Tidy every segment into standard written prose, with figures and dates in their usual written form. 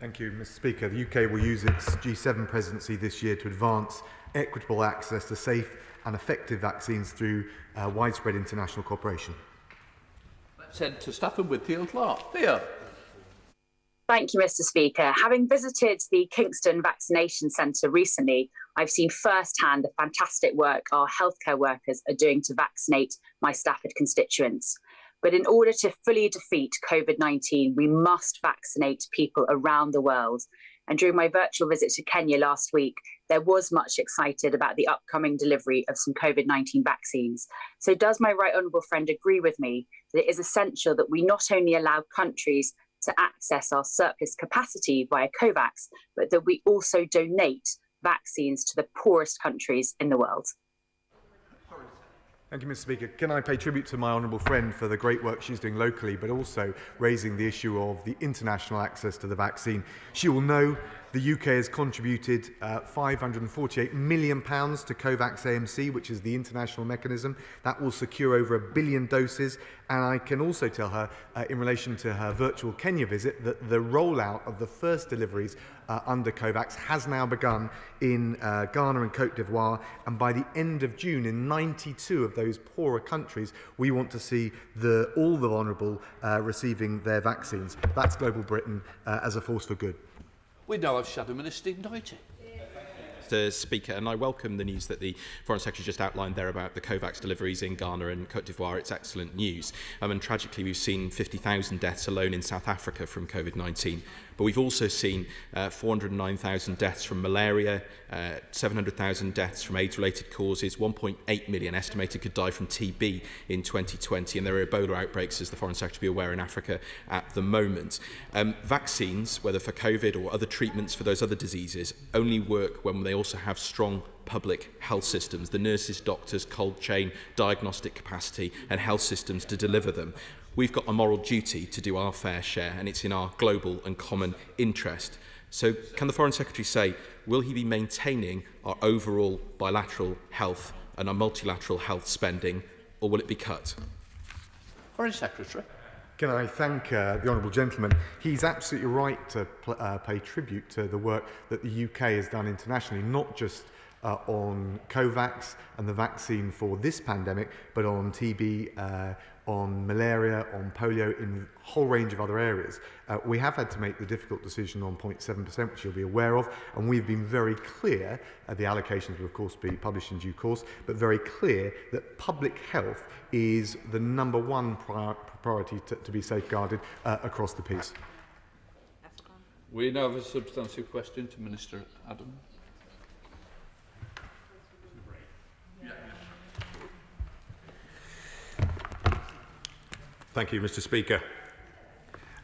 Thank you, Mr. Speaker. The UK will use its G7 presidency this year to advance equitable access to safe and effective vaccines through widespread international cooperation. Let's head to Stafford with Theo Clark. Theo. Thank you, Mr. Speaker. Having visited the Kingston Vaccination Centre recently, I've seen firsthand the fantastic work our healthcare workers are doing to vaccinate my Stafford constituents. But in order to fully defeat COVID-19, we must vaccinate people around the world. And during my virtual visit to Kenya last week, there was much excited about the upcoming delivery of some COVID-19 vaccines. So does my right honourable friend agree with me that it is essential that we not only allow countries to access our surplus capacity via COVAX, but that we also donate vaccines to the poorest countries in the world? Thank you, Mr. Speaker. Can I pay tribute to my honourable friend for the great work she's doing locally, but also raising the issue of the international access to the vaccine. She will know the UK has contributed £548 million to COVAX AMC, which is the international mechanism. That will secure over 1 billion doses. And I can also tell her, in relation to her virtual Kenya visit, that the rollout of the first deliveries under COVAX has now begun in Ghana and Cote d'Ivoire. And by the end of June, in 92 of those poorer countries, we want to see all the vulnerable receiving their vaccines. That's Global Britain as a force for good. We now have Shadow Minister Doherty. Mr. Speaker, and I welcome the news that the Foreign Secretary just outlined there about the COVAX deliveries in Ghana and Cote d'Ivoire. It's excellent news. And tragically, we've seen 50,000 deaths alone in South Africa from COVID-19. But we've also seen 409,000 deaths from malaria, 700,000 deaths from AIDS-related causes, 1.8 million estimated could die from TB in 2020, and there are Ebola outbreaks, as the Foreign Secretary will be aware, in Africa at the moment. Vaccines, whether for COVID or other treatments for those other diseases, only work when they also have strong public health systems, the nurses, doctors, cold chain, diagnostic capacity and health systems to deliver them. We've got a moral duty to do our fair share, and it's in our global and common interest. So can the Foreign Secretary say, will he be maintaining our overall bilateral health and our multilateral health spending, or will it be cut? Foreign Secretary. Can I thank the honourable gentleman? He's absolutely right to pay tribute to the work that the UK has done internationally, not just on COVAX and the vaccine for this pandemic, but on TB, on malaria, on polio, in a whole range of other areas. We have had to make the difficult decision on 0.7%, which you'll be aware of, and we've been very clear, the allocations will of course be published in due course, but very clear that public health is the #1 priority to be safeguarded across the piece. We now have a substantive question to Minister Adam. Thank you, Mr. Speaker.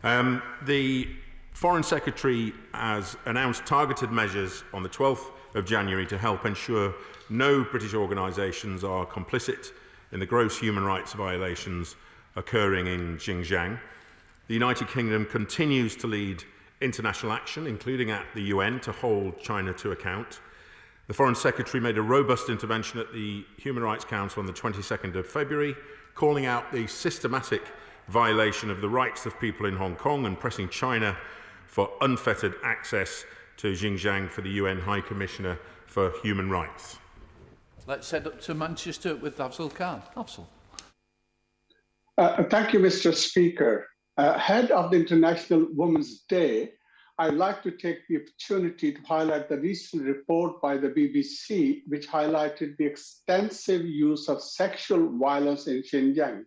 The Foreign Secretary has announced targeted measures on the 12th of January to help ensure no British organisations are complicit in the gross human rights violations occurring in Xinjiang. The United Kingdom continues to lead international action, including at the UN, to hold China to account. The Foreign Secretary made a robust intervention at the Human Rights Council on the 22nd of February, calling out the systematic violation of the rights of people in Hong Kong and pressing China for unfettered access to Xinjiang for the UN High Commissioner for Human Rights. Let's head up to Manchester with Afzal Khan. Afzal. Thank you, Mr. Speaker. Ahead of the International Women's Day, I'd like to take the opportunity to highlight the recent report by the BBC, which highlighted the extensive use of sexual violence in Xinjiang.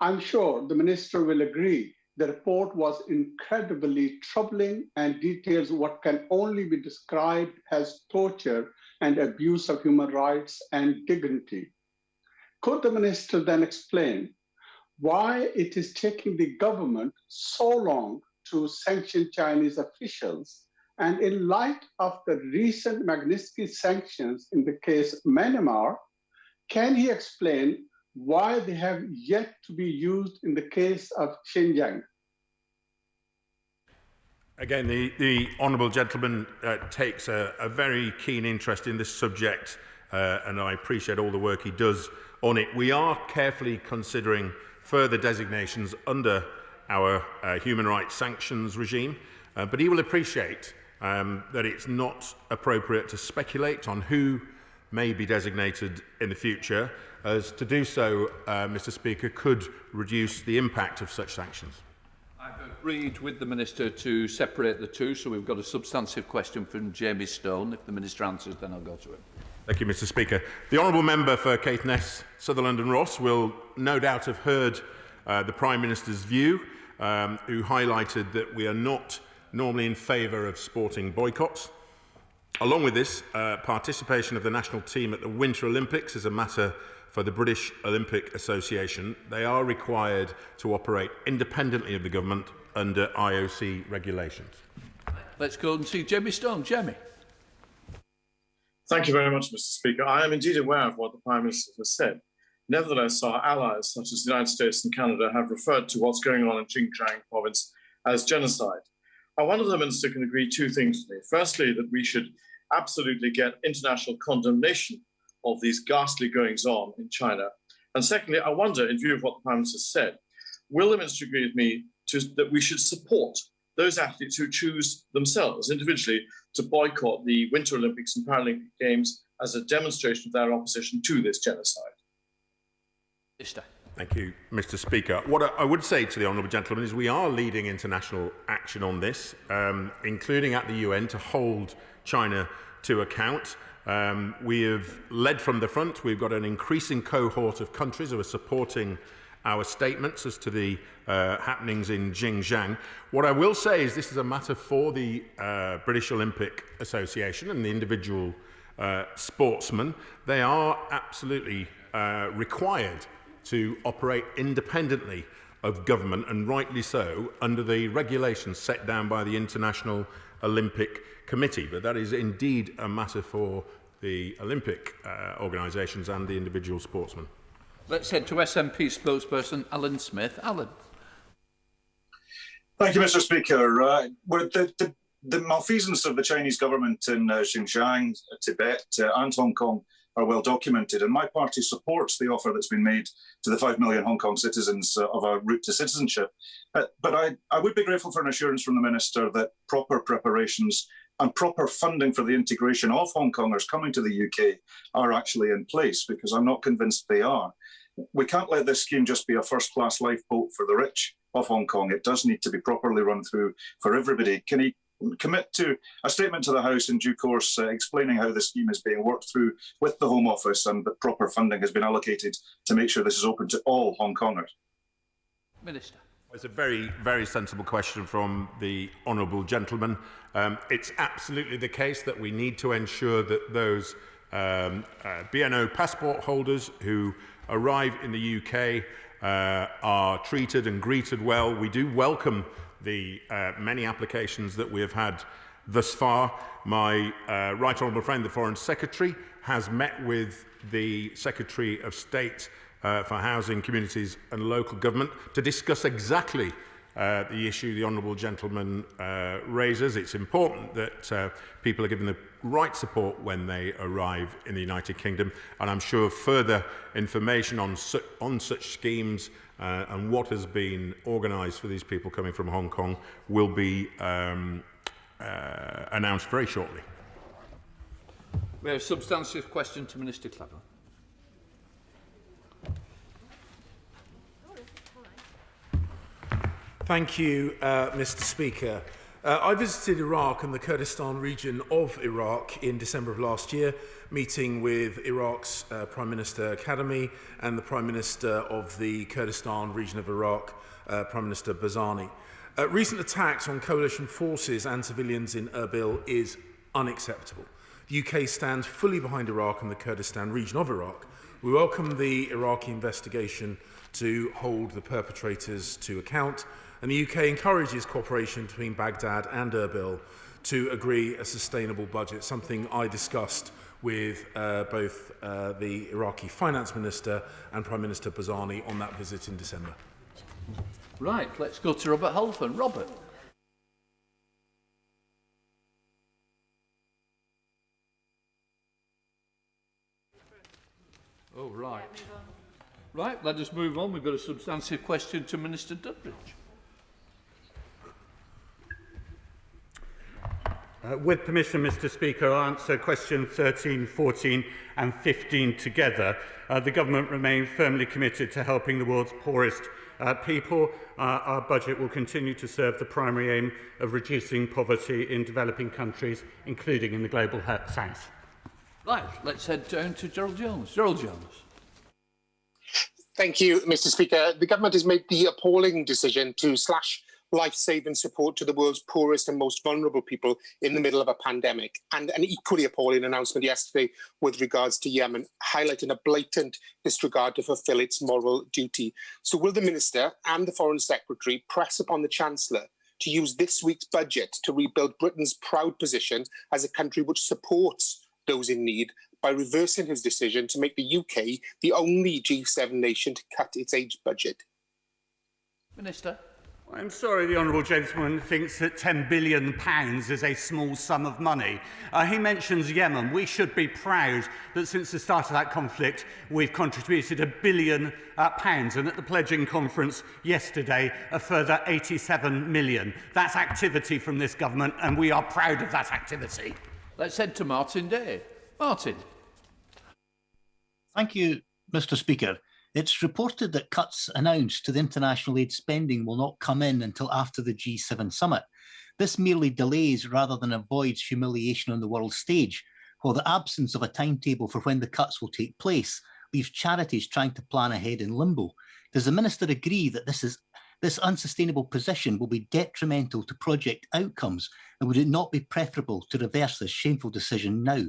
I'm sure the Minister will agree the report was incredibly troubling and details what can only be described as torture and abuse of human rights and dignity. Could the Minister then explain why it is taking the government so long to sanction Chinese officials? And in light of the recent Magnitsky sanctions in the case Myanmar, can he explain why they have yet to be used in the case of Xinjiang? Again, the honourable gentleman takes a very keen interest in this subject, and I appreciate all the work he does on it. We are carefully considering further designations under our human rights sanctions regime, but he will appreciate that it's not appropriate to speculate on who may be designated in the future, as to do so, Mr. Speaker, could reduce the impact of such sanctions. I've agreed with the Minister to separate the two, so we've got a substantive question from Jamie Stone. If the Minister answers, then I'll go to him. Thank you, Mr. Speaker. The honourable member for Caithness, Sutherland and Ross will no doubt have heard the Prime Minister's view, who highlighted that we are not normally in favour of sporting boycotts. Along with this, participation of the national team at the Winter Olympics is a matter for the British Olympic Association. They are required to operate independently of the government under IOC regulations. Let's go and see Jamie Stone. Jamie. Thank you very much, Mr. Speaker. I am indeed aware of what the Prime Minister has said. Nevertheless, our allies, such as the United States and Canada, have referred to what's going on in Xinjiang province as genocide. I wonder if the Minister can agree two things with me. Firstly, that we should absolutely get international condemnation of these ghastly goings-on in China. And secondly, I wonder, in view of what the Prime Minister said, will the Minister agree with me that we should support those athletes who choose themselves individually to boycott the Winter Olympics and Paralympic Games as a demonstration of their opposition to this genocide? Thank you, Mr. Speaker. What I would say to the honourable gentleman is we are leading international action on this, including at the UN, to hold China to account. We have led from the front. We've got an increasing cohort of countries who are supporting our statements as to the happenings in Xinjiang. What I will say is this is a matter for the British Olympic Association and the individual sportsmen. They are absolutely required to operate independently of government, and rightly so, under the regulations set down by the International Olympic Committee. But that is indeed a matter for the Olympic organisations and the individual sportsmen. Let's head to SNP spokesperson Alan Smith. Alan. Thank you, Mr. Speaker. The malfeasance of the Chinese government in Xinjiang, Tibet and Hong Kong are well documented, and my party supports the offer that's been made to the 5 million Hong Kong citizens of a route to citizenship. But I would be grateful for an assurance from the Minister that proper preparations and proper funding for the integration of Hong Kongers coming to the UK are actually in place, because I'm not convinced they are. We can't let this scheme just be a first-class lifeboat for the rich of Hong Kong. It does need to be properly run through for everybody. Can he commit to a statement to the House in due course explaining how the scheme is being worked through with the Home Office and that proper funding has been allocated to make sure this is open to all Hong Kongers? Minister. It's a very, very sensible question from the honourable gentleman. It's absolutely the case that we need to ensure that those BNO passport holders who arrive in the UK are treated and greeted well. We do welcome the many applications that we have had thus far. My right honourable friend, the Foreign Secretary, has met with the Secretary of State for Housing, Communities and Local Government to discuss exactly the issue the honourable gentleman raises. It's important that people are given the right support when they arrive in the United Kingdom, and I'm sure further information on such schemes and what has been organised for these people coming from Hong Kong will be announced very shortly. We have a substantive question to Minister Cleverly. Thank you, Mr. Speaker. I visited Iraq and the Kurdistan region of Iraq in December of last year, meeting with Iraq's Prime Minister Kadhimi and the Prime Minister of the Kurdistan region of Iraq, Prime Minister Barzani. Recent attacks on coalition forces and civilians in Erbil is unacceptable. The UK stands fully behind Iraq and the Kurdistan region of Iraq. We welcome the Iraqi investigation to hold the perpetrators to account, and the UK encourages cooperation between Baghdad and Erbil to agree a sustainable budget, something I discussed with both the Iraqi Finance Minister and Prime Minister Barzani on that visit in December. Right, let's go to Robert Holford. Robert. Oh, right. Right, let us move on. We've got a substantive question to Minister Duddridge. With permission, Mr. Speaker, I'll answer question 13, 14 and 15 together. The government remains firmly committed to helping the world's poorest people. Our budget will continue to serve the primary aim of reducing poverty in developing countries, including in the global south. Right, let's head down to Gerald Jones. Gerald Jones. Thank you, Mr. Speaker. The government has made the appalling decision to slash life-saving support to the world's poorest and most vulnerable people in the middle of a pandemic, and an equally appalling announcement yesterday with regards to Yemen, highlighting a blatant disregard to fulfil its moral duty. So will the Minister and the Foreign Secretary press upon the Chancellor to use this week's budget to rebuild Britain's proud position as a country which supports those in need by reversing his decision to make the UK the only G7 nation to cut its aid budget? Minister. I'm sorry the honourable gentleman thinks that £10 billion is a small sum of money. He mentions Yemen. We should be proud that since the start of that conflict we've contributed £1 billion and at the pledging conference yesterday a further 87 million. That's activity from this government and we are proud of that activity. Let's head to Martin Day. Martin. Thank you, Mr. Speaker. It's reported that cuts announced to the international aid spending will not come in until after the G7 summit. This merely delays rather than avoids humiliation on the world stage, while the absence of a timetable for when the cuts will take place leaves charities trying to plan ahead in limbo. Does the Minister agree that this unsustainable position will be detrimental to project outcomes, and would it not be preferable to reverse this shameful decision now?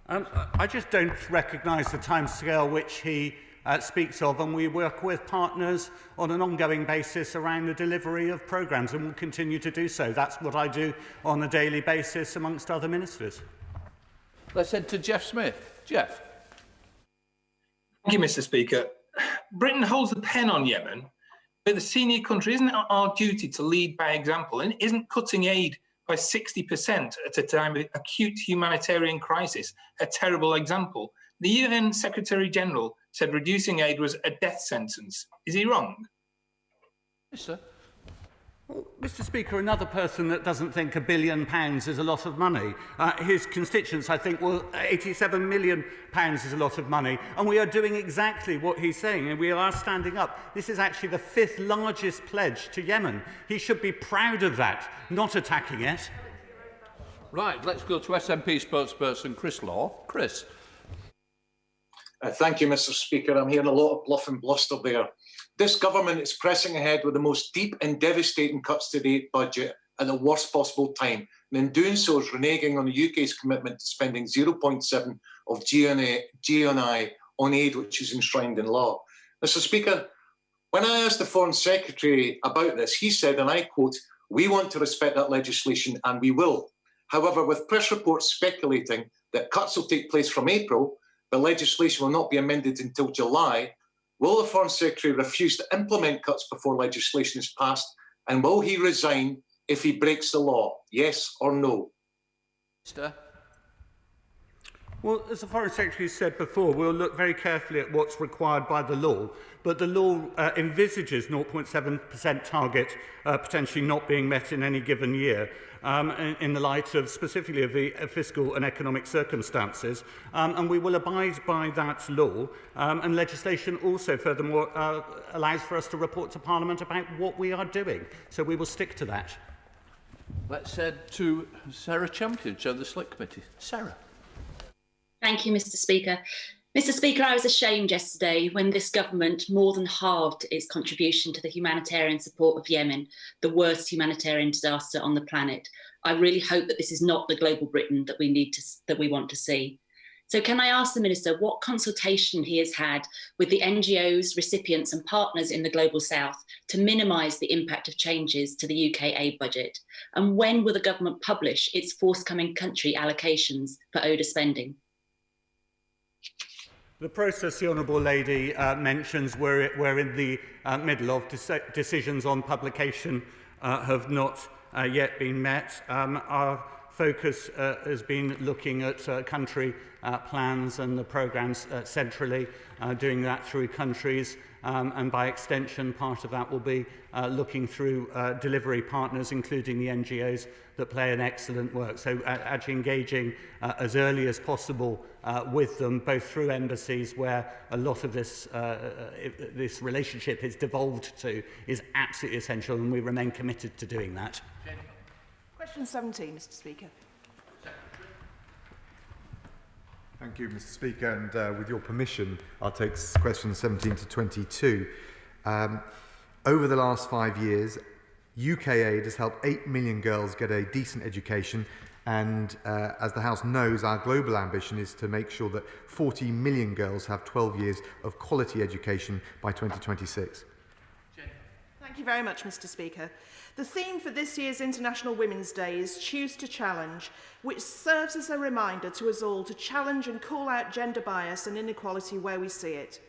I just don't recognise the timescale which he speaks of, and we work with partners on an ongoing basis around the delivery of programmes and will continue to do so. That's what I do on a daily basis amongst other ministers. Let's head to Jeff Smith. Jeff. Thank you, Mr. Speaker. Britain holds the pen on Yemen, but the senior country, isn't it our duty to lead by example, and isn't cutting aid by 60% at a time of acute humanitarian crisis a terrible example? The UN Secretary-General said reducing aid was a death sentence. Is he wrong? Yes, sir. Well, Mr. Speaker, another person that doesn't think £1 billion is a lot of money. His constituents, I think, well, £87 million is a lot of money. And we are doing exactly what he's saying, and we are standing up. This is actually the 5th largest pledge to Yemen. He should be proud of that, not attacking it. Right, let's go to SNP spokesperson Chris Law. Chris. Thank you, Mr. Speaker. I'm hearing a lot of bluff and bluster there. This government is pressing ahead with the most deep and devastating cuts to the aid budget at the worst possible time, and in doing so is reneging on the UK's commitment to spending 0.7 of GNI on aid, which is enshrined in law. Mr. Speaker, when I asked the Foreign Secretary about this, he said, and I quote, "We want to respect that legislation and we will. However, with press reports speculating that cuts will take place from April, the legislation will not be amended until July, will the Foreign Secretary refuse to implement cuts before legislation is passed, and will he resign if he breaks the law? Yes or no?" Minister. Well, as the Foreign Secretary said before, we'll look very carefully at what's required by the law, but the law envisages 0.7% target potentially not being met in any given year in the light of specifically of the fiscal and economic circumstances, and we will abide by that law, and legislation also furthermore allows for us to report to Parliament about what we are doing, so we will stick to that. Let's head to Sarah Champion, Chair of the Select Committee. Sarah. Thank you, Mr. Speaker. Mr. Speaker, I was ashamed yesterday when this government more than halved its contribution to the humanitarian support of Yemen, the worst humanitarian disaster on the planet. I really hope that this is not the global Britain that we want to see. So can I ask the Minister what consultation he has had with the NGOs, recipients and partners in the Global South to minimise the impact of changes to the UK aid budget? And when will the government publish its forthcoming country allocations for ODA spending? The process the Honourable Lady mentions we're in the middle of. Decisions on publication have not yet been met. Our focus has been looking at country plans and the programmes centrally, doing that through countries, and by extension, part of that will be looking through delivery partners, including the NGOs that play an excellent work. So actually engaging as early as possible with them, both through embassies, where a lot of this relationship is devolved to, is absolutely essential, and we remain committed to doing that. Question 17, Mr. Speaker. Thank you, Mr. Speaker, and with your permission, I'll take questions 17 to 22. Over the last 5 years, UK aid has helped 8 million girls get a decent education, and as the House knows, our global ambition is to make sure that 40 million girls have 12 years of quality education by 2026. Thank you very much, Mr. Speaker. The theme for this year's International Women's Day is Choose to Challenge, which serves as a reminder to us all to challenge and call out gender bias and inequality where we see it.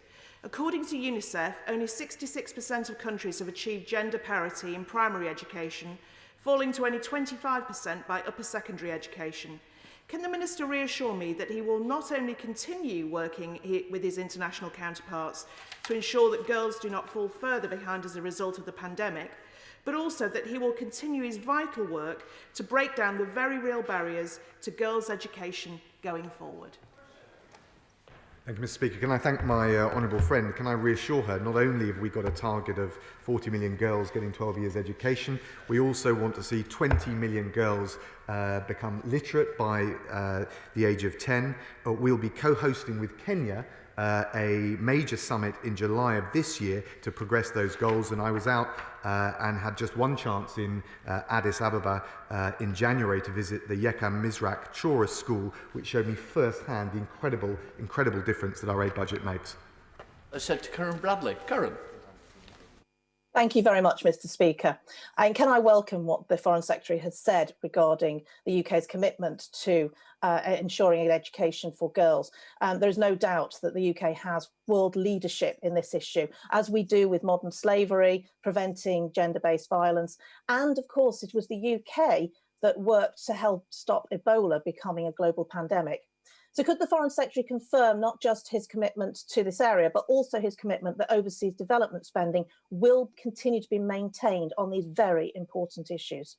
According to UNICEF, only 66% of countries have achieved gender parity in primary education, falling to only 25% by upper secondary education. Can the Minister reassure me that he will not only continue working with his international counterparts to ensure that girls do not fall further behind as a result of the pandemic, but also that he will continue his vital work to break down the very real barriers to girls' education going forward? Thank you, Mr. Speaker. Can I thank my honourable friend? Can I reassure her, not only have we got a target of 40 million girls getting 12 years education, we also want to see 20 million girls become literate by the age of 10. We'll be co-hosting with Kenya a major summit in July of this year to progress those goals, and I was out and had just one chance in Addis Ababa in January to visit the Yekam Mizrak Chorus School, which showed me firsthand the incredible difference that our aid budget makes. I said to Karen Bradley. Karen. Thank you very much, Mr. Speaker. And can I welcome what the Foreign Secretary has said regarding the UK's commitment to ensuring education for girls. There is no doubt that the UK has world leadership in this issue, as we do with modern slavery, preventing gender-based violence. And of course, it was the UK that worked to help stop Ebola becoming a global pandemic. So could the Foreign Secretary confirm not just his commitment to this area, but also his commitment that overseas development spending will continue to be maintained on these very important issues?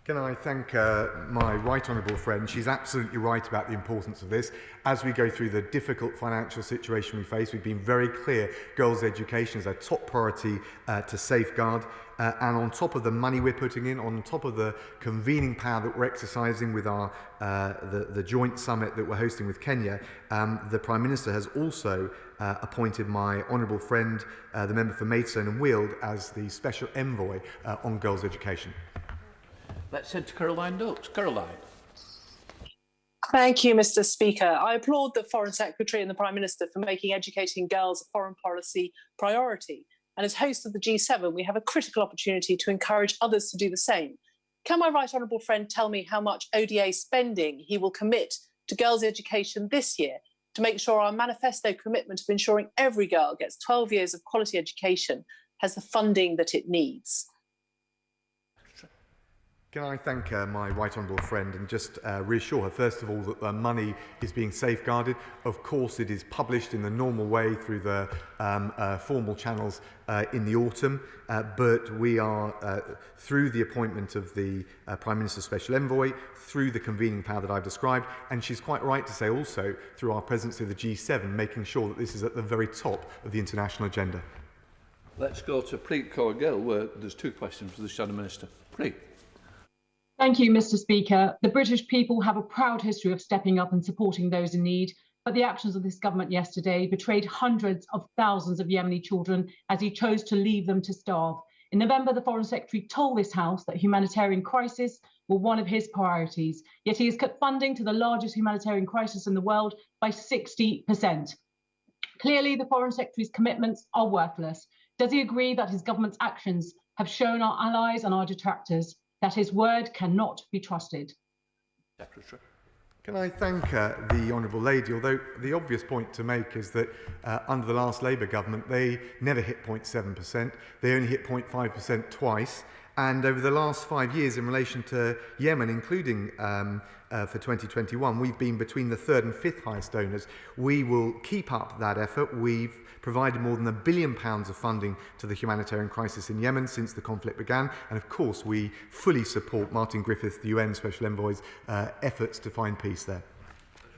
Can I thank my right honourable friend? She's absolutely right about the importance of this. As we go through the difficult financial situation we face, we've been very clear girls' education is a top priority to safeguard. And on top of the money we're putting in, on top of the convening power that we're exercising with our the joint summit that we're hosting with Kenya, the Prime Minister has also appointed my honourable friend, the member for Maidstone and Weald, as the special envoy on girls' education. Let's head to Caroline Noakes. Caroline. Thank you, Mr. Speaker. I applaud the Foreign Secretary and the Prime Minister for making educating girls a foreign policy priority. And as host of the G7, we have a critical opportunity to encourage others to do the same. Can my right honourable friend tell me how much ODA spending he will commit to girls' education this year to make sure our manifesto commitment of ensuring every girl gets 12 years of quality education has the funding that it needs? Can I thank my right honourable friend and just reassure her, first of all, that the money is being safeguarded. Of course, it is published in the normal way through the formal channels in the autumn, but we are, through the appointment of the Prime Minister's Special Envoy, through the convening power that I've described, and she's quite right to say also through our presidency of the G7, making sure that this is at the very top of the international agenda. Let's go to Preet Kaur Gill, where there's two questions for the Shadow Minister. Preet. Thank you, Mr. Speaker. The British people have a proud history of stepping up and supporting those in need, but the actions of this government yesterday betrayed hundreds of thousands of Yemeni children as he chose to leave them to starve. In November, the Foreign Secretary told this House that humanitarian crises were one of his priorities, yet he has cut funding to the largest humanitarian crisis in the world by 60%. Clearly, the Foreign Secretary's commitments are worthless. Does he agree that his government's actions have shown our allies and our detractors that his word cannot be trusted? Secretary. Can I thank the Honourable Lady, although the obvious point to make is that under the last Labour government, they never hit 0.7%. They only hit 0.5% twice. And over the last 5 years in relation to Yemen, including for 2021, we've been between the third and fifth highest donors. We will keep up that effort. We've provided more than £1 billion of funding to the humanitarian crisis in Yemen since the conflict began. And of course, we fully support Martin Griffiths, the UN Special Envoy's efforts to find peace there.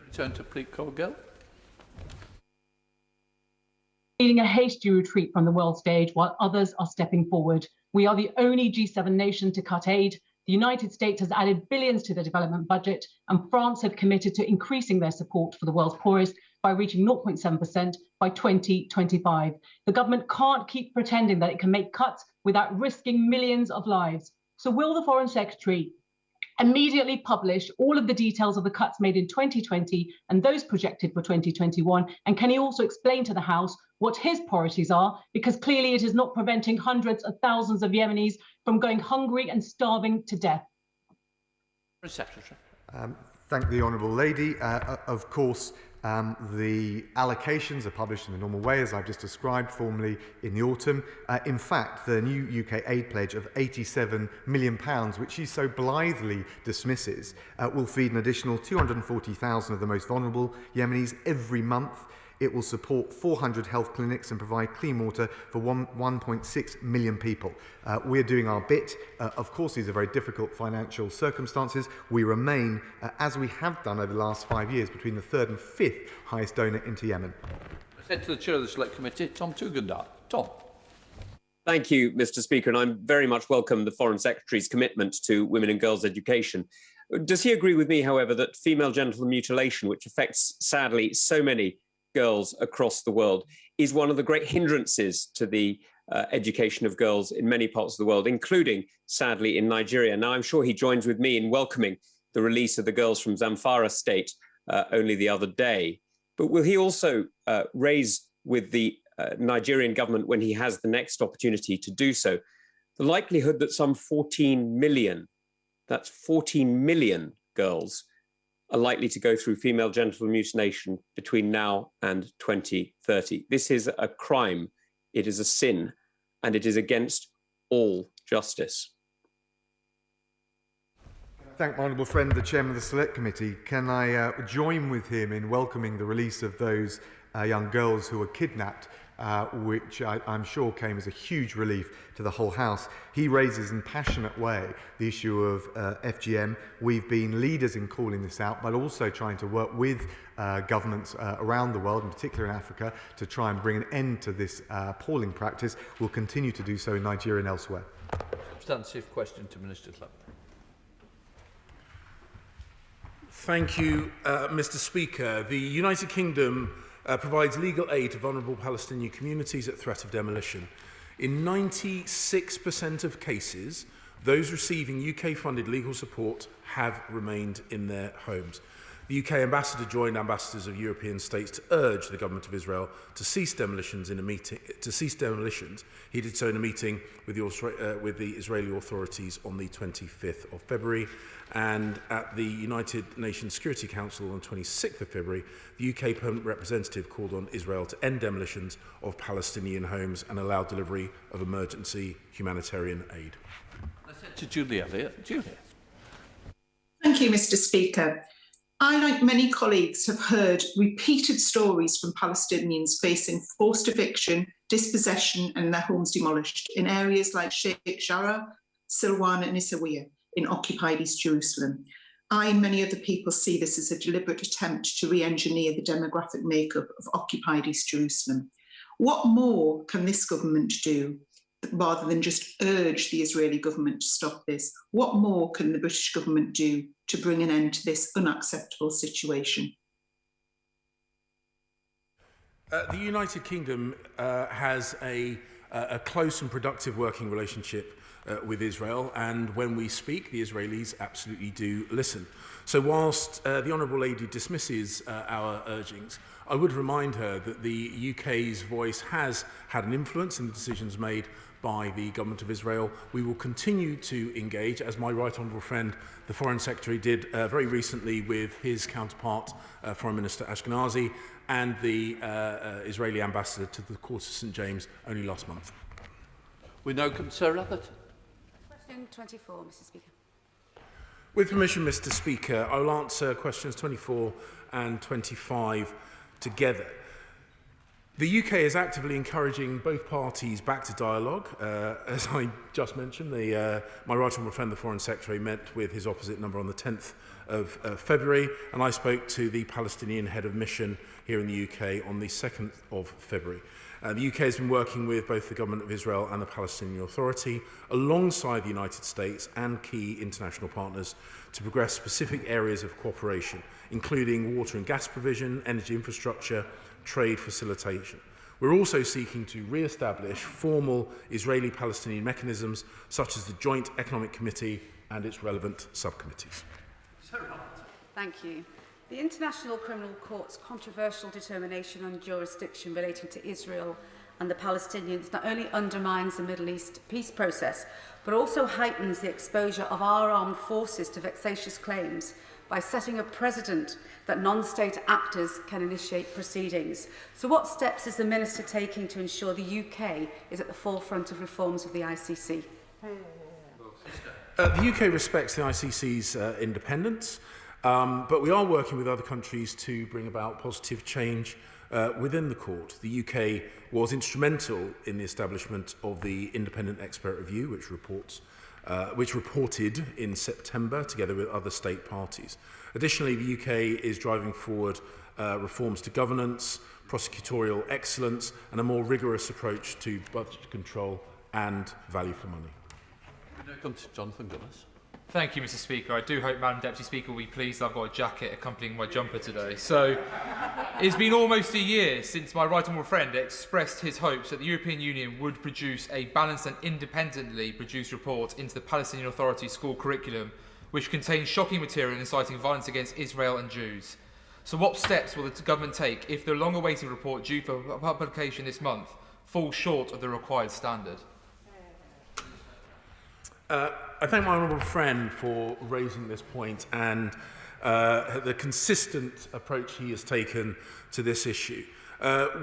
Return to Pleat Colgill. Leading a hasty retreat from the world stage while others are stepping forward. We are the only G7 nation to cut aid. The United States has added billions to the development budget, and France have committed to increasing their support for the world's poorest by reaching 0.7% by 2025. The government can't keep pretending that it can make cuts without risking millions of lives. So will the Foreign Secretary immediately publish all of the details of the cuts made in 2020 and those projected for 2021? And can he also explain to the House what his priorities are? Because clearly it is not preventing hundreds of thousands of Yemenis from going hungry and starving to death. Secretary. Thank the Honourable Lady. Of course, the allocations are published in the normal way, as I've just described, formally in the autumn. In fact, the new UK aid pledge of £87 million, which she so blithely dismisses, will feed an additional 240,000 of the most vulnerable Yemenis every month. It will support 400 health clinics and provide clean water for 1.6 million people. We're doing our bit. Of course, these are very difficult financial circumstances. We remain, as we have done over the last 5 years, between the third and fifth highest donor into Yemen. I said to the Chair of the Select Committee, Tom Tugendhat. Tom. Thank you, Mr. Speaker, and I very much welcome the Foreign Secretary's commitment to women and girls' education. Does he agree with me, however, that female genital mutilation, which affects, sadly, so many girls across the world, is one of the great hindrances to the education of girls in many parts of the world, including, sadly, in Nigeria? Now, I'm sure he joins with me in welcoming the release of the girls from Zamfara state only the other day. But will he also raise with the Nigerian government, when he has the next opportunity to do so, the likelihood that some 14 million, that's 14 million girls, are likely to go through female genital mutilation between now and 2030. This is a crime, it is a sin, and it is against all justice. Thank my honourable friend, the Chairman of the Select Committee. Can I join with him in welcoming the release of those young girls who were kidnapped, which I'm sure came as a huge relief to the whole House. He raises in a passionate way the issue of FGM. We've been leaders in calling this out, but also trying to work with governments around the world, in particular in Africa, to try and bring an end to this appalling practice. We'll continue to do so in Nigeria and elsewhere. Substantive question to Minister Club. Thank you, Mr. Speaker. The United Kingdom provides legal aid to vulnerable Palestinian communities at threat of demolition. In 96% of cases, those receiving UK-funded legal support have remained in their homes. The UK ambassador joined ambassadors of European states to urge the government of Israel to cease demolitions in a meeting. He did so in a meeting with the Israeli authorities on the 25th of February, and at the United Nations Security Council on the 26th of February, the UK permanent representative called on Israel to end demolitions of Palestinian homes and allow delivery of emergency humanitarian aid. I said to Julia Elliott. Julia. Thank you, Mr. Speaker. I, like many colleagues, have heard repeated stories from Palestinians facing forced eviction, dispossession and their homes demolished in areas like Sheikh Jarrah, Silwan and Essaouira in occupied East Jerusalem. I and many other people see this as a deliberate attempt to re-engineer the demographic makeup of occupied East Jerusalem. What more can this government do rather than just urge the Israeli government to stop this? What more can the British government do to bring an end to this unacceptable situation? The United Kingdom has a close and productive working relationship with Israel, and when we speak, the Israelis absolutely do listen. So whilst the Honourable Lady dismisses our urgings, I would remind her that the UK's voice has had an influence in the decisions made by the Government of Israel. We will continue to engage, as my right honourable friend, the Foreign Secretary, did very recently with his counterpart, Foreign Minister Ashkenazi, and the Israeli ambassador to the Court of St James only last month. We now come to Sir Rutherford. Question 24, Mr. Speaker. With permission, Mr. Speaker, I will answer questions 24 and 25 together. The UK is actively encouraging both parties back to dialogue. As I just mentioned, my right honourable friend, the Foreign Secretary, met with his opposite number on the 10th of February, and I spoke to the Palestinian head of mission here in the UK on the 2nd of February. The UK has been working with both the Government of Israel and the Palestinian Authority, alongside the United States and key international partners, to progress specific areas of cooperation, including water and gas provision, energy infrastructure, trade facilitation. We're also seeking to re-establish formal Israeli-Palestinian mechanisms, such as the Joint Economic Committee and its relevant subcommittees. Thank you. The International Criminal Court's controversial determination on jurisdiction relating to Israel and the Palestinians not only undermines the Middle East peace process, but also heightens the exposure of our armed forces to vexatious claims by setting a precedent that non-state actors can initiate proceedings. So what steps is the Minister taking to ensure the UK is at the forefront of reforms of the ICC? The UK respects the ICC's independence, but we are working with other countries to bring about positive change within the court. The UK was instrumental in the establishment of the independent expert review, which reported in September together with other state parties. Additionally, the UK is driving forward reforms to governance, prosecutorial excellence, and a more rigorous approach to budget control and value for money. Come to Jonathan Gillis. Thank you, Mr. Speaker. I do hope Madam Deputy Speaker will be pleased I've got a jacket accompanying my jumper today. So, it's been almost a year since my right honourable friend expressed his hopes that the European Union would produce a balanced and independently produced report into the Palestinian Authority school curriculum, which contains shocking material inciting violence against Israel and Jews. So what steps will the government take if the long-awaited report due for publication this month falls short of the required standard? I thank my honourable friend for raising this point and the consistent approach he has taken to this issue.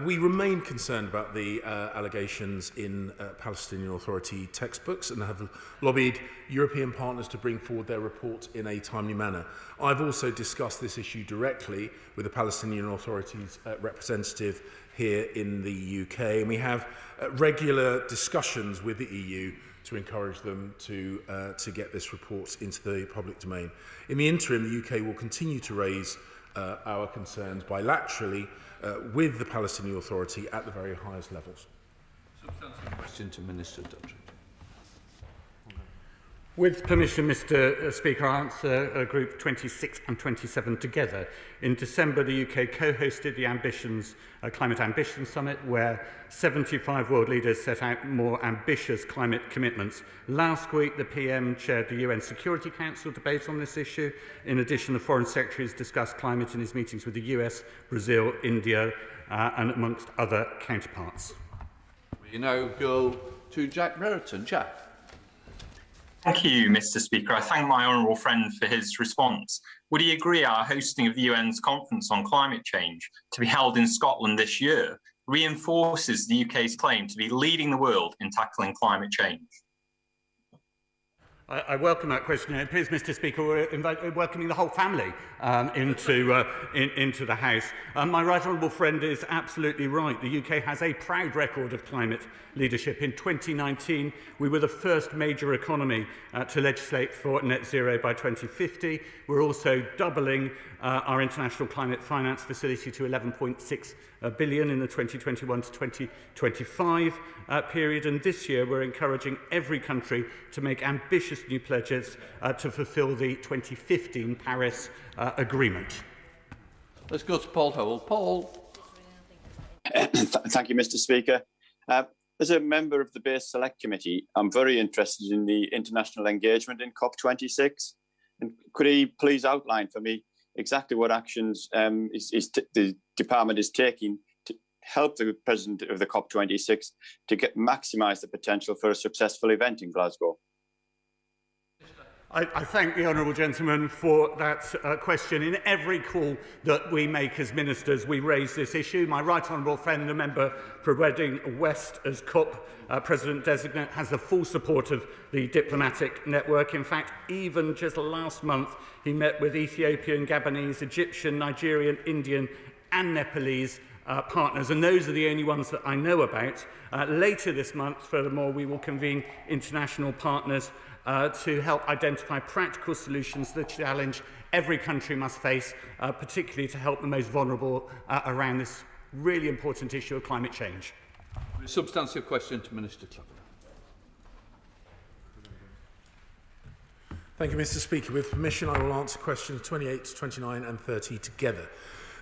We remain concerned about the allegations in Palestinian Authority textbooks and have lobbied European partners to bring forward their report in a timely manner. I've also discussed this issue directly with the Palestinian Authority's representative here in the UK, and we have regular discussions with the EU to encourage them to get this report into the public domain. In the interim, the UK will continue to raise our concerns bilaterally with the Palestinian Authority at the very highest levels. Substantive question to Minister Dudley. With permission, Mr. Speaker, I'll answer Group 26 and 27 together. In December, the UK co-hosted the Climate Ambition Summit, where 75 world leaders set out more ambitious climate commitments. Last week, the PM chaired the UN Security Council debate on this issue. In addition, the Foreign Secretary has discussed climate in his meetings with the US, Brazil, India, and amongst other counterparts. We now go to Jack Brereton. Jack. Thank you, Mr. Speaker. I thank my honourable friend for his response. Would he agree our hosting of the UN's Conference on Climate Change, to be held in Scotland this year, reinforces the UK's claim to be leading the world in tackling climate change? I welcome that question. It appears, Mr. Speaker, we're welcoming the whole family into the House. My right honourable friend is absolutely right. The UK has a proud record of climate leadership. In 2019, we were the first major economy to legislate for net zero by 2050. We're also doubling our international climate finance facility to 11.6 billion in the 2021 to 2025 period. And this year, we're encouraging every country to make ambitious new pledges to fulfil the 2015 Paris Agreement. Let's go to Paul Howell. Paul. Thank you, Mr. Speaker. As a member of the Base Select Committee, I'm very interested in the international engagement in COP26. And could he please outline for me exactly what actions the Department is taking to help the President of the COP26 to maximise the potential for a successful event in Glasgow? I thank the honourable gentleman for that question. In every call that we make as ministers, we raise this issue. My right honourable friend, the member for Reading West as CUP President-designate, has the full support of the diplomatic network. In fact, even just last month, he met with Ethiopian, Gabonese, Egyptian, Nigerian, Indian and Nepalese partners, and those are the only ones that I know about. Later this month, furthermore, we will convene international partners to help identify practical solutions to the challenge every country must face, particularly to help the most vulnerable around this really important issue of climate change. A substantive question to Minister Clough. Thank you, Mr. Speaker. With permission, I will answer questions 28 to 29 and 30 together.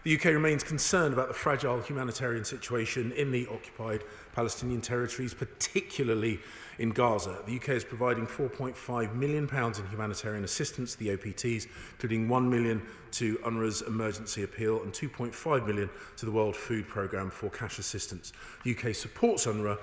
The UK remains concerned about the fragile humanitarian situation in the occupied Palestinian territories, particularly in Gaza. The UK is providing £4.5 million in humanitarian assistance to the OPTs, including £1 million to UNRWA's emergency appeal and £2.5 million to the World Food Programme for cash assistance. The UK supports UNRWA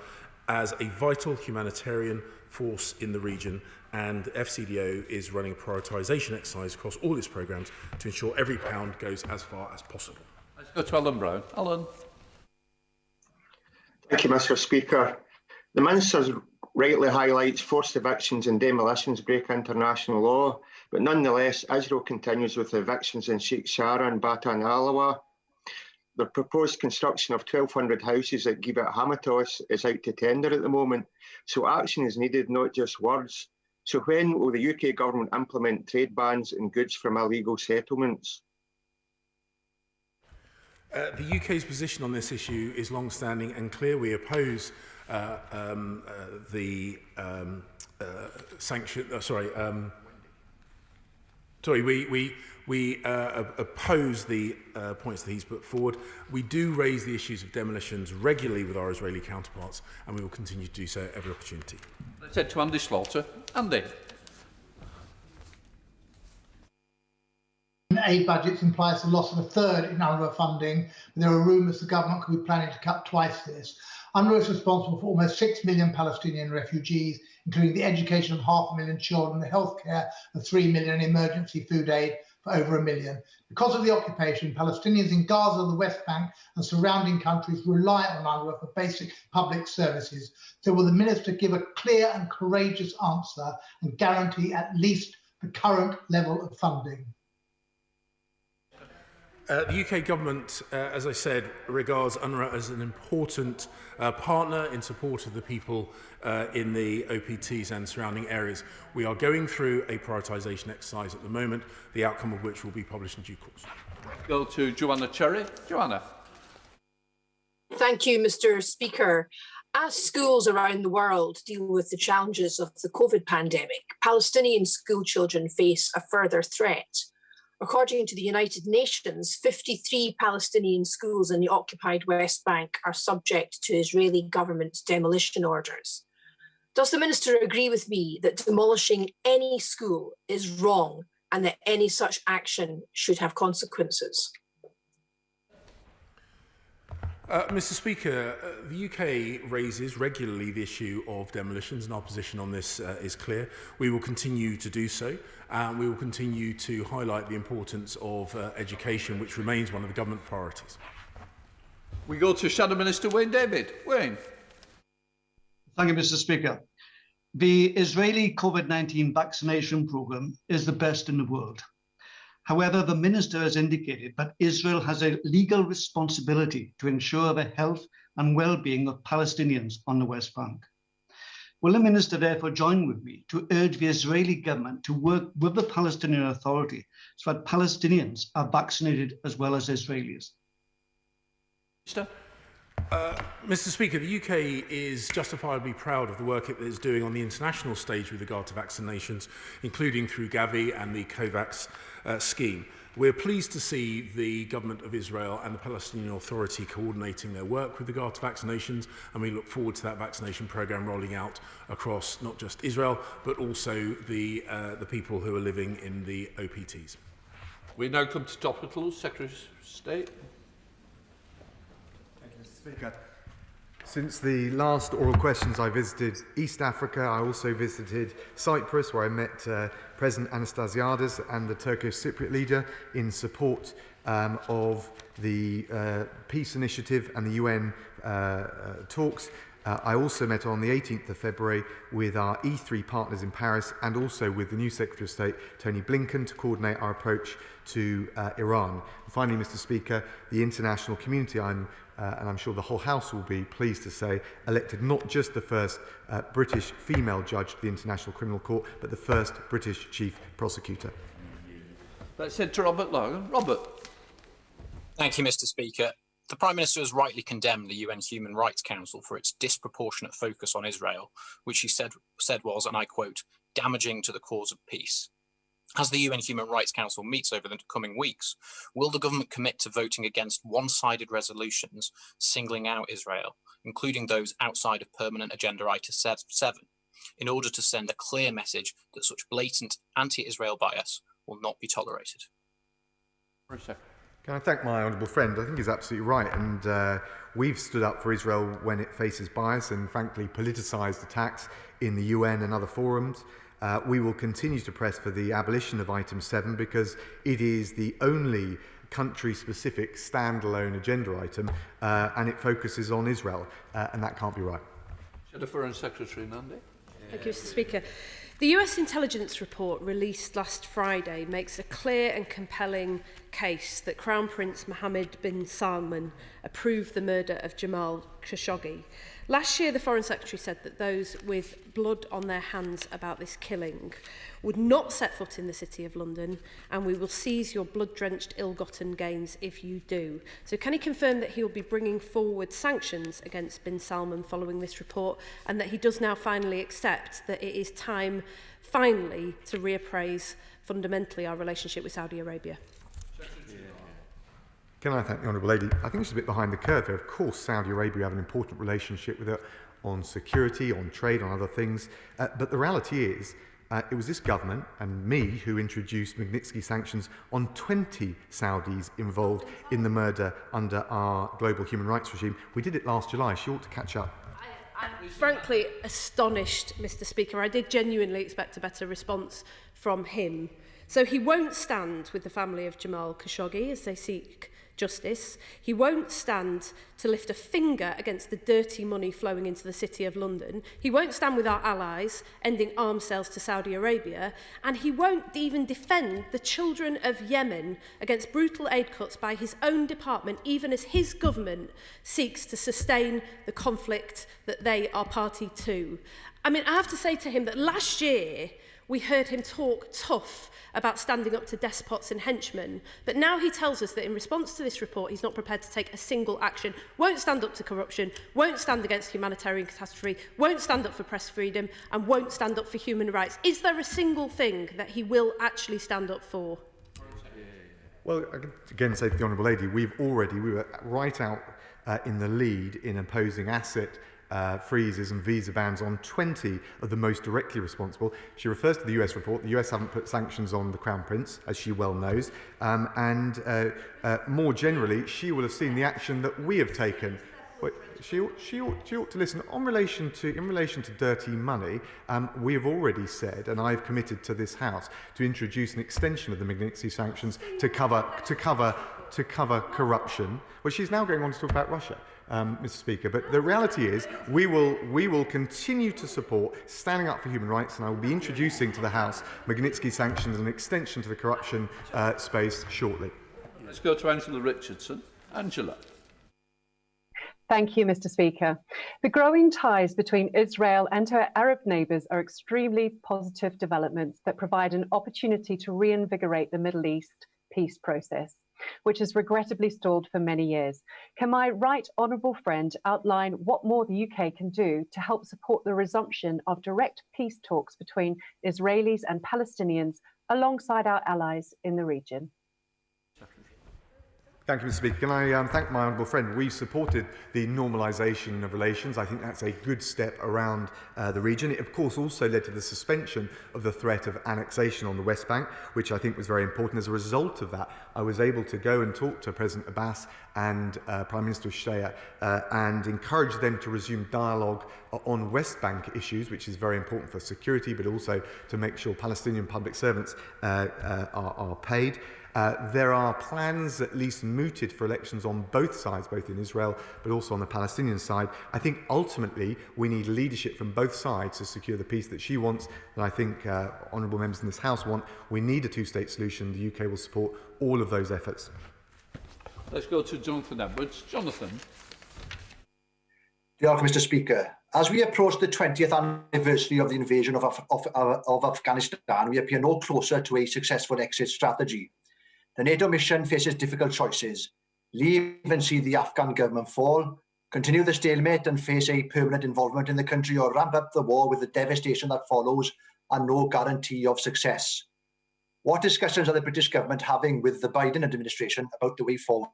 as a vital humanitarian force in the region, and FCDO is running a prioritisation exercise across all its programmes to ensure every pound goes as far as possible. Let's go to Alan Brown. Alan. Thank you, Mr. Speaker. The Minister rightly highlights forced evictions and demolitions break international law, but nonetheless, Israel continues with evictions in Sheikh Jarrah and Bata and Alawa. The proposed construction of 1,200 houses at Givat Hamatos is out to tender at the moment, so action is needed, not just words. So when will the UK government implement trade bans on goods from illegal settlements? The UK's position on this issue is long-standing and clear. We oppose we oppose the points that he's put forward. We do raise the issues of demolitions regularly with our Israeli counterparts, and we will continue to do so at every opportunity. Let's head to Andy Slaughter. Andy. Aid budgets implies the loss of a third in UNRWA funding. There are rumours the government could be planning to cut twice this. UNRWA is responsible for almost 6 million Palestinian refugees, including the education of 500,000 children, the healthcare of 3 million, emergency food aid for over 1 million. Because of the occupation, Palestinians in Gaza, the West Bank and surrounding countries rely on UNRWA for basic public services. So will the Minister give a clear and courageous answer and guarantee at least the current level of funding? The UK government, as I said, regards UNRWA as an important partner in support of the people in the OPTs and surrounding areas. We are going through a prioritisation exercise at the moment, the outcome of which will be published in due course. Go to Joanna Cherry. Joanna. Thank you, Mr. Speaker. As schools around the world deal with the challenges of the COVID pandemic, Palestinian school children face a further threat. According to the United Nations, 53 Palestinian schools in the occupied West Bank are subject to Israeli government demolition orders. Does the Minister agree with me that demolishing any school is wrong and that any such action should have consequences? Mr. Speaker, the UK raises regularly the issue of demolitions, and our position on this is clear. We will continue to do so, and we will continue to highlight the importance of education, which remains one of the government priorities. We go to Shadow Minister Wayne David. Wayne. Thank you, Mr. Speaker. The Israeli COVID-19 vaccination programme is the best in the world. However, the Minister has indicated that Israel has a legal responsibility to ensure the health and well-being of Palestinians on the West Bank. Will the Minister therefore join with me to urge the Israeli government to work with the Palestinian Authority so that Palestinians are vaccinated as well as Israelis? Mr. Speaker, the UK is justifiably proud of the work it is doing on the international stage with regard to vaccinations, including through Gavi and the COVAX scheme. We're pleased to see the Government of Israel and the Palestinian Authority coordinating their work with regard to vaccinations, and we look forward to that vaccination programme rolling out across not just Israel, but also the people who are living in the OPTs. We now come to topicals. Secretary of State. Thank you, Mr. Speaker. Since the last oral questions, I visited East Africa. I also visited Cyprus, where I met President Anastasiades and the Turkish Cypriot leader in support of the peace initiative and the UN talks. I also met on the 18th of February with our E3 partners in Paris and also with the new Secretary of State, Tony Blinken, to coordinate our approach to Iran. And finally, Mr. Speaker, the international community, and I'm sure the whole House will be pleased to say, elected not just the first British female judge to the International Criminal Court, but the first British chief prosecutor. Let's head to Robert Logan. Robert. Thank you, Mr. Speaker. The Prime Minister has rightly condemned the UN Human Rights Council for its disproportionate focus on Israel, which he said was, and I quote, damaging to the cause of peace. As the UN Human Rights Council meets over the coming weeks, will the government commit to voting against one-sided resolutions singling out Israel, including those outside of permanent agenda item 7, in order to send a clear message that such blatant anti-Israel bias will not be tolerated? For a second. Can I thank my honourable friend? I think he's absolutely right, and we've stood up for Israel when it faces bias and, frankly, politicised attacks in the UN and other forums. We will continue to press for the abolition of item 7 because it is the only country-specific standalone agenda item and it focuses on Israel, and that can't be right. Shadow Foreign Secretary Nandi. Thank you, Mr. Speaker. The US intelligence report released last Friday makes a clear and compelling case that Crown Prince Mohammed bin Salman approved the murder of Jamal Khashoggi. Last year, the Foreign Secretary said that those with blood on their hands about this killing would not set foot in the City of London, and we will seize your blood-drenched, ill-gotten gains if you do. So can he confirm that he will be bringing forward sanctions against bin Salman following this report, and that he does now finally accept that it is time, finally, to reappraise fundamentally our relationship with Saudi Arabia? Can I thank the Honourable Lady? I think she's a bit behind the curve here. Of course, Saudi Arabia have an important relationship with it on security, on trade, on other things. But the reality is, it was this government and me who introduced Magnitsky sanctions on 20 Saudis involved in the murder under our global human rights regime. We did it last July. She ought to catch up. I'm frankly astonished, Mr. Speaker. I did genuinely expect a better response from him. So he won't stand with the family of Jamal Khashoggi as they seek justice. He won't stand to lift a finger against the dirty money flowing into the City of London. He won't stand with our allies, ending arms sales to Saudi Arabia. And he won't even defend the children of Yemen against brutal aid cuts by his own department, even as his government seeks to sustain the conflict that they are party to. I mean, I have to say to him that last year, we heard him talk tough about standing up to despots and henchmen, but now he tells us that in response to this report, he's not prepared to take a single action, won't stand up to corruption, won't stand against humanitarian catastrophe, won't stand up for press freedom, and won't stand up for human rights. Is there a single thing that he will actually stand up for? Well, I can again say to the Honourable Lady, we were right out in the lead in imposing asset freezes and visa bans on 20 of the most directly responsible. She refers to the US report. The US haven't put sanctions on the Crown Prince, as she well knows. More generally, she will have seen the action that we have taken. She ought to listen. In relation to dirty money, we have already said, and I've committed to this House, to introduce an extension of the Magnitsky sanctions to cover corruption. Well, she's now going on to talk about Russia, Mr. Speaker. But the reality is, we will continue to support standing up for human rights, and I will be introducing to the House Magnitsky sanctions and an extension to the corruption space shortly. Let's go to Angela Richardson. Angela. Thank you, Mr. Speaker. The growing ties between Israel and her Arab neighbours are extremely positive developments that provide an opportunity to reinvigorate the Middle East peace process, which has regrettably stalled for many years. Can my right honourable friend outline what more the UK can do to help support the resumption of direct peace talks between Israelis and Palestinians alongside our allies in the region? Thank you, Mr. Speaker. Can I thank my honourable friend? We've supported the normalisation of relations. I think that's a good step around the region. It, of course, also led to the suspension of the threat of annexation on the West Bank, which I think was very important. As a result of that, I was able to go and talk to President Abbas and Prime Minister Shea and encourage them to resume dialogue on West Bank issues, which is very important for security, but also to make sure Palestinian public servants are paid. There are plans, at least mooted, for elections on both sides, both in Israel but also on the Palestinian side. I think ultimately we need leadership from both sides to secure the peace that she wants, and I think honourable members in this House want. We need a two-state solution. The UK will support all of those efforts. Let's go to Jonathan Edwards. Jonathan. Diolch, Mr. Speaker. As we approach the 20th anniversary of the invasion of Afghanistan, we appear no closer to a successful exit strategy. The NATO mission faces difficult choices: leave and see the Afghan government fall, continue the stalemate and face a permanent involvement in the country, or ramp up the war with the devastation that follows and no guarantee of success. What discussions are the British government having with the Biden administration about the way forward?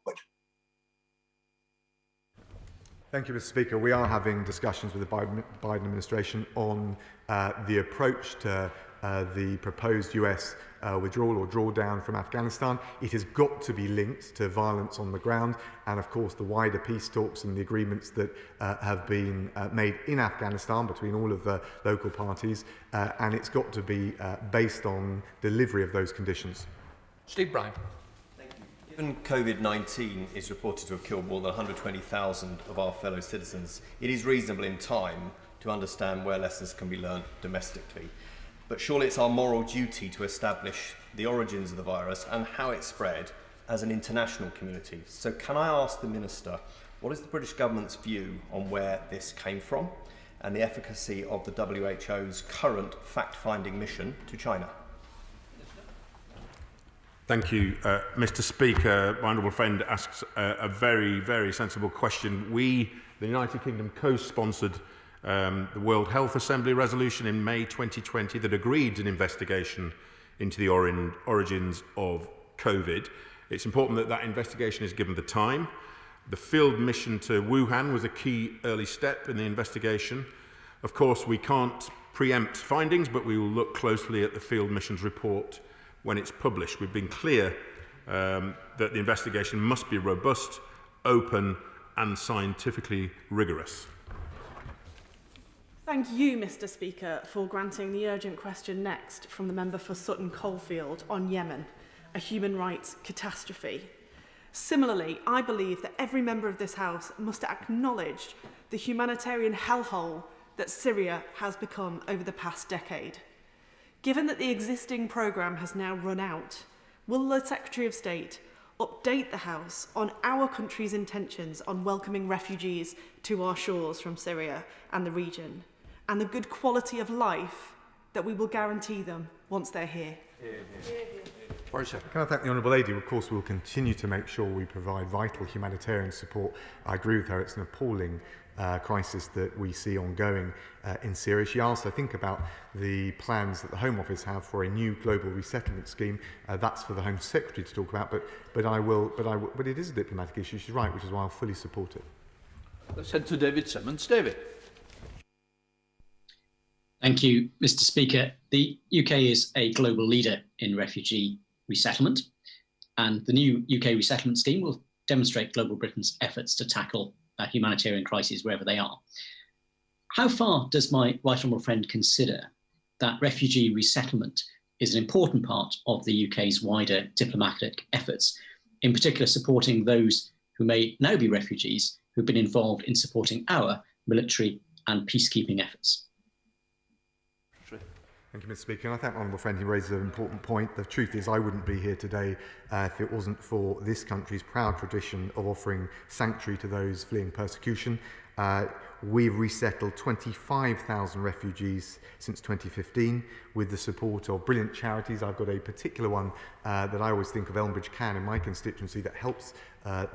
Thank you, Mr. Speaker. We are having discussions with the Biden administration on the approach to the proposed US withdrawal or drawdown from Afghanistan. It has got to be linked to violence on the ground and, of course, the wider peace talks and the agreements that have been made in Afghanistan between all of the local parties, and it's got to be based on delivery of those conditions. Steve Brown. Given COVID-19 is reported to have killed more than 120,000 of our fellow citizens, it is reasonable in time to understand where lessons can be learnt domestically. But surely it's our moral duty to establish the origins of the virus and how it spread as an international community. So can I ask the Minister, what is the British government's view on where this came from and the efficacy of the WHO's current fact-finding mission to China? Thank you, Mr. Speaker. My honourable friend asks a very, very sensible question. We, the United Kingdom, co-sponsored the World Health Assembly resolution in May 2020 that agreed an investigation into the origins of COVID. It's important that that investigation is given the time. The field mission to Wuhan was a key early step in the investigation. Of course, we can't preempt findings, but we will look closely at the field mission's report when it's published. We've been clear that the investigation must be robust, open and scientifically rigorous. Thank you, Mr. Speaker, for granting the urgent question next from the member for Sutton Coldfield on Yemen, a human rights catastrophe. Similarly, I believe that every member of this House must acknowledge the humanitarian hellhole that Syria has become over the past decade. Given that the existing programme has now run out, will the Secretary of State update the House on our country's intentions on welcoming refugees to our shores from Syria and the region, and the good quality of life that we will guarantee them once they're here? Can I thank the Honourable Lady? Of course, we'll continue to make sure we provide vital humanitarian support. I agree with her, it's an appalling crisis that we see ongoing in Syria. She asked, I think, about the plans that the Home Office have for a new global resettlement scheme. That's for the Home Secretary to talk about, but it is a diplomatic issue, she's right, which is why I'll fully support it. Let's head to David Simmons. David. Thank you, Mr. Speaker. The UK is a global leader in refugee resettlement, and the new UK resettlement scheme will demonstrate global Britain's efforts to tackle humanitarian crises wherever they are. How far does my right honourable friend consider that refugee resettlement is an important part of the UK's wider diplomatic efforts, in particular supporting those who may now be refugees who've been involved in supporting our military and peacekeeping efforts? Thank you, Mr. Speaker. And I thank my honourable friend who raises an important point. The truth is I wouldn't be here today if it wasn't for this country's proud tradition of offering sanctuary to those fleeing persecution. We've resettled 25,000 refugees since 2015 with the support of brilliant charities. I've got a particular one that I always think of, Elmbridge Can, in my constituency, that helps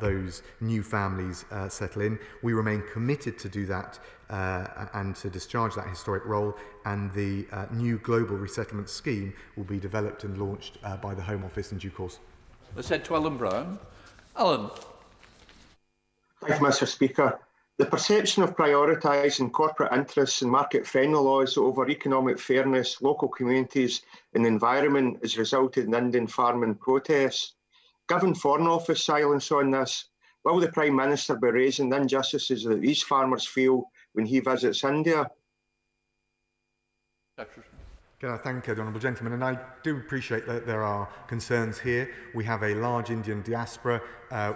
those new families settle in. We remain committed to do that and to discharge that historic role, and the new global resettlement scheme will be developed and launched by the Home Office in due course. Let's head to Alan Brown. Alan. Thank you, Mr. Speaker. The perception of prioritising corporate interests and market-friendly laws over economic fairness, local communities and the environment has resulted in Indian farming protests. Given Foreign Office silence on this, will the Prime Minister be raising the injustices that these farmers feel when he visits India? Can I thank the honourable gentleman? And I do appreciate that there are concerns here. We have a large Indian diaspora.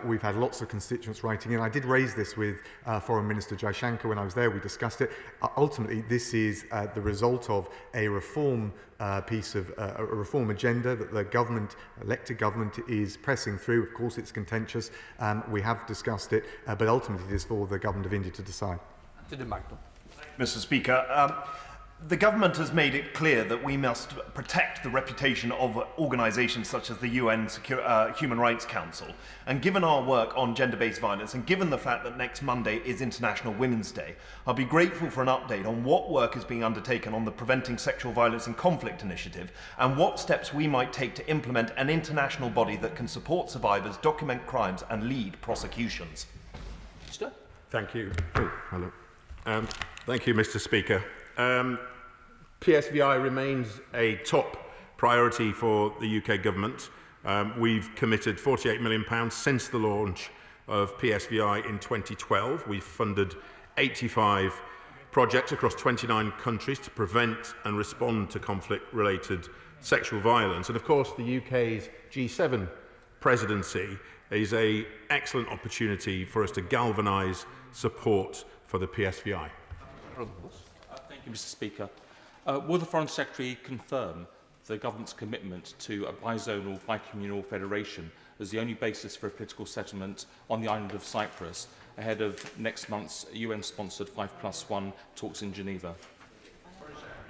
We've had lots of constituents writing in. I did raise this with Foreign Minister Jaishankar when I was there. We discussed it. Ultimately, this is the result of a reform piece of a reform agenda that the government, elected government, is pressing through. Of course, it's contentious. We have discussed it, but ultimately it is for the government of India to decide. Mr. Speaker, the government has made it clear that we must protect the reputation of organisations such as the UN Human Rights Council. And given our work on gender-based violence, and given the fact that next Monday is International Women's Day, I'll be grateful for an update on what work is being undertaken on the Preventing Sexual Violence and Conflict initiative, and what steps we might take to implement an international body that can support survivors, document crimes, and lead prosecutions. Thank you. Oh, hello. Thank you, Mr. Speaker. PSVI remains a top priority for the UK government. We've committed £48 million since the launch of PSVI in 2012. We've funded 85 projects across 29 countries to prevent and respond to conflict-related sexual violence. And of course, the UK's G7 presidency is an excellent opportunity for us to galvanise support for the PSVI. Thank you, Mr. Speaker. Will the Foreign Secretary confirm the government's commitment to a bizonal, bicommunal federation as the only basis for a political settlement on the island of Cyprus ahead of next month's UN-sponsored 5+1 talks in Geneva?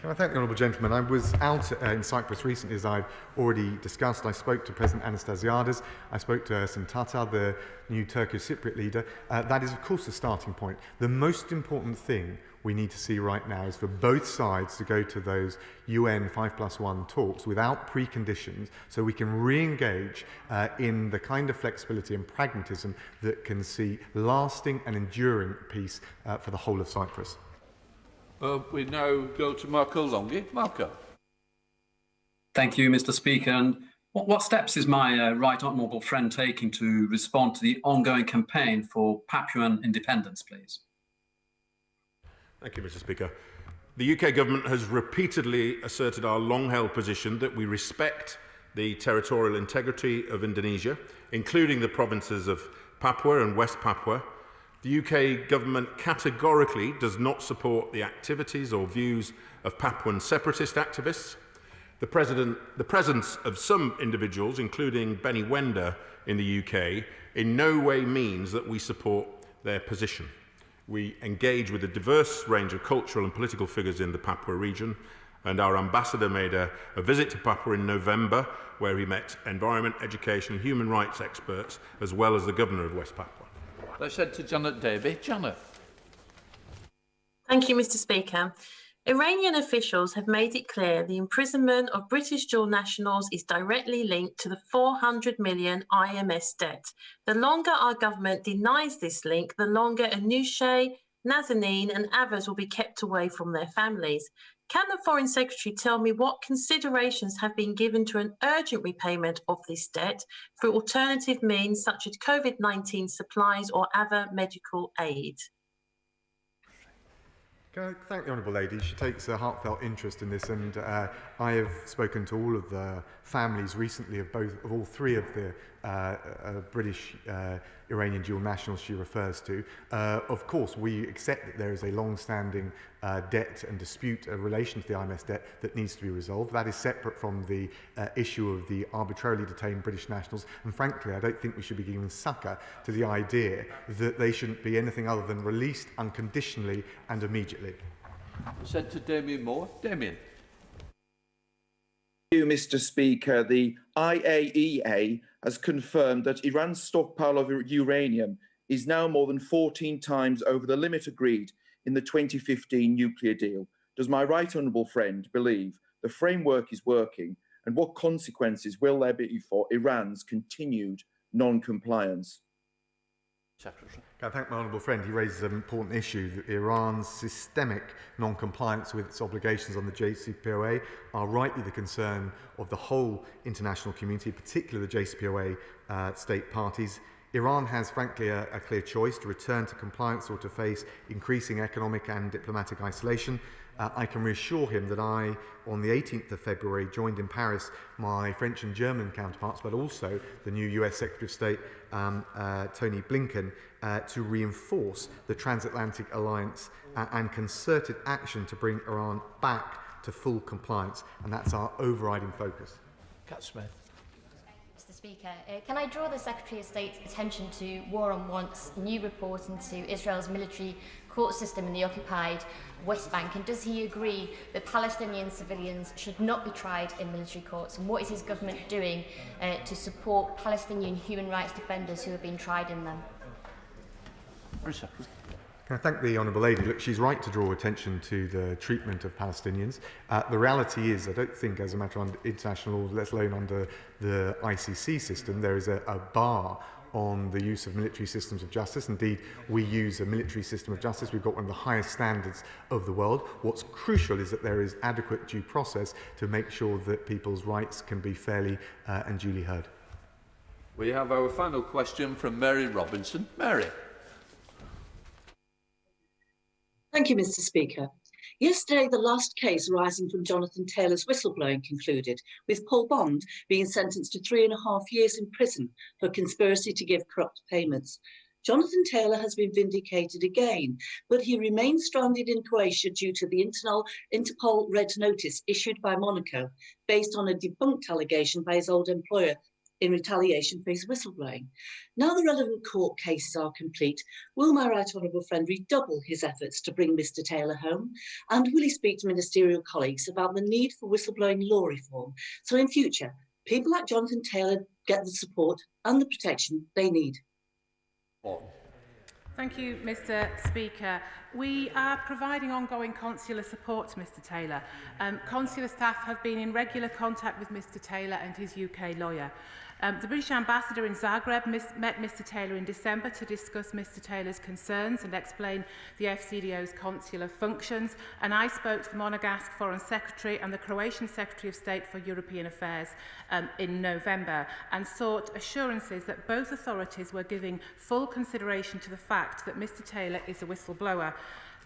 Can I thank the honourable gentleman? I was out in Cyprus recently, as I've already discussed. I spoke to President Anastasiades. I spoke to Ersin Tatar, the new Turkish Cypriot leader. That is, of course, the starting point. The most important thing we need to see right now is for both sides to go to those UN 5+1 talks without preconditions, so we can re-engage in the kind of flexibility and pragmatism that can see lasting and enduring peace for the whole of Cyprus. We now go to Marco Longhi. Marco. Thank you, Mr. Speaker. And what steps is my right honourable friend taking to respond to the ongoing campaign for Papuan independence, please? Thank you, Mr. Speaker. The UK government has repeatedly asserted our long-held position that we respect the territorial integrity of Indonesia, including the provinces of Papua and West Papua. The UK government categorically does not support the activities or views of Papuan separatist activists. The presence of some individuals, including Benny Wender in the UK, in no way means that we support their position. We engage with a diverse range of cultural and political figures in the Papua region, and our ambassador made a visit to Papua in November, where he met environment, education and human rights experts, as well as the governor of West Papua. I said to Janet Davey. Janet. Thank you, Mr. Speaker. Iranian officials have made it clear the imprisonment of British dual nationals is directly linked to the 400 million IMS debt. The longer our government denies this link, the longer Anousheh, Nazanin and others will be kept away from their families. Can the Foreign Secretary tell me what considerations have been given to an urgent repayment of this debt through alternative means such as COVID-19 supplies or other medical aid? Can I thank the Honourable Lady? She takes a heartfelt interest in this, and I have spoken to all of the families recently of all three of the British Iranian dual nationals she refers to. Of course, we accept that there is a long-standing debt and dispute in relation to the IMS debt that needs to be resolved. That is separate from the issue of the arbitrarily detained British nationals, and frankly, I don't think we should be giving succour to the idea that they shouldn't be anything other than released unconditionally and immediately. Said to Damien Moore. Damien. Thank you, Mr. Speaker. The IAEA has confirmed that Iran's stockpile of uranium is now more than 14 times over the limit agreed in the 2015 nuclear deal. Does my right honourable friend believe the framework is working, and what consequences will there be for Iran's continued non-compliance. I thank my honourable friend. He raises an important issue that Iran's systemic non-compliance with its obligations on the JCPOA are rightly the concern of the whole international community, particularly the JCPOA state parties. Iran has, frankly, a clear choice to return to compliance or to face increasing economic and diplomatic isolation. I can reassure him that I, on the 18th of February, joined in Paris my French and German counterparts, but also the new US Secretary of State, Tony Blinken, to reinforce the transatlantic alliance and concerted action to bring Iran back to full compliance. And that's our overriding focus. Cat Smith. Mr. Speaker, can I draw the Secretary of State's attention to War on Want's new report into Israel's military court system in the occupied West Bank, and does he agree that Palestinian civilians should not be tried in military courts, and what is his government doing to support Palestinian human rights defenders who have been tried in them? I thank the Honourable Lady. Look, she's right to draw attention to the treatment of Palestinians. The reality is, I don't think as a matter of international law, let alone under the ICC system, there is a bar on the use of military systems of justice. Indeed, we use a military system of justice. We've got one of the highest standards of the world. What's crucial is that there is adequate due process to make sure that people's rights can be fairly and duly heard. We have our final question from Mary Robinson. Mary. Thank you, Mr. Speaker. Yesterday, the last case arising from Jonathan Taylor's whistleblowing concluded, with Paul Bond being sentenced to 3.5 years in prison for conspiracy to give corrupt payments. Jonathan Taylor has been vindicated again, but he remains stranded in Croatia due to the Interpol red notice issued by Monaco, based on a debunked allegation by his old employer in retaliation for his whistleblowing. Now the relevant court cases are complete, will my right honourable friend redouble his efforts to bring Mr Taylor home? And will he speak to ministerial colleagues about the need for whistleblowing law reform, so in future, people like Jonathan Taylor get the support and the protection they need? Thank you, Mr Speaker. We are providing ongoing consular support to Mr Taylor. Consular staff have been in regular contact with Mr Taylor and his UK lawyer. The British ambassador in Zagreb met Mr Taylor in December to discuss Mr Taylor's concerns and explain the FCDO's consular functions, and I spoke to the Monegasque Foreign Secretary and the Croatian Secretary of State for European Affairs in November, and sought assurances that both authorities were giving full consideration to the fact that Mr Taylor is a whistleblower.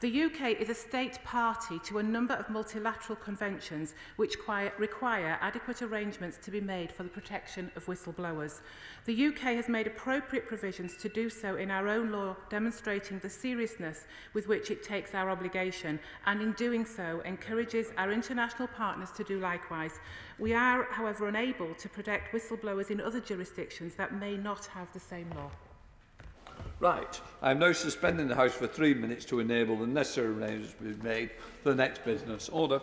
The UK is a state party to a number of multilateral conventions which require adequate arrangements to be made for the protection of whistleblowers. The UK has made appropriate provisions to do so in our own law, demonstrating the seriousness with which it takes our obligation, and in doing so encourages our international partners to do likewise. We are, however, unable to protect whistleblowers in other jurisdictions that may not have the same law. Right. I am now suspending the House for 3 minutes to enable the necessary arrangements to be made for the next business. Order.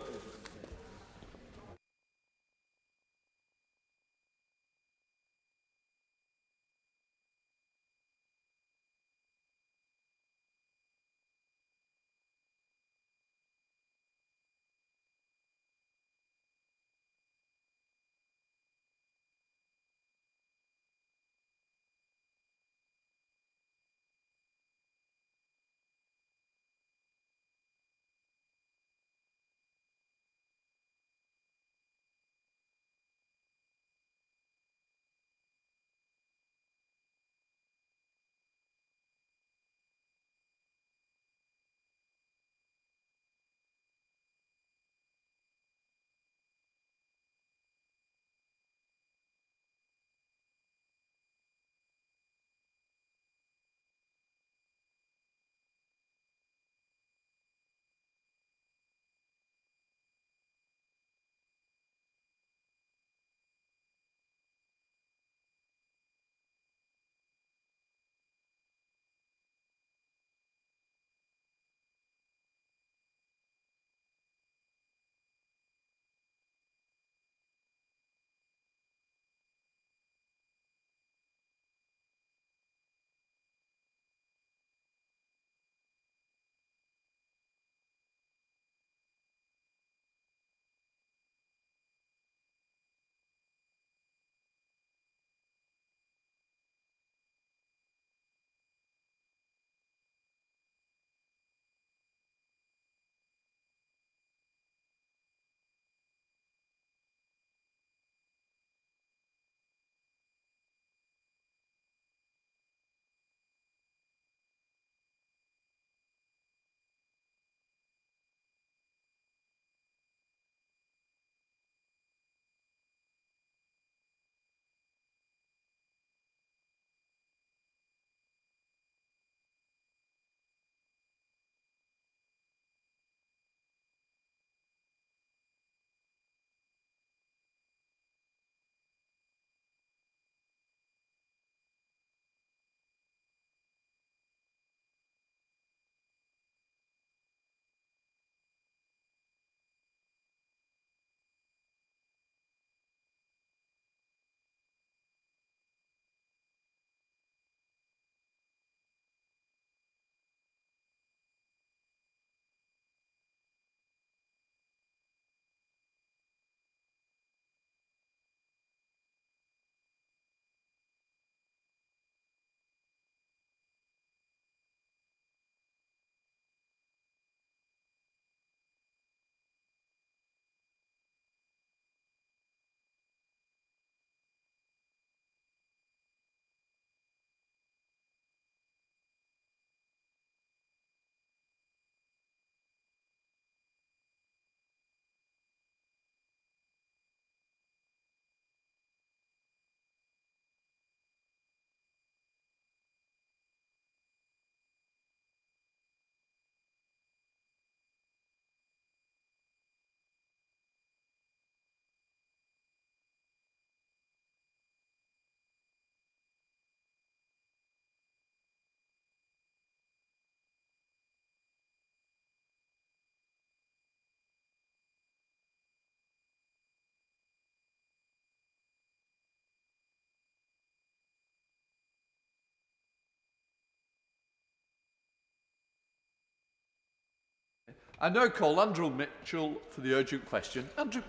I now call Andrew Mitchell for the urgent question. Andrew.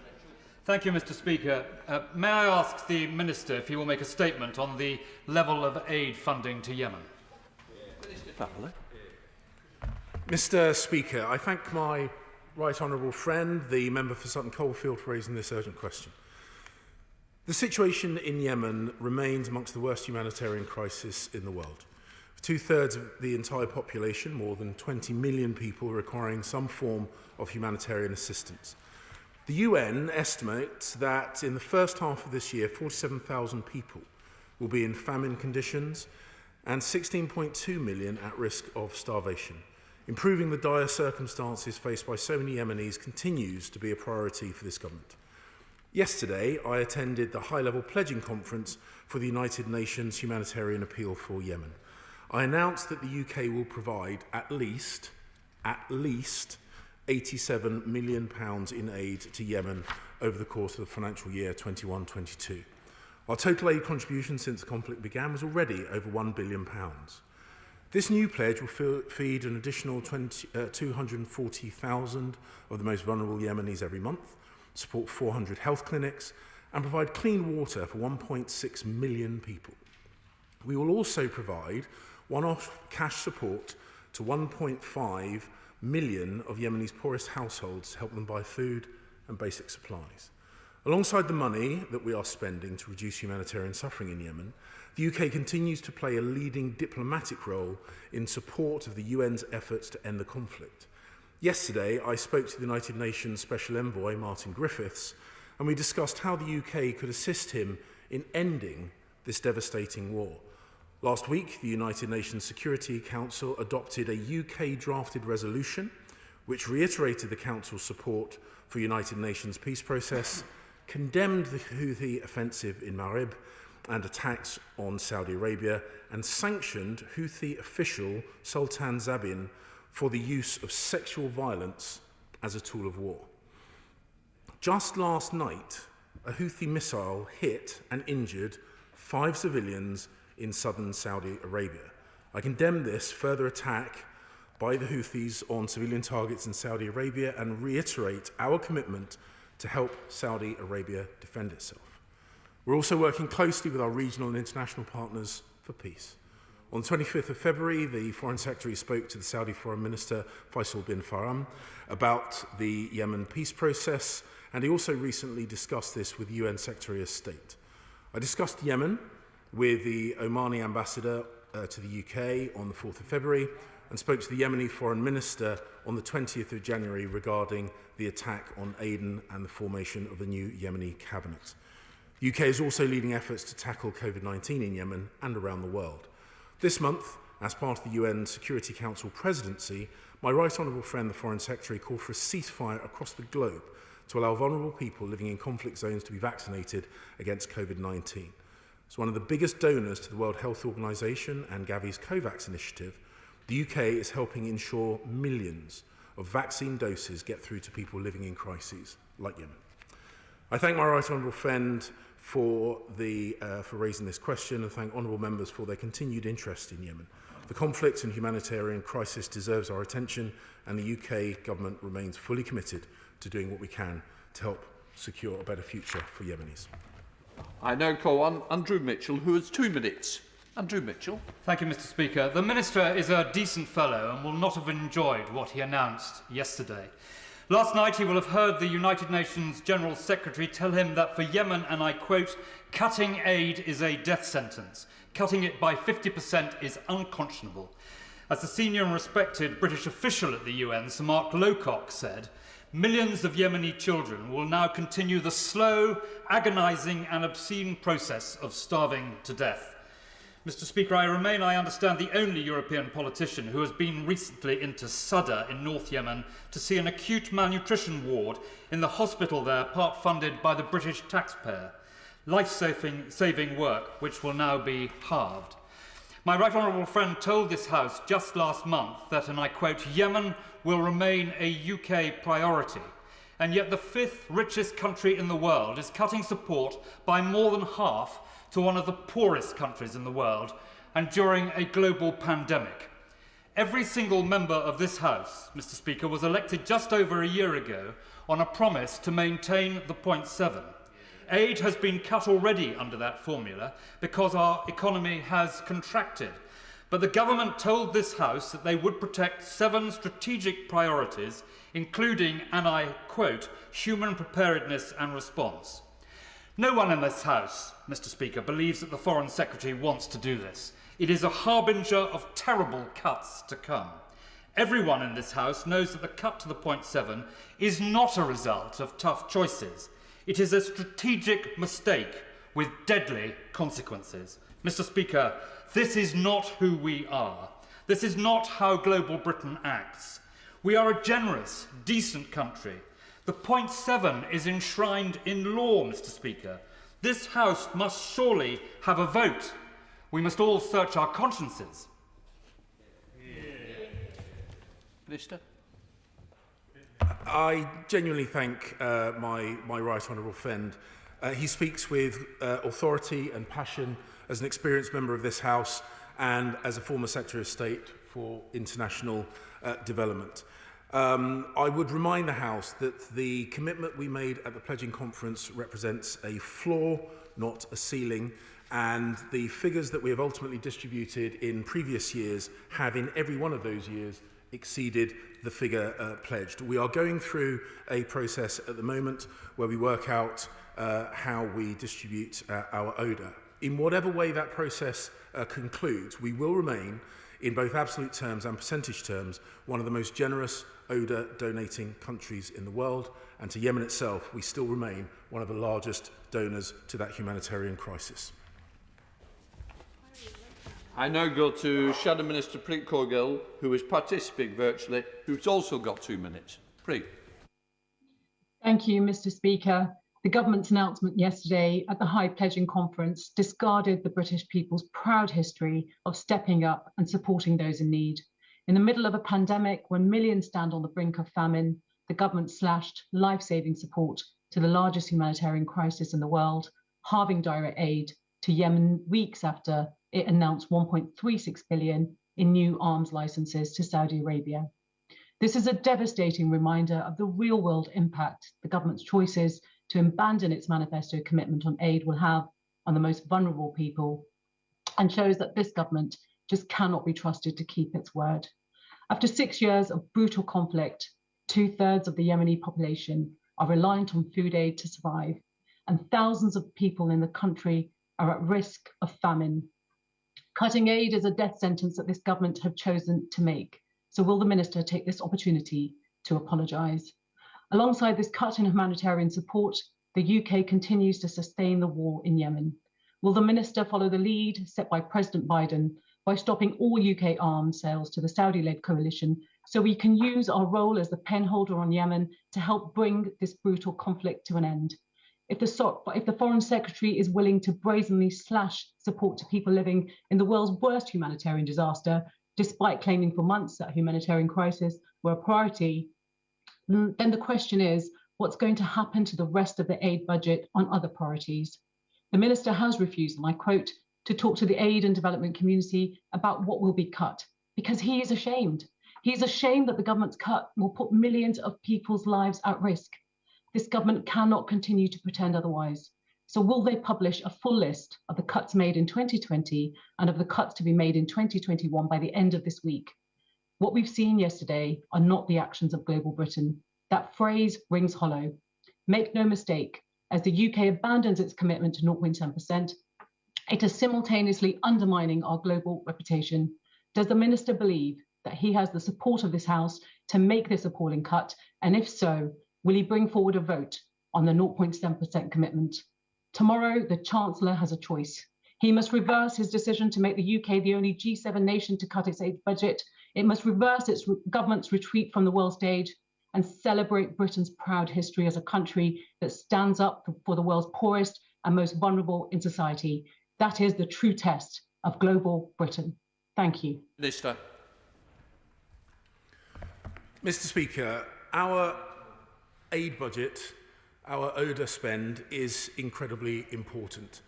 Thank you, Mr. Speaker. May I ask the Minister if he will make a statement on the level of aid funding to Yemen? Mr. Speaker, I thank my right honourable friend, the member for Sutton Coldfield, for raising this urgent question. The situation in Yemen remains amongst the worst humanitarian crisis in the world. Two-thirds of the entire population, more than 20 million people, requiring some form of humanitarian assistance. The UN estimates that in the first half of this year, 47,000 people will be in famine conditions and 16.2 million at risk of starvation. Improving the dire circumstances faced by so many Yemenis continues to be a priority for this government. Yesterday, I attended the high-level pledging conference for the United Nations Humanitarian Appeal for Yemen. I announced that the UK will provide at least £87 million in aid to Yemen over the course of the financial year 21-22. Our total aid contribution since the conflict began was already over £1 billion. This new pledge will feed an additional 240,000 of the most vulnerable Yemenis every month, support 400 health clinics, and provide clean water for 1.6 million people. We will also provide one-off cash support to 1.5 million of Yemeni's poorest households to help them buy food and basic supplies. Alongside the money that we are spending to reduce humanitarian suffering in Yemen, the UK continues to play a leading diplomatic role in support of the UN's efforts to end the conflict. Yesterday, I spoke to the United Nations Special Envoy, Martin Griffiths, and we discussed how the UK could assist him in ending this devastating war. Last week, the United Nations Security Council adopted a UK-drafted resolution which reiterated the Council's support for United Nations peace process, condemned the Houthi offensive in Marib and attacks on Saudi Arabia, and sanctioned Houthi official Sultan Zabin for the use of sexual violence as a tool of war. Just last night, a Houthi missile hit and injured 5 civilians in southern Saudi Arabia. I condemn this further attack by the Houthis on civilian targets in Saudi Arabia and reiterate our commitment to help Saudi Arabia defend itself. We're also working closely with our regional and international partners for peace. On the 25th of February, the Foreign Secretary spoke to the Saudi Foreign Minister Faisal bin Farhan about the Yemen peace process, and he also recently discussed this with UN Secretary of State. I discussed Yemen with the Omani ambassador to the UK on the 4th of February and spoke to the Yemeni Foreign Minister on the 20th of January regarding the attack on Aden and the formation of the new Yemeni cabinet. The UK is also leading efforts to tackle COVID-19 in Yemen and around the world. This month, as part of the UN Security Council presidency, my right honourable friend, the Foreign Secretary, called for a ceasefire across the globe to allow vulnerable people living in conflict zones to be vaccinated against COVID-19. As one of the biggest donors to the World Health Organization and Gavi's COVAX initiative, the UK is helping ensure millions of vaccine doses get through to people living in crises like Yemen. I thank my right honourable friend for raising this question and thank honourable members for their continued interest in Yemen. The conflict and humanitarian crisis deserves our attention, and the UK government remains fully committed to doing what we can to help secure a better future for Yemenis. I now call on Andrew Mitchell, who has 2 minutes. Andrew Mitchell. Thank you, Mr. Speaker. The Minister is a decent fellow and will not have enjoyed what he announced yesterday. Last night he will have heard the United Nations General Secretary tell him that for Yemen, and I quote, "Cutting aid is a death sentence. Cutting it by 50% is unconscionable." As the senior and respected British official at the UN, Sir Mark Lowcock, said, millions of Yemeni children will now continue the slow, agonising and obscene process of starving to death. Mr. Speaker, I remain, I understand, the only European politician who has been recently into Sadr in North Yemen to see an acute malnutrition ward in the hospital there, part funded by the British taxpayer. Life-saving work which will now be halved. My right honourable friend told this House just last month that, and I quote, "Yemen will remain a UK priority." And yet the 5th richest country in the world is cutting support by more than half to one of the poorest countries in the world, and during a global pandemic. Every single member of this House, Mr. Speaker, was elected just over a year ago on a promise to maintain the 0.7. Aid has been cut already under that formula because our economy has contracted. But the government told this House that they would protect 7 strategic priorities, including, and I quote, human preparedness and response. No one in this House, Mr. Speaker, believes that the Foreign Secretary wants to do this. It is a harbinger of terrible cuts to come. Everyone in this House knows that the cut to the 0.7 is not a result of tough choices. It is a strategic mistake with deadly consequences. Mr. Speaker, this is not who we are. This is not how global Britain acts. We are a generous, decent country. The 0.7 is enshrined in law, Mr. Speaker. This House must surely have a vote. We must all search our consciences. Minister? I genuinely thank my right honourable friend. He speaks with authority and passion as an experienced member of this House and as a former Secretary of State for International Development. I would remind the House that the commitment we made at the pledging conference represents a floor, not a ceiling, and the figures that we have ultimately distributed in previous years have in every one of those years exceeded the figure pledged. We are going through a process at the moment where we work out how we distribute our ODA. In whatever way that process concludes, we will remain, in both absolute terms and percentage terms, one of the most generous ODA donating countries in the world, and to Yemen itself, we still remain one of the largest donors to that humanitarian crisis. I now go to Shadow Minister Preet Kaur, who is participating virtually, who's also got 2 minutes. Preet. Thank you, Mr. Speaker. The government's announcement yesterday at the High Pledging Conference discarded the British people's proud history of stepping up and supporting those in need. In the middle of a pandemic, when millions stand on the brink of famine, the government slashed life-saving support to the largest humanitarian crisis in the world, halving direct aid to Yemen weeks after it announced 1.36 billion in new arms licenses to Saudi Arabia. This is a devastating reminder of the real-world impact the government's choices to abandon its manifesto commitment on aid will have on the most vulnerable people, and shows that this government just cannot be trusted to keep its word. After 6 years of brutal conflict, 2/3 of the Yemeni population are reliant on food aid to survive, and thousands of people in the country are at risk of famine. Cutting aid is a death sentence that this government have chosen to make. So will the Minister take this opportunity to apologise? Alongside this cut in humanitarian support, the UK continues to sustain the war in Yemen. Will the Minister follow the lead set by President Biden by stopping all UK arms sales to the Saudi-led coalition so we can use our role as the penholder on Yemen to help bring this brutal conflict to an end? If the Foreign Secretary is willing to brazenly slash support to people living in the world's worst humanitarian disaster, despite claiming for months that humanitarian crisis were a priority, then the question is, what's going to happen to the rest of the aid budget on other priorities? The Minister has refused, and I quote, to talk to the aid and development community about what will be cut, because he is ashamed. He is ashamed that the government's cut will put millions of people's lives at risk. This government cannot continue to pretend otherwise. So will they publish a full list of the cuts made in 2020 and of the cuts to be made in 2021 by the end of this week? What we've seen yesterday are not the actions of global Britain. That phrase rings hollow. Make no mistake, as the UK abandons its commitment to 0.7%, it is simultaneously undermining our global reputation. Does the Minister believe that he has the support of this House to make this appalling cut? And if so, will he bring forward a vote on the 0.7% commitment? Tomorrow, the Chancellor has a choice. He must reverse his decision to make the UK the only G7 nation to cut its aid budget. It must reverse its government's retreat from the world stage and celebrate Britain's proud history as a country that stands up for the world's poorest and most vulnerable in society. That is the true test of global Britain. Thank you. Minister. Mr. Speaker, our aid budget, our ODA spend is incredibly important.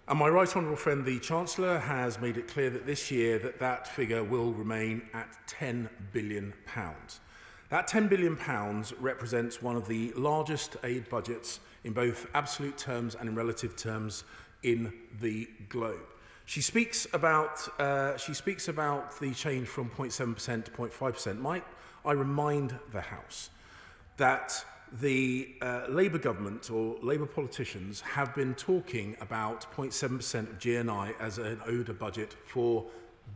And my right honourable friend, the Chancellor, has made it clear that this year that figure will remain at £10 billion. That £10 billion represents one of the largest aid budgets in both absolute terms and in relative terms in the globe. She speaks about the change from 0.7% to 0.5%. Might I remind the House that the Labour government or Labour politicians have been talking about 0.7% of GNI as an ODA budget for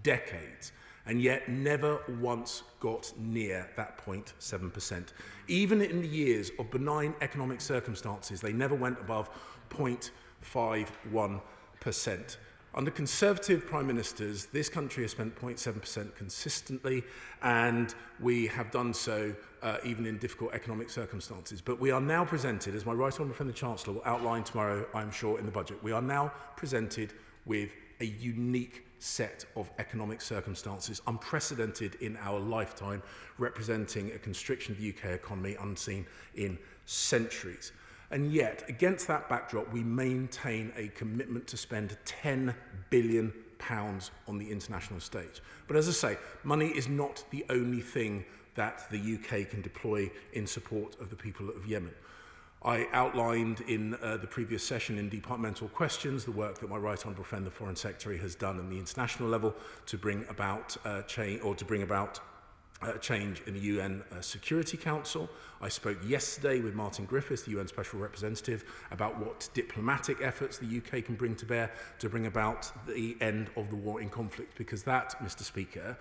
decades, and yet never once got near that 0.7%. Even in the years of benign economic circumstances, they never went above 0.51%. Under Conservative Prime Ministers, this country has spent 0.7% consistently, and we have done so even in difficult economic circumstances. But we are now presented, as my right honourable friend the Chancellor will outline tomorrow, I'm sure, in the budget, we are now presented with a unique set of economic circumstances, unprecedented in our lifetime, representing a constriction of the UK economy unseen in centuries. And yet, against that backdrop, we maintain a commitment to spend £10 billion on the international stage. But as I say, money is not the only thing that the UK can deploy in support of the people of Yemen. I outlined in the previous session in departmental questions the work that my right honourable friend, the Foreign Secretary, has done on the international level to bring about change in the UN Security Council. I spoke yesterday with Martin Griffiths, the UN Special Representative, about what diplomatic efforts the UK can bring to bear to bring about the end of the war in conflict, because that, Mr. Speaker,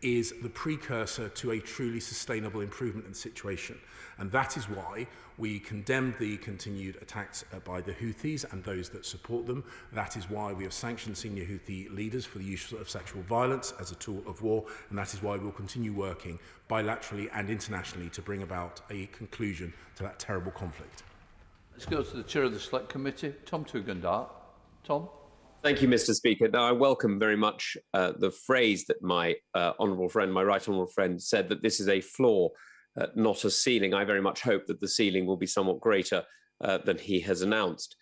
is the precursor to a truly sustainable improvement in the situation. And that is why we condemned the continued attacks by the Houthis and those that support them. That is why we have sanctioned senior Houthi leaders for the use of sexual violence as a tool of war. And that is why we'll continue working bilaterally and internationally to bring about a conclusion to that terrible conflict. Let's go to the Chair of the Select Committee, Tom Tugendhat. Tom. Thank you, Mr. Speaker. Now, I welcome very much the phrase that my honourable friend, my right honourable friend, said, that this is a floor, not a ceiling. I very much hope that the ceiling will be somewhat greater than he has announced.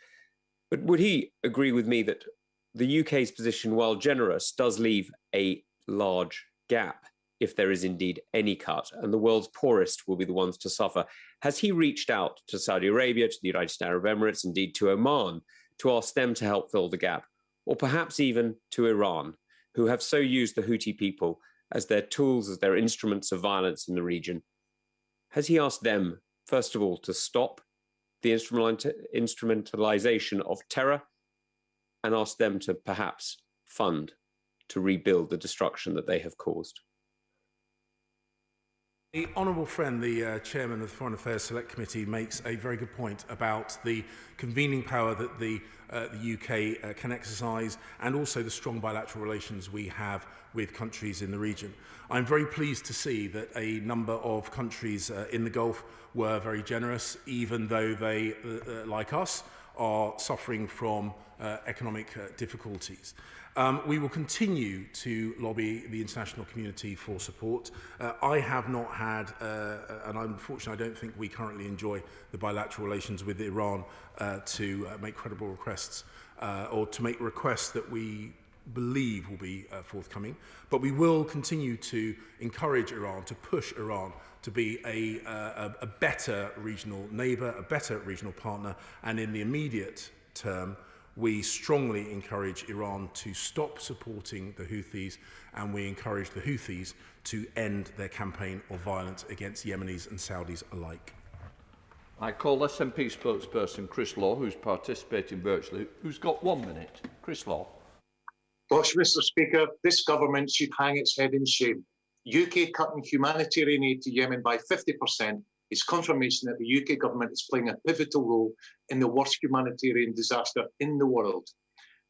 But would he agree with me that the UK's position, while generous, does leave a large gap if there is indeed any cut, and the world's poorest will be the ones to suffer? Has he reached out to Saudi Arabia, to the United Arab Emirates, indeed to Oman, to ask them to help fill the gap? Or perhaps even to Iran, who have so used the Houthi people as their tools, as their instruments of violence in the region? Has he asked them, first of all, to stop the instrumentalization of terror, and asked them to perhaps fund to rebuild the destruction that they have caused? The honourable friend, the chairman of the Foreign Affairs Select Committee, makes a very good point about the convening power that the UK can exercise, and also the strong bilateral relations we have with countries in the region. I'm very pleased to see that a number of countries in the Gulf were very generous, even though they, like us, are suffering from economic difficulties. We will continue to lobby the international community for support. I have not had, and unfortunately I don't think we currently enjoy the bilateral relations with Iran to make credible requests or to make requests that we believe will be forthcoming. But we will continue to encourage Iran, to push Iran to be a better regional neighbour, a better regional partner, and in the immediate term, we strongly encourage Iran to stop supporting the Houthis, and we encourage the Houthis to end their campaign of violence against Yemenis and Saudis alike. I call SNP spokesperson Chris Law, who's participating virtually, who's got 1 minute. Chris Law. Gosh, Mr. Speaker, this government should hang its head in shame. UK cutting humanitarian aid to Yemen by 50% is confirmation that the UK government is playing a pivotal role in the worst humanitarian disaster in the world.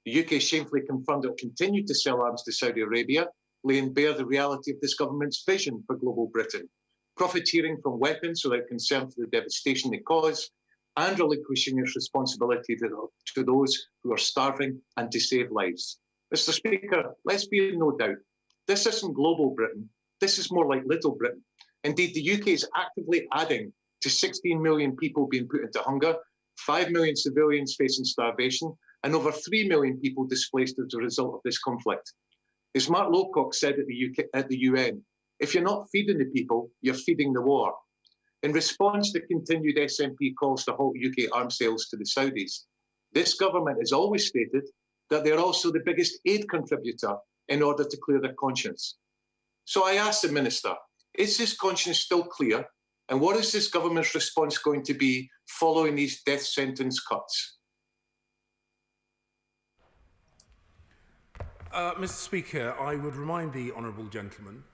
The UK shamefully confirmed it will continue to sell arms to Saudi Arabia, laying bare the reality of this government's vision for global Britain, profiteering from weapons without concern for the devastation they cause, and relinquishing its responsibility to those who are starving and to save lives. Mr. Speaker, let's be in no doubt, this isn't global Britain, this is more like little Britain. Indeed, the UK is actively adding to 16 million people being put into hunger, 5 million civilians facing starvation, and over 3 million people displaced as a result of this conflict. As Mark Lowcock said at the UN, if you're not feeding the people, you're feeding the war. In response to continued SNP calls to halt UK arms sales to the Saudis, this government has always stated that they're also the biggest aid contributor in order to clear their conscience. So I ask the Minister, is this conscience still clear? And what is this government's response going to be following these death sentence cuts? Mr. Speaker, I would remind the honourable gentleman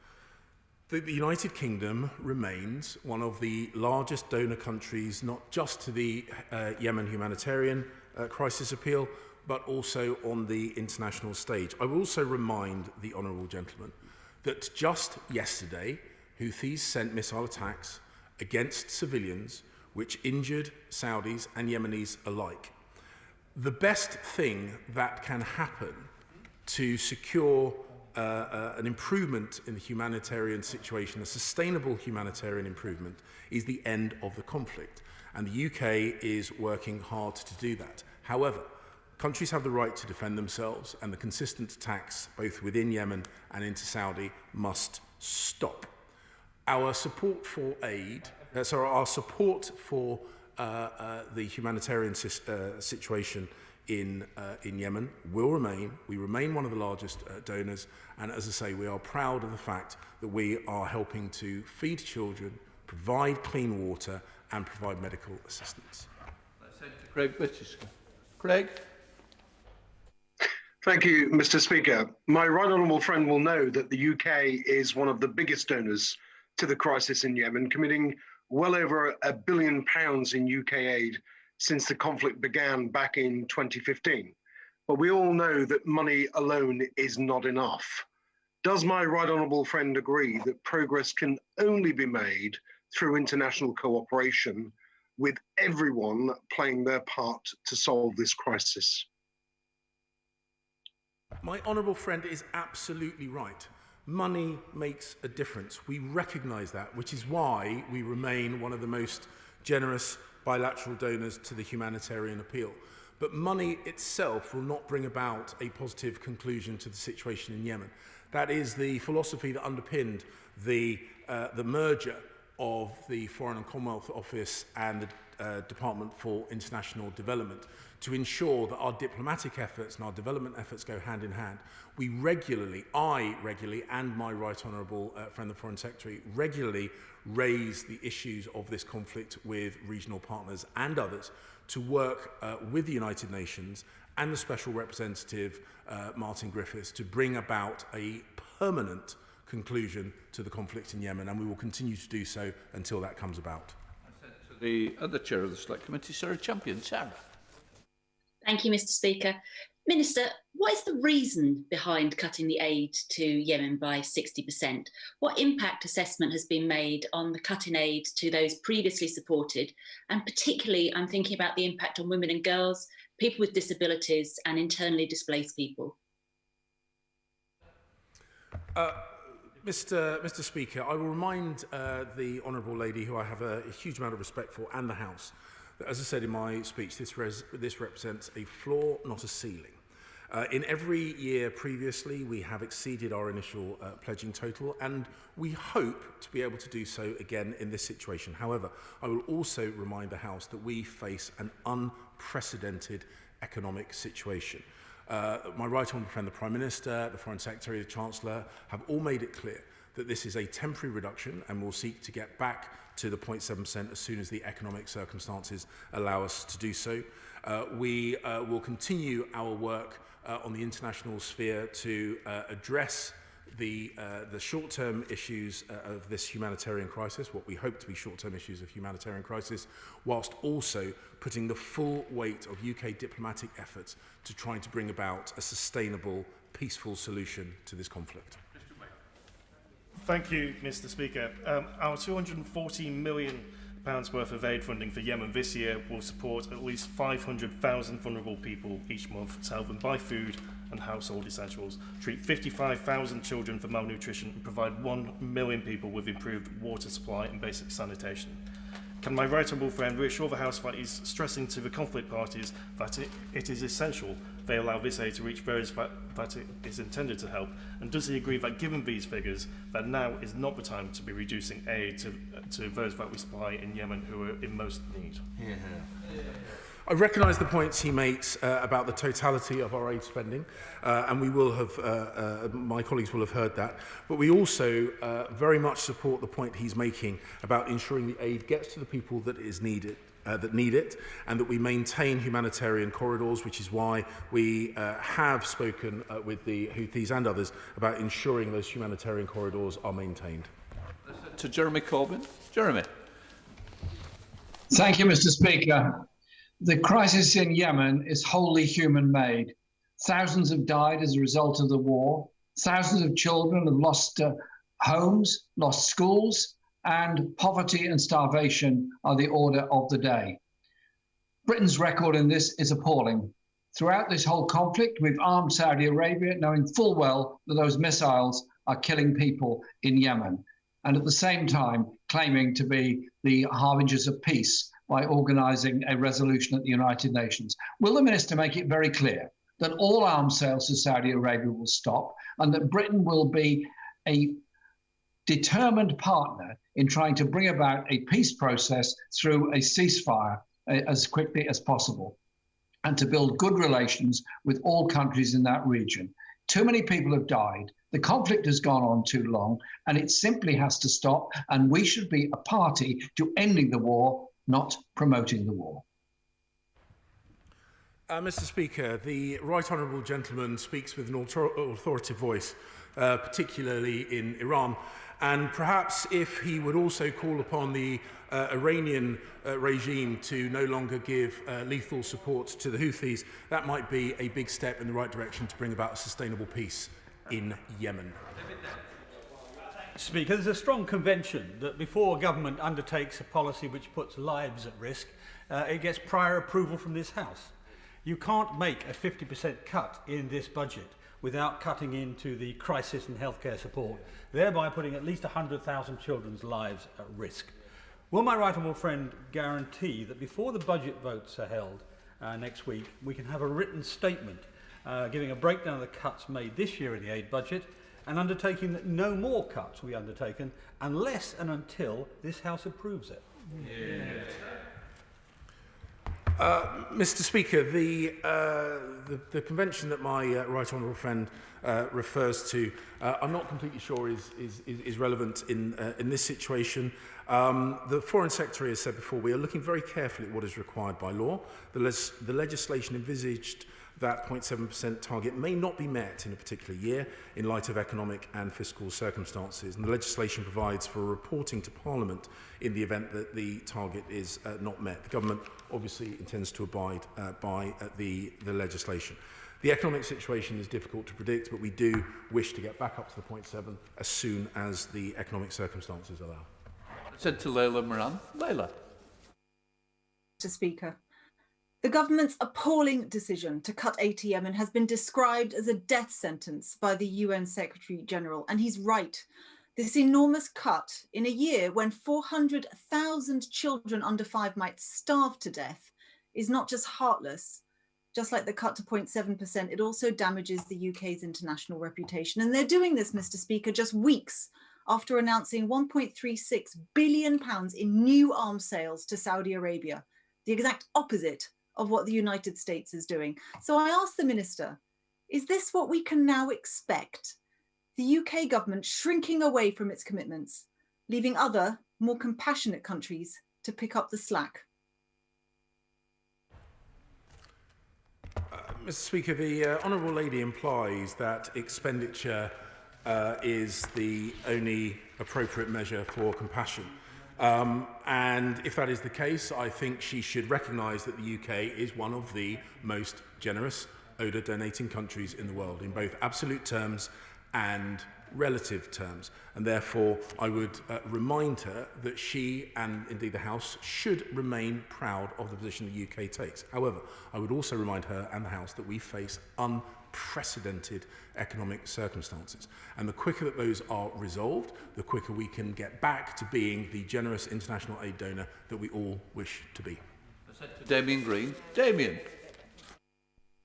that the United Kingdom remains one of the largest donor countries, not just to the Yemen humanitarian crisis appeal, but also on the international stage. I will also remind the honourable gentleman that just yesterday, Houthis sent missile attacks against civilians, which injured Saudis and Yemenis alike. The best thing that can happen to secure an improvement in the humanitarian situation, a sustainable humanitarian improvement, is the end of the conflict. And the UK is working hard to do that. However, countries have the right to defend themselves, and the consistent attacks, both within Yemen and into Saudi, must stop. Our support for aid, our support for the humanitarian situation in Yemen will remain. We remain one of the largest donors, and as I say, we are proud of the fact that we are helping to feed children, provide clean water, and provide medical assistance. Craig Whittaker. Craig. Thank you, Mr. Speaker. My right honourable friend will know that the UK is one of the biggest donors to the crisis in Yemen, committing well over £1 billion in UK aid since the conflict began back in 2015. But we all know that money alone is not enough. Does my right honourable friend agree that progress can only be made through international cooperation, with everyone playing their part to solve this crisis? My honourable friend is absolutely right. Money makes a difference. We recognise that, which is why we remain one of the most generous bilateral donors to the humanitarian appeal. But money itself will not bring about a positive conclusion to the situation in Yemen. That is the philosophy that underpinned the merger of the Foreign and Commonwealth Office and the Department for International Development, to ensure that our diplomatic efforts and our development efforts go hand in hand. I regularly, and my right honourable friend the Foreign Secretary, regularly raise the issues of this conflict with regional partners and others to work with the United Nations and the Special Representative Martin Griffiths to bring about a permanent conclusion to the conflict in Yemen, and we will continue to do so until that comes about. The other chair of the Select Committee, Sarah Champion. Sarah. Thank you, Mr. Speaker. Minister, what is the reason behind cutting the aid to Yemen by 60%? What impact assessment has been made on the cutting aid to those previously supported? And particularly, I'm thinking about the impact on women and girls, people with disabilities, and internally displaced people. Mr. Speaker, I will remind the honourable lady, who I have a huge amount of respect for, and the House, that, as I said in my speech, this represents a floor, not a ceiling. In every year previously, we have exceeded our initial pledging total, and we hope to be able to do so again in this situation. However, I will also remind the House that we face an unprecedented economic situation. My right honourable friend, the Prime Minister, the Foreign Secretary, the Chancellor, have all made it clear that this is a temporary reduction, and will seek to get back to the 0.7% as soon as the economic circumstances allow us to do so. We will continue our work on the international sphere to address the short-term issues of this humanitarian crisis, what we hope to be short-term issues of humanitarian crisis, whilst also putting the full weight of UK diplomatic efforts to trying to bring about a sustainable, peaceful solution to this conflict. Thank you, Mr. Speaker. Our £240 million worth of aid funding for Yemen this year will support at least 500,000 vulnerable people each month to help them buy food and household essentials, treat 55,000 children for malnutrition, and provide 1 million people with improved water supply and basic sanitation. can my right honourable friend reassure the House that he's stressing to the conflict parties that it is essential they allow this aid to reach those that it is intended to help? And does he agree that given these figures, that now is not the time to be reducing aid to those that we supply in Yemen who are in most need? Yeah. I recognise the points he makes about the totality of our aid spending, and we will have, my colleagues will have heard that. But we also very much support the point he's making about ensuring the aid gets to the people that is needed. That need it, and that we maintain humanitarian corridors, which is why we have spoken with the Houthis and others about ensuring those humanitarian corridors are maintained. To Jeremy Corbyn. Jeremy. Thank you, Mr. Speaker. The crisis in Yemen is wholly human-made. Thousands have died as a result of the war. Thousands of children have lost homes, lost schools, and poverty and starvation are the order of the day. Britain's record in this is appalling. Throughout this whole conflict, we've armed Saudi Arabia, knowing full well that those missiles are killing people in Yemen, and at the same time claiming to be the harbingers of peace by organising a resolution at the United Nations. Will the Minister make it very clear that all arms sales to Saudi Arabia will stop, and that Britain will be a determined partner in trying to bring about a peace process through a ceasefire as quickly as possible, and to build good relations with all countries in that region? Too many people have died. The conflict has gone on too long, and it simply has to stop, and we should be a party to ending the war, not promoting the war. Mr. Speaker, the right honourable gentleman speaks with an authoritative voice, particularly in Iran. And perhaps if he would also call upon the Iranian regime to no longer give lethal support to the Houthis, that might be a big step in the right direction to bring about a sustainable peace in Yemen. Speaker, there's a strong convention that before a government undertakes a policy which puts lives at risk, it gets prior approval from this House. You can't make a 50% cut in this budget without cutting into the crisis and healthcare support, thereby putting at least 100,000 children's lives at risk. Will my right honourable friend guarantee that before the budget votes are held next week, we can have a written statement giving a breakdown of the cuts made this year in the aid budget, and undertaking that no more cuts will be undertaken unless and until this House approves it? Yeah. Mr. Speaker, the convention that my right honourable friend refers to, I'm not completely sure is relevant in this situation. The Foreign Secretary has said before, we are looking very carefully at what is required by law. The legislation envisaged that 0.7% target may not be met in a particular year in light of economic and fiscal circumstances, and the legislation provides for reporting to Parliament in the event that the target is not met. The Government obviously intends to abide by the legislation. The economic situation is difficult to predict, but we do wish to get back up to the 0.7 as soon as the economic circumstances allow. Said to Layla Moran. Layla. Mr. Speaker, the government's appalling decision to cut aid to Yemen has been described as a death sentence by the UN Secretary General, and he's right. This enormous cut in a year when 400,000 children under 5 might starve to death is not just heartless. Just like the cut to 0.7%, it also damages the UK's international reputation. And they're doing this, Mr. Speaker, just weeks after announcing £1.36 billion in new arms sales to Saudi Arabia, the exact opposite of what the United States is doing. So I ask the Minister, is this what we can now expect? The UK government shrinking away from its commitments, leaving other, more compassionate countries to pick up the slack? Mr. Speaker, the Honourable Lady implies that expenditure is the only appropriate measure for compassion. And if that is the case, I think she should recognise that the UK is one of the most generous ODA donating countries in the world, in both absolute terms and relative terms, and therefore I would remind her that she and indeed the House should remain proud of the position the UK takes. However, I would also remind her and the House that we face unprecedented economic circumstances, and the quicker that those are resolved, the quicker we can get back to being the generous international aid donor that we all wish to be. Damien Green. Damien.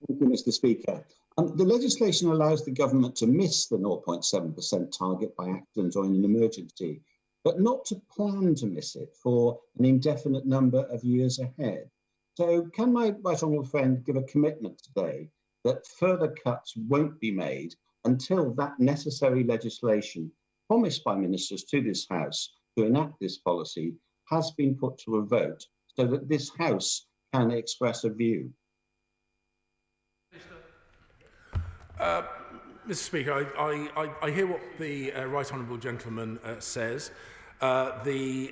Thank you, Mr. Speaker. The legislation allows the government to miss the 0.7% target by accident or in an emergency, but not to plan to miss it for an indefinite number of years ahead. So can my right honourable friend give a commitment today that further cuts won't be made until that necessary legislation promised by ministers to this House to enact this policy has been put to a vote so that this House can express a view? Mr. Speaker, I hear what the right honourable gentleman says. The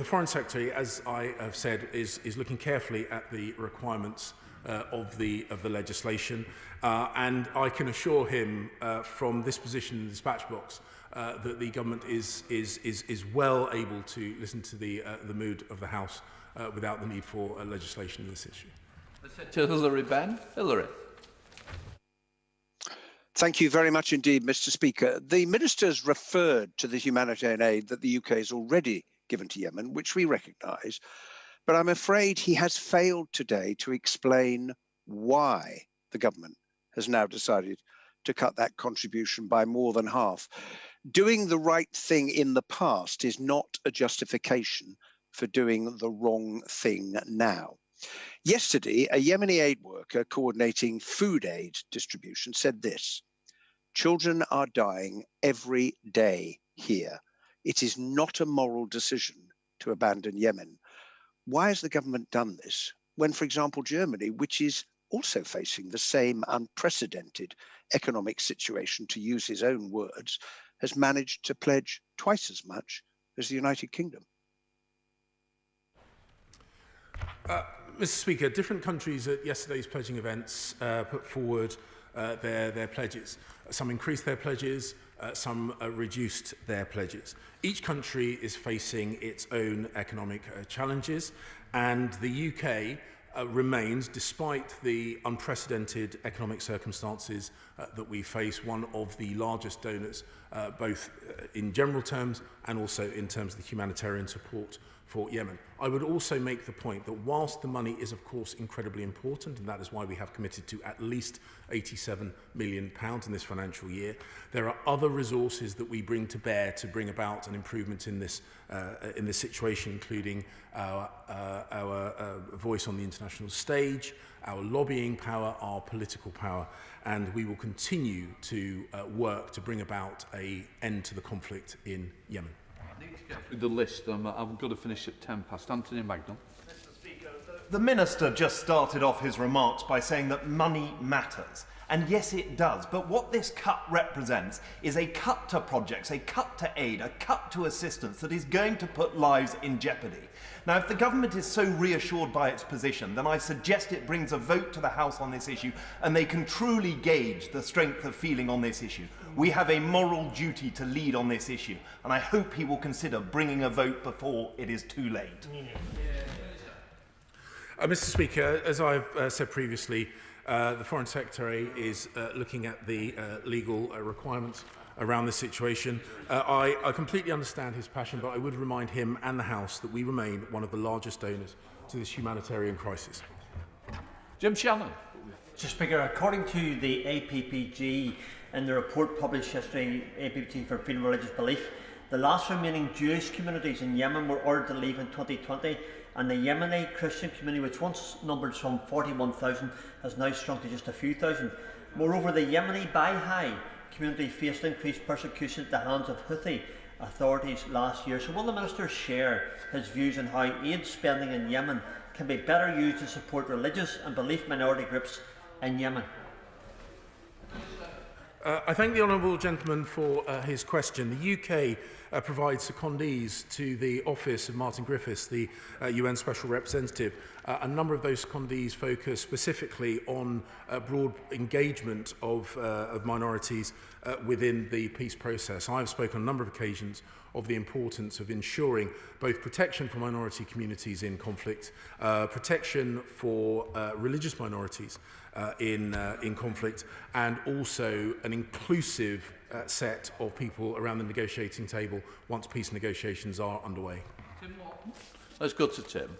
Foreign Secretary, as I have said, is looking carefully at the requirements of the legislation, and I can assure him from this position in the dispatch box that the government is well able to listen to the mood of the House without the need for legislation in this issue. Hilary Benn. Hilary. Thank you very much indeed, Mr. Speaker. The ministers referred to the humanitarian aid that the UK has already given to Yemen, which we recognise, but I'm afraid he has failed today to explain why the government has now decided to cut that contribution by more than half. Doing the right thing in the past is not a justification for doing the wrong thing now. Yesterday, a Yemeni aid worker coordinating food aid distribution said this: "Children are dying every day here. It is not a moral decision to abandon Yemen." Why has the government done this when, for example, Germany, which is also facing the same unprecedented economic situation, to use his own words, has managed to pledge twice as much as the United Kingdom? Mr. Speaker, different countries at yesterday's pledging events put forward their pledges. Some increased their pledges, some reduced their pledges. Each country is facing its own economic challenges, and the UK remains, despite the unprecedented economic circumstances that we face, one of the largest donors, both in general terms and also in terms of the humanitarian support for Yemen. I would also make the point that whilst the money is of course incredibly important, and that is why we have committed to at least £87 million in this financial year, there are other resources that we bring to bear to bring about an improvement in this situation, including our voice on the international stage, our lobbying power, our political power, and we will continue to work to bring about an end to the conflict in Yemen. With the list, I'm going to finish at 10 past. Anthony Magnum. Mr. Speaker, the Minister just started off his remarks by saying that money matters. And yes, it does. But what this cut represents is a cut to projects, a cut to aid, a cut to assistance that is going to put lives in jeopardy. Now, if the government is so reassured by its position, then I suggest it brings a vote to the House on this issue and they can truly gauge the strength of feeling on this issue. We have a moral duty to lead on this issue, and I hope he will consider bringing a vote before it is too late. Mr. Speaker, as I've said previously, the Foreign Secretary is looking at the legal requirements around this situation. I completely understand his passion, but I would remind him and the House that we remain one of the largest donors to this humanitarian crisis. Jim Shannon. Mr. Speaker, according to the APPG in the report published yesterday, APPG for Freedom of Religious Belief, the last remaining Jewish communities in Yemen were ordered to leave in 2020, and the Yemeni Christian community, which once numbered some 41,000, has now shrunk to just a few thousand. Moreover, the Yemeni Baha'i community faced increased persecution at the hands of Houthi authorities last year. So will the Minister share his views on how aid spending in Yemen can be better used to support religious and belief minority groups in Yemen? I thank the honourable gentleman for his question. The UK provides secondees to the office of Martin Griffiths, the UN Special Representative. A number of those secondees focus specifically on broad engagement of minorities within the peace process. I have spoken on a number of occasions of the importance of ensuring both protection for minority communities in conflict, protection for religious minorities in conflict, and also an inclusive set of people around the negotiating table once peace negotiations are underway. Let's go to Tim.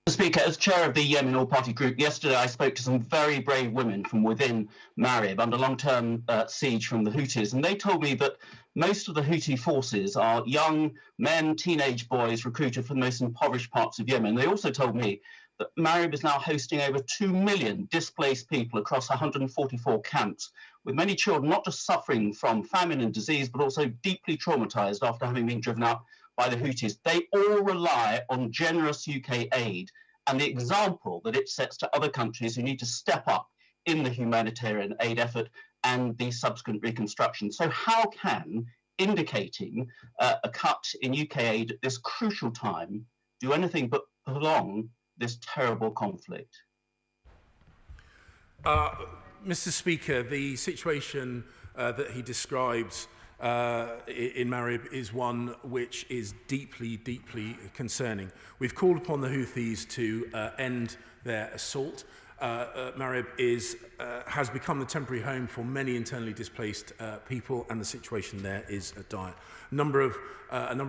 Mr. Speaker, as chair of the Yemen All-Party Group, yesterday I spoke to some very brave women from within Marib under long-term siege from the Houthis, and they told me that most of the Houthi forces are young men, teenage boys recruited from the most impoverished parts of Yemen. They also told me that Marib is now hosting over 2 million displaced people across 144 camps, with many children not just suffering from famine and disease, but also deeply traumatized after having been driven out by the Houthis. They all rely on generous UK aid and the example that it sets to other countries who need to step up in the humanitarian aid effort and the subsequent reconstruction. So how can indicating a cut in UK aid at this crucial time do anything but prolong this terrible conflict? Mr. Speaker, the situation that he describes in Marib is one which is deeply, deeply concerning. We've called upon the Houthis to end their assault. Marib has become the temporary home for many internally displaced people, and the situation there is dire. A number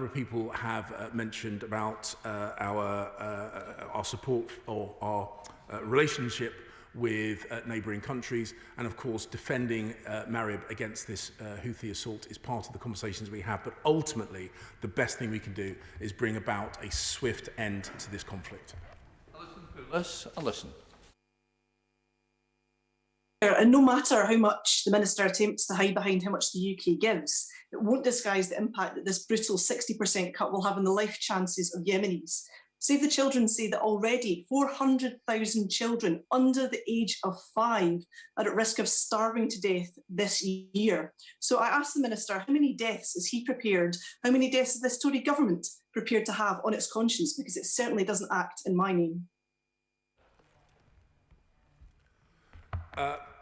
of people have mentioned about our support or our relationship with neighbouring countries, and of course defending Marib against this Houthi assault is part of the conversations we have, but ultimately the best thing we can do is bring about a swift end to this conflict. Alison. And no matter how much the Minister attempts to hide behind how much the UK gives, it won't disguise the impact that this brutal 60% cut will have on the life chances of Yemenis. Save the Children say that already 400,000 children under the age of 5 are at risk of starving to death this year. So I asked the Minister, how many deaths is he prepared, how many deaths is this Tory government prepared to have on its conscience, because it certainly doesn't act in my name.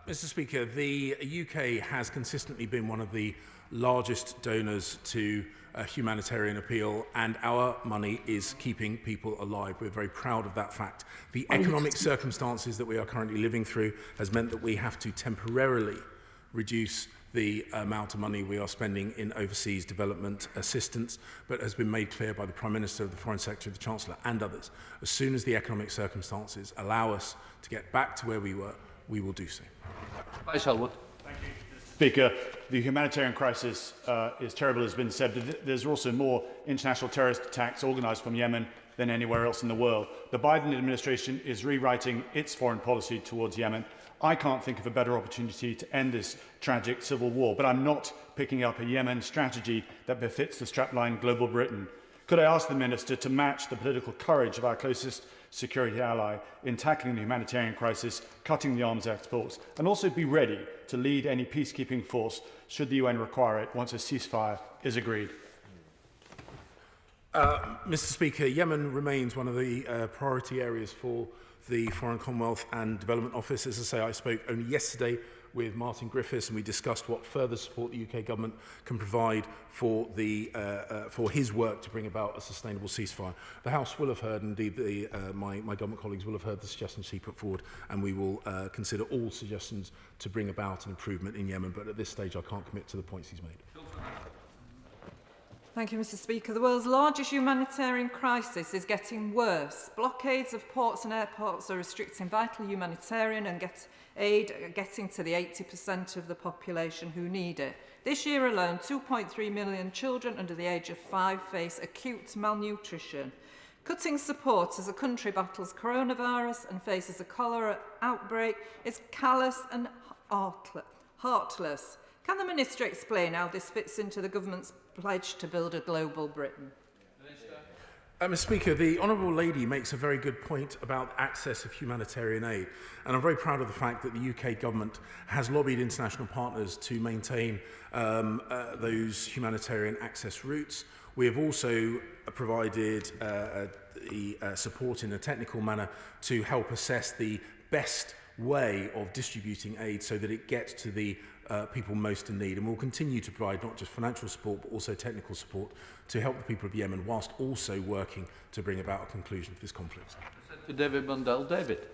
Mr. Speaker, the UK has consistently been one of the largest donors to humanitarian appeal, and our money is keeping people alive. We're very proud of that fact. The economic circumstances that we are currently living through has meant that we have to temporarily reduce the amount of money we are spending in overseas development assistance, but has been made clear by the Prime Minister, the Foreign Secretary, the Chancellor and others, as soon as the economic circumstances allow us to get back to where we were, we will do so. Vice Elwood. Speaker, the humanitarian crisis is terrible, as has been said, but there's also more international terrorist attacks organised from Yemen than anywhere else in the world. The Biden administration is rewriting its foreign policy towards Yemen. I can't think of a better opportunity to end this tragic civil war, but I'm not picking up a Yemen strategy that befits the strapline global Britain. Could I ask the Minister to match the political courage of our closest security ally in tackling the humanitarian crisis, cutting the arms exports, and also be ready to lead any peacekeeping force should the UN require it once a ceasefire is agreed? Mr. Speaker, Yemen remains one of the priority areas for the Foreign Commonwealth and Development Office. As I say, I spoke only yesterday with Martin Griffiths, and we discussed what further support the UK government can provide for his work to bring about a sustainable ceasefire. The House will have heard, indeed my government colleagues will have heard the suggestions he put forward, and we will consider all suggestions to bring about an improvement in Yemen, but at this stage I can't commit to the points he's made. Thank you, Mr. Speaker. The world's largest humanitarian crisis is getting worse. Blockades of ports and airports are restricting vital humanitarian and aid getting to the 80% of the population who need it. This year alone, 2.3 million children under the age of 5 face acute malnutrition. Cutting support as the country battles coronavirus and faces a cholera outbreak is callous and heartless. Can the Minister explain how this fits into the government's pledge to build a global Britain? Mr. Speaker, the Honourable Lady makes a very good point about access of humanitarian aid, and I'm very proud of the fact that the UK government has lobbied international partners to maintain those humanitarian access routes. We have also provided support in a technical manner to help assess the best way of distributing aid so that it gets to the people most in need, and we'll continue to provide not just financial support but also technical support to help the people of Yemen whilst also working to bring about a conclusion to this conflict. To David Mundell. David.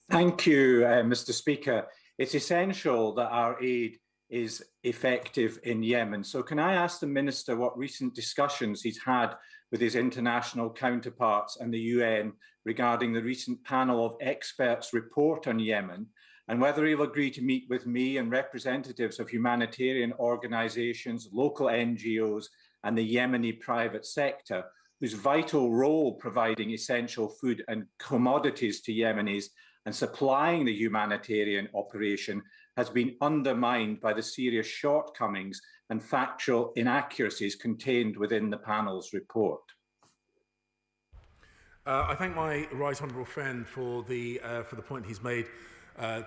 Thank you, Mr. Speaker. It's essential that our aid is effective in Yemen. So can I ask the Minister what recent discussions he's had with his international counterparts and the UN regarding the recent panel of experts report on Yemen, and whether he'll agree to meet with me and representatives of humanitarian organisations, local NGOs and the Yemeni private sector, whose vital role providing essential food and commodities to Yemenis and supplying the humanitarian operation has been undermined by the serious shortcomings and factual inaccuracies contained within the panel's report. I thank my right honourable friend for the point he's made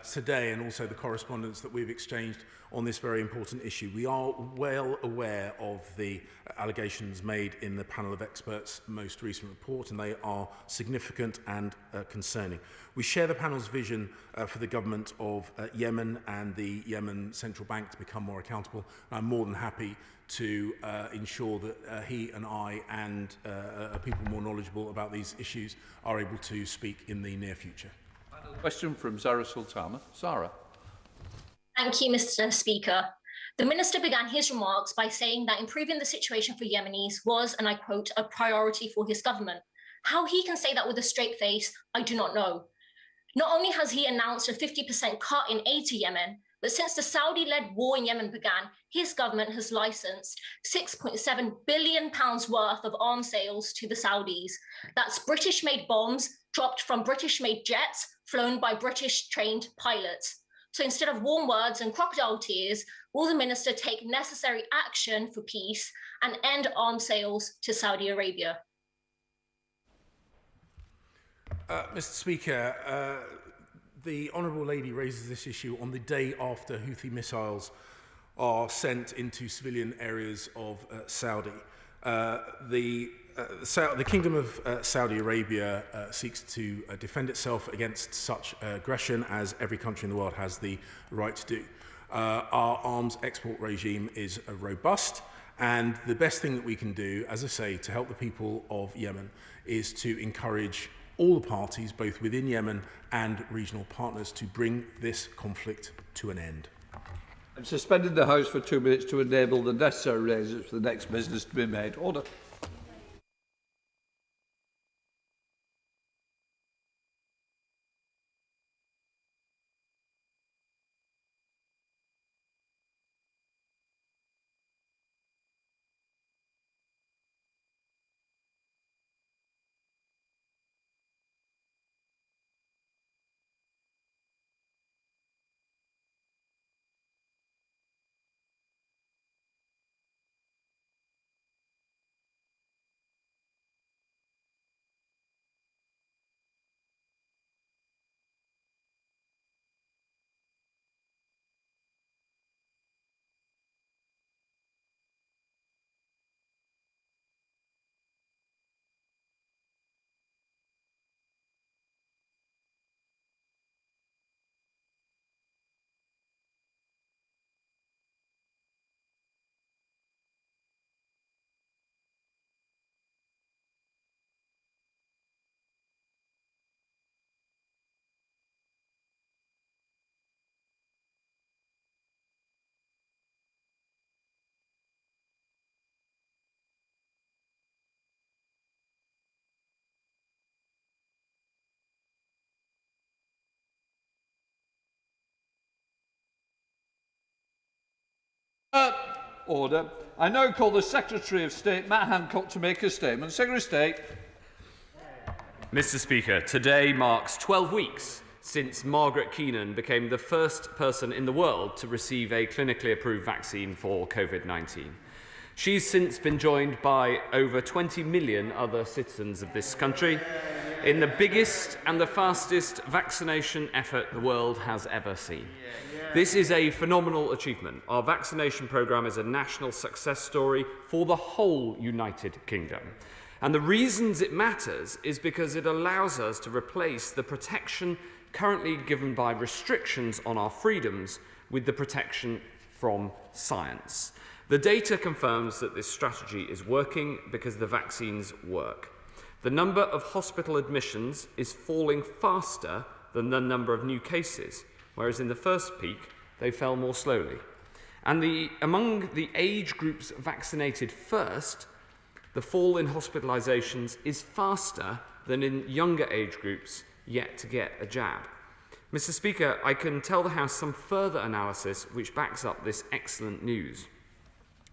today, and also the correspondence that we've exchanged on this very important issue. We are well aware of the allegations made in the panel of experts' most recent report, and they are significant and concerning. We share the panel's vision for the government of Yemen and the Yemen Central Bank to become more accountable. I'm more than happy to ensure that he and I and people more knowledgeable about these issues are able to speak in the near future. Final question from Zara Sultana. Zara. Thank you, Mr. Speaker. The Minister began his remarks by saying that improving the situation for Yemenis was, and I quote, a priority for his government. How he can say that with a straight face, I do not know. Not only has he announced a 50% cut in aid to Yemen, but since the Saudi-led war in Yemen began, his government has licensed £6.7 billion worth of arms sales to the Saudis. That's British-made bombs dropped from British-made jets flown by British-trained pilots. So instead of warm words and crocodile tears, will the Minister take necessary action for peace and end arms sales to Saudi Arabia? Mr. Speaker, the Honourable Lady raises this issue on the day after Houthi missiles are sent into civilian areas of Saudi. The Kingdom of Saudi Arabia seeks to defend itself against such aggression, as every country in the world has the right to do. Our arms export regime is robust, and the best thing that we can do, as I say, to help the people of Yemen is to encourage all the parties, both within Yemen and regional partners, to bring this conflict to an end. I'm suspending the House for 2 minutes to enable the necessary arrangements for the next business to be made. Order. Order. I now call the Secretary of State, Matt Hancock, to make a statement. Secretary of State. Mr. Speaker, today marks 12 weeks since Margaret Keenan became the first person in the world to receive a clinically approved vaccine for COVID-19. She's since been joined by over 20 million other citizens of this country in the biggest and the fastest vaccination effort the world has ever seen. This is a phenomenal achievement. Our vaccination programme is a national success story for the whole United Kingdom. And the reasons it matters is because it allows us to replace the protection currently given by restrictions on our freedoms with the protection from science. The data confirms that this strategy is working because the vaccines work. The number of hospital admissions is falling faster than the number of new cases, whereas in the first peak, they fell more slowly. And among the age groups vaccinated first, the fall in hospitalisations is faster than in younger age groups yet to get a jab. Mr. Speaker, I can tell the House some further analysis which backs up this excellent news.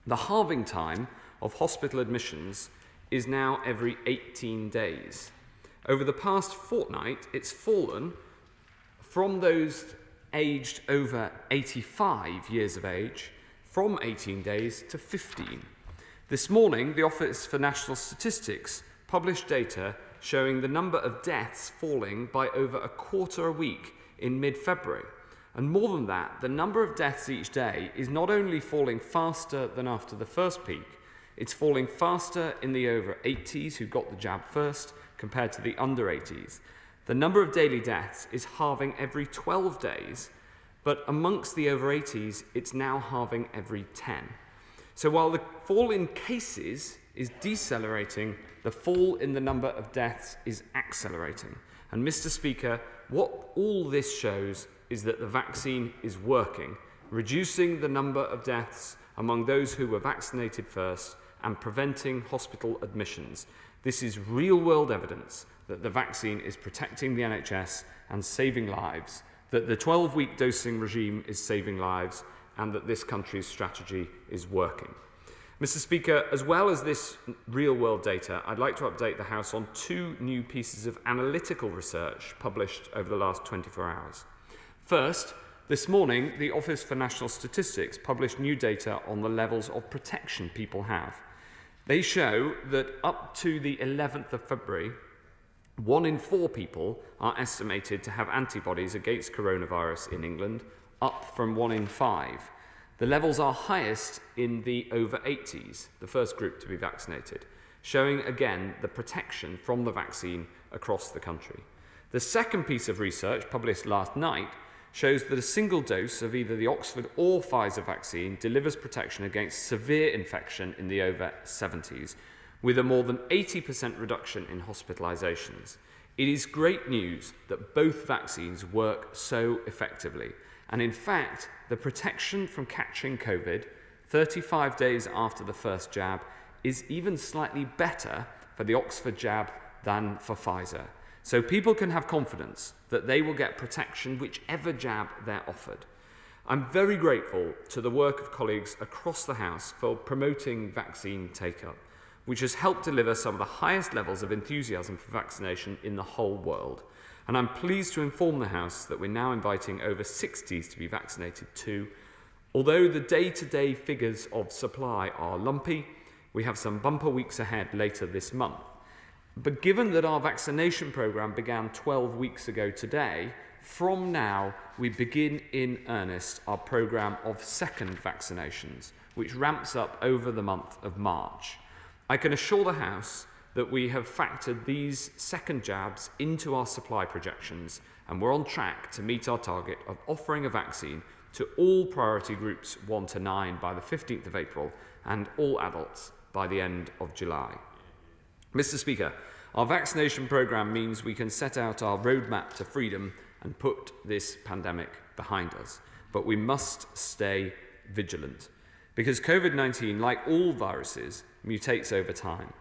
The halving time of hospital admissions is now every 18 days. Over the past fortnight, it's fallen from those aged over 85 years of age from 18 days to 15. This morning, the Office for National Statistics published data showing the number of deaths falling by over a quarter a week in mid-February. And more than that, the number of deaths each day is not only falling faster than after the first peak, it's falling faster in the over 80s who got the jab first compared to the under 80s. The number of daily deaths is halving every 12 days, but amongst the over 80s, it's now halving every 10. So while the fall in cases is decelerating, the fall in the number of deaths is accelerating. And Mr. Speaker, what all this shows is that the vaccine is working, reducing the number of deaths among those who were vaccinated first and preventing hospital admissions. This is real-world evidence that the vaccine is protecting the NHS and saving lives, that the 12-week dosing regime is saving lives, and that this country's strategy is working. Mr. Speaker, as well as this real-world data, I'd like to update the House on two new pieces of analytical research published over the last 24 hours. First, this morning, the Office for National Statistics published new data on the levels of protection people have. They show that up to the 11th of February, 1 in 4 people are estimated to have antibodies against coronavirus in England, up from 1 in 5. The levels are highest in the over 80s, the first group to be vaccinated, showing again the protection from the vaccine across the country. The second piece of research, published last night, shows that a single dose of either the Oxford or Pfizer vaccine delivers protection against severe infection in the over 70s, with a more than 80% reduction in hospitalisations. It is great news that both vaccines work so effectively. And in fact, the protection from catching COVID 35 days after the first jab is even slightly better for the Oxford jab than for Pfizer. So people can have confidence that they will get protection whichever jab they're offered. I'm very grateful to the work of colleagues across the House for promoting vaccine take-up, which has helped deliver some of the highest levels of enthusiasm for vaccination in the whole world. And I'm pleased to inform the House that we're now inviting over 60s to be vaccinated too. Although the day-to-day figures of supply are lumpy, we have some bumper weeks ahead later this month. But given that our vaccination programme began 12 weeks ago today, from now we begin in earnest our programme of second vaccinations, which ramps up over the month of March. I can assure the House that we have factored these second jabs into our supply projections, and we're on track to meet our target of offering a vaccine to all priority groups 1 to 9 by the 15th of April and all adults by the end of July. Mr. Speaker, our vaccination programme means we can set out our roadmap to freedom and put this pandemic behind us. But we must stay vigilant, because COVID-19, like all viruses, mutates over time.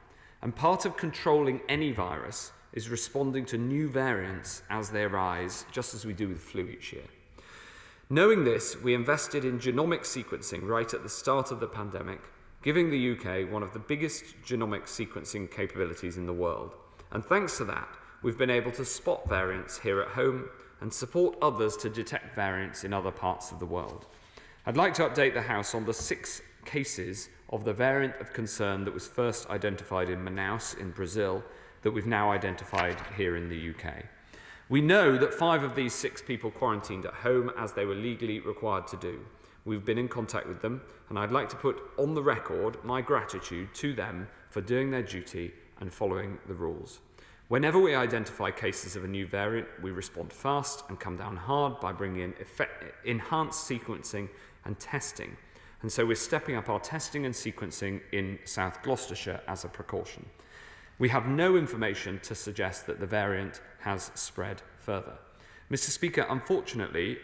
And part of controlling any virus is responding to new variants as they arise, just as we do with flu each year. Knowing this, we invested in genomic sequencing right at the start of the pandemic, giving the UK one of the biggest genomic sequencing capabilities in the world. And thanks to that, we've been able to spot variants here at home and support others to detect variants in other parts of the world. I'd like to update the House on the 6 cases of the variant of concern that was first identified in Manaus in Brazil that we've now identified here in the UK. We know that 5 of these 6 people quarantined at home as they were legally required to do. We've been in contact with them, and I'd like to put on the record my gratitude to them for doing their duty and following the rules. Whenever we identify cases of a new variant, we respond fast and come down hard by bringing in enhanced sequencing and testing. And so we're stepping up our testing and sequencing in South Gloucestershire as a precaution. We have no information to suggest that the variant has spread further. Mr. Speaker, unfortunately,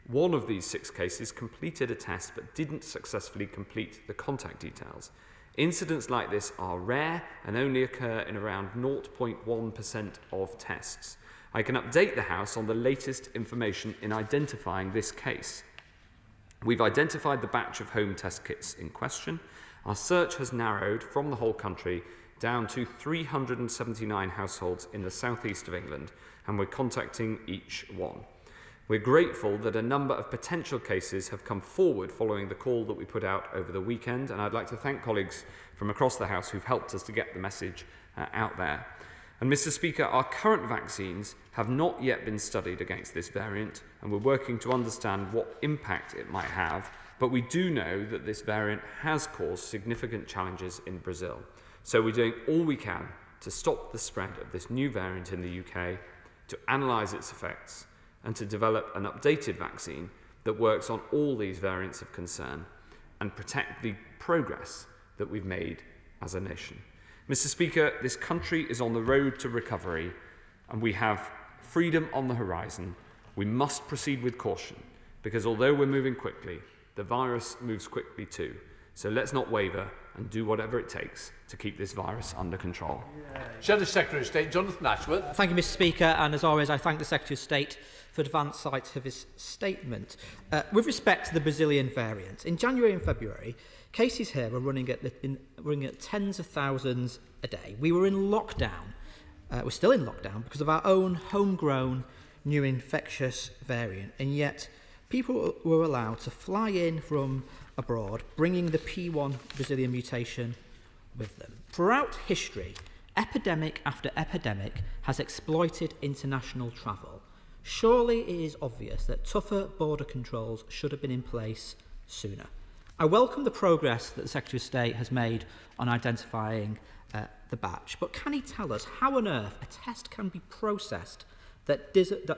one of these 6 cases completed a test but didn't successfully complete the contact details. Incidents like this are rare and only occur in around 0.1% of tests. I can update the House on the latest information in identifying this case. We've identified the batch of home test kits in question. Our search has narrowed from the whole country down to 379 households in the southeast of England, and we're contacting each one. We're grateful that a number of potential cases have come forward following the call that we put out over the weekend, and I'd like to thank colleagues from across the House who've helped us to get the message out there. And Mr. Speaker, our current vaccines have not yet been studied against this variant, and we're working to understand what impact it might have, but we do know that this variant has caused significant challenges in Brazil. So we're doing all we can to stop the spread of this new variant in the UK, to analyse its effects, and to develop an updated vaccine that works on all these variants of concern and protect the progress that we've made as a nation. Mr. Speaker, this country is on the road to recovery, and we have freedom on the horizon. We must proceed with caution, because although we're moving quickly, the virus moves quickly too. So let's not waver and do whatever it takes to keep this virus under control. Shadow Secretary of State Jonathan Ashworth. Thank you, Mr. Speaker, and as always, I tthank the Secretary of State for advance sight of his statement. With respect to the Brazilian variant, in January and February, cases here were running at tens of thousands a day. We were in lockdown. We're still in lockdown because of our own homegrown new infectious variant, and yet people were allowed to fly in from abroad, bringing the P1 Brazilian mutation with them. Throughout history, epidemic after epidemic has exploited international travel. Surely it is obvious that tougher border controls should have been in place sooner. I welcome the progress that the Secretary of State has made on identifying the batch, but can he tell us how on earth a test can be processed that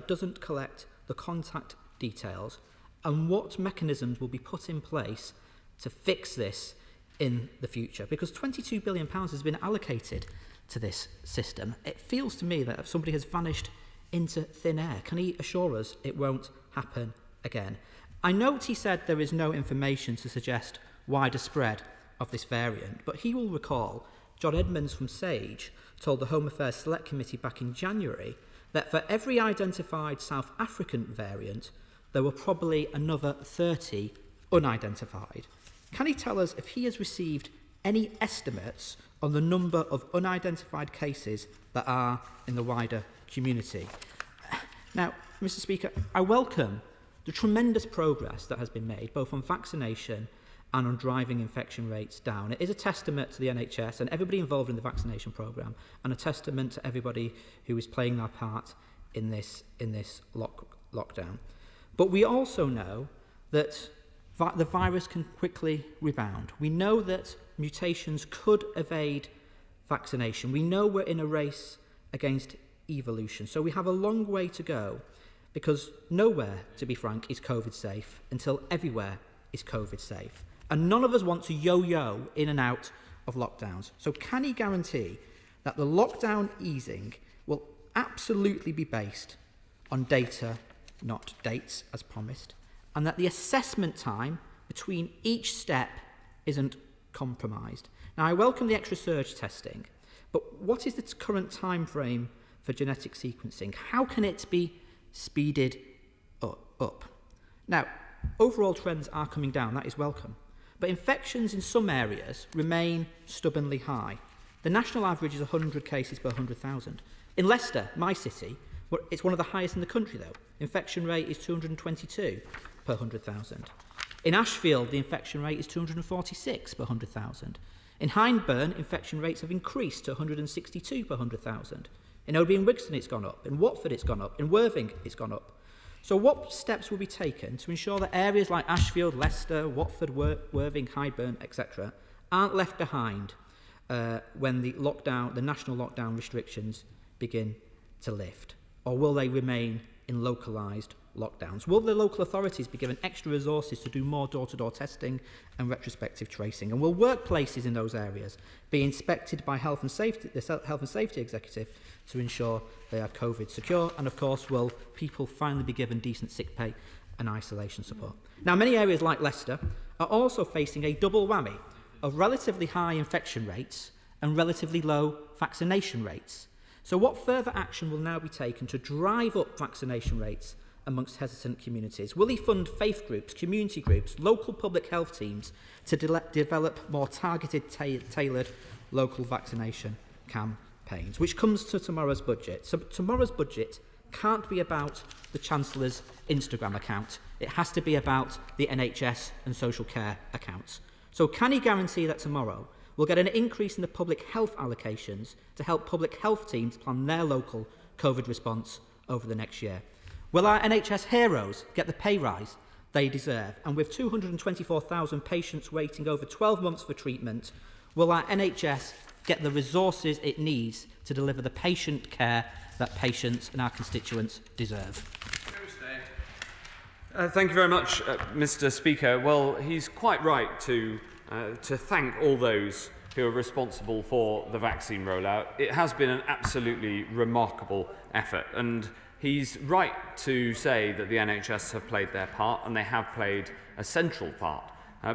doesn't collect the contact details, and what mechanisms will be put in place to fix this in the future? Because £22 billion has been allocated to this system. It feels to me that somebody has vanished into thin air. Can he assure us it won't happen again? I note he said there is no information to suggest wider spread of this variant, but he will recall John Edmonds from SAGE told the Home Affairs Select Committee back in January that for every identified South African variant, there were probably another 30 unidentified. Can he tell us if he has received any estimates on the number of unidentified cases that are in the wider community? Now, Mr. Speaker, I welcome the tremendous progress that has been made, both on vaccination and on driving infection rates down. It is a testament to the NHS and everybody involved in the vaccination programme, and a testament to everybody who is playing their part in this lockdown. But we also know that the virus can quickly rebound. We know that mutations could evade vaccination. We know we're in a race against evolution. So we have a long way to go, because nowhere, to be frank, is COVID safe until everywhere is COVID safe. And none of us want to yo-yo in and out of lockdowns. So can he guarantee that the lockdown easing will absolutely be based on data, not dates, as promised, and that the assessment time between each step isn't compromised? Now, I welcome the extra surge testing, but what is the current time frame for genetic sequencing? How can it be speeded up? Now, overall trends are coming down, that is welcome, but infections in some areas remain stubbornly high. The national average is 100 cases per 100,000. In Leicester, my city, it's one of the highest in the country though. Infection rate is 222 per 100,000. In Ashfield, the infection rate is 246 per 100,000. In Hyndburn, infection rates have increased to 162 per 100,000. In Oby and Wigston, it's gone up. In Watford, it's gone up. In Worthing, it's gone up. So what steps will be taken to ensure that areas like Ashfield, Leicester, Watford, Worthing, Hyndburn, etc. aren't left behind when the national lockdown restrictions begin to lift? Or will they remain in localised lockdowns? Will the local authorities be given extra resources to do more door-to-door testing and retrospective tracing? And will workplaces in those areas be inspected by the Health and Safety Executive to ensure they are COVID secure? And of course, will people finally be given decent sick pay and isolation support? Now, many areas like Leicester are also facing a double whammy of relatively high infection rates and relatively low vaccination rates. So what further action will now be taken to drive up vaccination rates amongst hesitant communities? Will he fund faith groups, community groups, local public health teams to develop more targeted, tailored local vaccination campaigns? Which comes to tomorrow's budget. So tomorrow's budget can't be about the Chancellor's Instagram account. It has to be about the NHS and social care accounts. So can he guarantee that tomorrow we'll get an increase in the public health allocations to help public health teams plan their local COVID response over the next year? Will our NHS heroes get the pay rise they deserve? And with 224,000 patients waiting over 12 months for treatment, will our NHS get the resources it needs to deliver the patient care that patients and our constituents deserve? Thank you very much, Mr. Speaker. Well, he's quite right to thank all those who are responsible for the vaccine rollout. It has been an absolutely remarkable effort, and he's right to say that the NHS have played their part, and they have played a central part.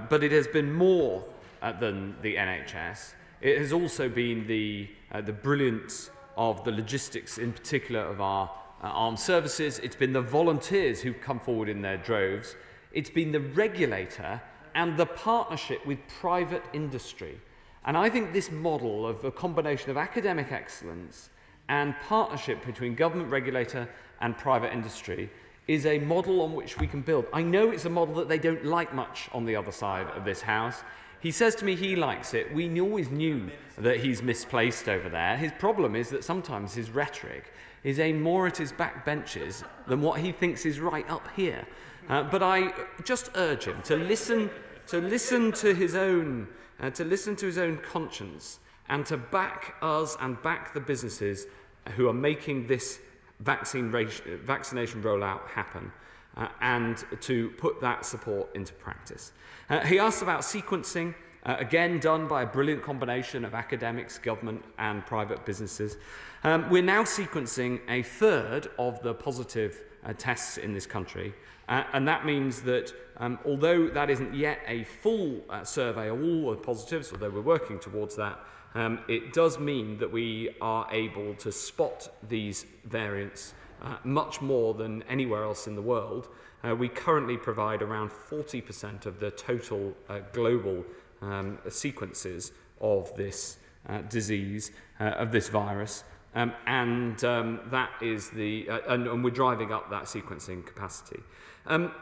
But it has been more than the NHS. It has also been the brilliance of the logistics, in particular of our armed services. It's been the volunteers who've come forward in their droves. It's been the regulator and the partnership with private industry. And I think this model of a combination of academic excellence and partnership between government, regulator and private industry is a model on which we can build. I know it's a model that they don't like much on the other side of this House. He says to me he likes it. We always knew that he's misplaced over there. His problem is that sometimes his rhetoric is aimed more at his backbenches than what he thinks is right up here. But I just urge him to listen to his own conscience, and to back us and back the businesses who are making this vaccination rollout happen, and to put that support into practice. He asked about sequencing, again done by a brilliant combination of academics, government and private businesses. We're now sequencing a third of the positive tests in this country, and that means that although that isn't yet a full survey of all the positives, although we're working towards that, it does mean that we are able to spot these variants much more than anywhere else in the world. We currently provide around 40% of the total global sequences of this disease, of this virus, and that is and we're driving up that sequencing capacity.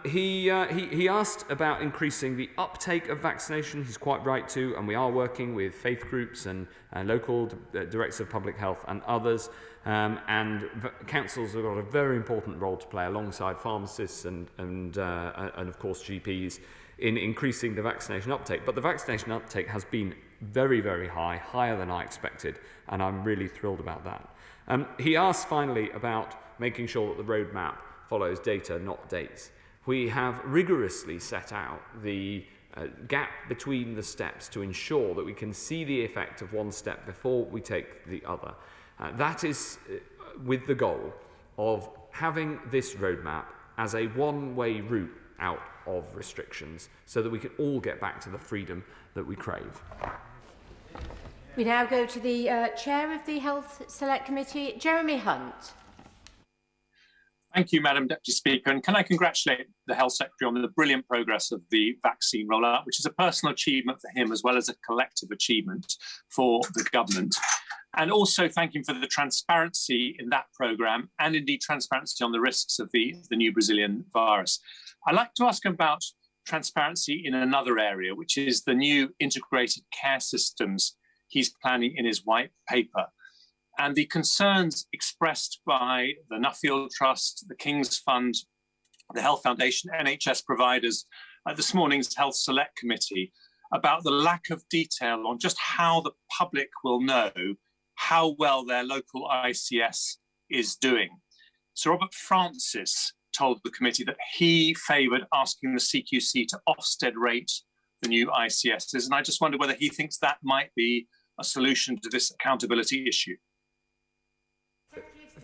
He asked about increasing the uptake of vaccination. He's quite right to, and we are working with faith groups and local directors of public health and others. And councils have got a very important role to play alongside pharmacists and of course GPs in increasing the vaccination uptake. But the vaccination uptake has been very, very high, higher than I expected, and I'm really thrilled about that. He asked finally about making sure that the roadmap follows data, not dates. We have rigorously set out the gap between the steps to ensure that we can see the effect of one step before we take the other. That is with the goal of having this roadmap as a one-way route out of restrictions so that we can all get back to the freedom that we crave. We now go to the Chair of the Health Select Committee, Jeremy Hunt. Thank you, Madam Deputy Speaker. And can I congratulate the Health Secretary on the brilliant progress of the vaccine rollout, which is a personal achievement for him as well as a collective achievement for the government. And also thank him for the transparency in that programme and indeed transparency on the risks of the new Brazilian virus. I'd like to ask him about transparency in another area, which is the new integrated care systems he's planning in his white paper. And the concerns expressed by the Nuffield Trust, the King's Fund, the Health Foundation, NHS providers at this morning's Health Select Committee about the lack of detail on just how the public will know how well their local ICS is doing. Sir Robert Francis told the committee that he favoured asking the CQC to Ofsted rate the new ICSs, and I just wonder whether he thinks that might be a solution to this accountability issue.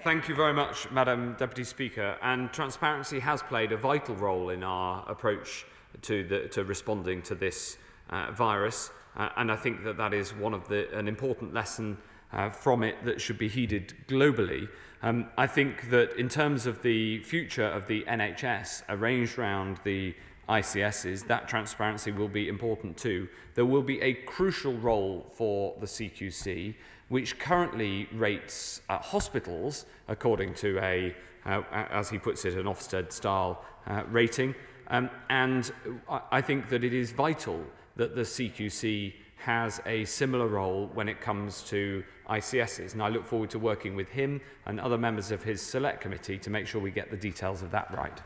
Thank you very much, Madam Deputy Speaker. And transparency has played a vital role in our approach to responding to this virus, and I think that is an important lesson from it that should be heeded globally. I think that in terms of the future of the NHS arranged around the ICSs, that transparency will be important too. There will be a crucial role for the CQC, which currently rates hospitals according to as he puts it, an Ofsted-style rating. And I think that it is vital that the CQC has a similar role when it comes to ICSs. And I look forward to working with him and other members of his Select Committee to make sure we get the details of that right.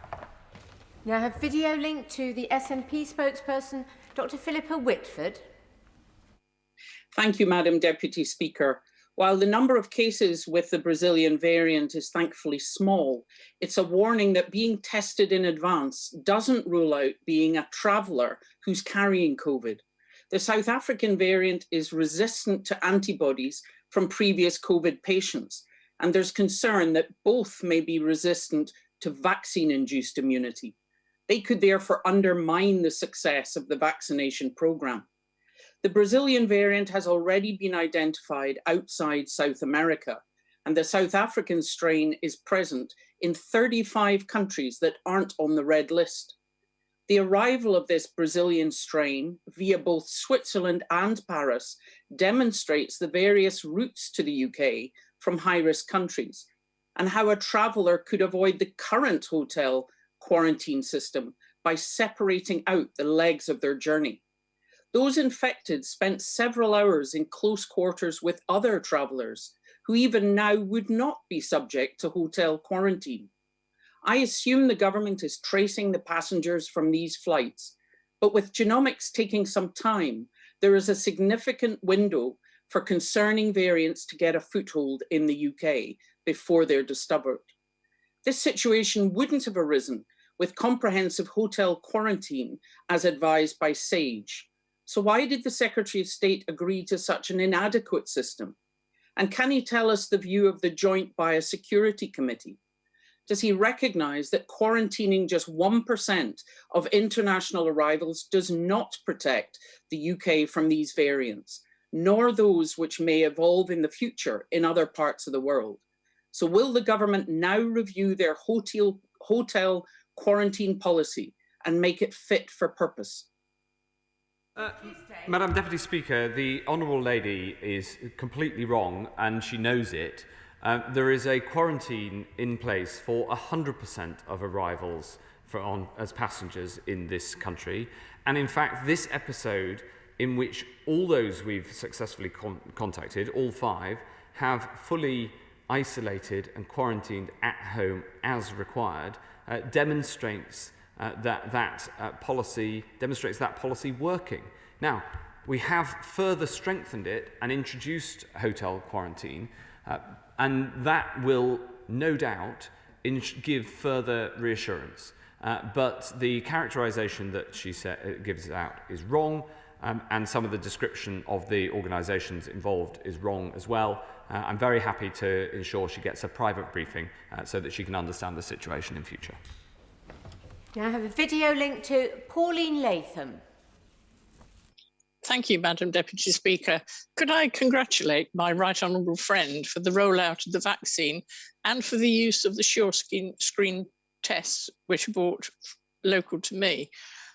Now I have video link to the SNP spokesperson, Dr. Philippa Whitford. Thank you, Madam Deputy Speaker. While the number of cases with the Brazilian variant is thankfully small, it's a warning that being tested in advance doesn't rule out being a traveller who's carrying COVID. The South African variant is resistant to antibodies from previous COVID patients, and there's concern that both may be resistant to vaccine-induced immunity. They could therefore undermine the success of the vaccination programme. The Brazilian variant has already been identified outside South America, and the South African strain is present in 35 countries that aren't on the red list. The arrival of this Brazilian strain via both Switzerland and Paris demonstrates the various routes to the UK from high-risk countries and how a traveller could avoid the current hotel quarantine system by separating out the legs of their journey. Those infected spent several hours in close quarters with other travellers who even now would not be subject to hotel quarantine. I assume the government is tracing the passengers from these flights, but with genomics taking some time, there is a significant window for concerning variants to get a foothold in the UK before they're discovered. This situation wouldn't have arisen with comprehensive hotel quarantine as advised by SAGE. So why did the Secretary of State agree to such an inadequate system? And can he tell us the view of the Joint Biosecurity Committee? Does he recognise that quarantining just 1% of international arrivals does not protect the UK from these variants, nor those which may evolve in the future in other parts of the world? So will the government now review their hotel quarantine policy and make it fit for purpose? Madam Deputy Speaker, the Honourable Lady is completely wrong and she knows it. There is a quarantine in place for 100% of arrivals as passengers in this country. And in fact, this episode in which all those we've successfully contacted, all 5, have fully isolated and quarantined at home as required, demonstrates that policy working. Now, we have further strengthened it and introduced hotel quarantine, and that will no doubt give further reassurance. But the characterisation that she gives out is wrong, and some of the description of the organisations involved is wrong as well. I'm very happy to ensure she gets a private briefing so that she can understand the situation in future. Now I have a video link to Pauline Latham. Thank you, Madam Deputy Speaker. Could I congratulate my right honourable friend for the rollout of the vaccine and for the use of the sure screen tests, which are brought local to me.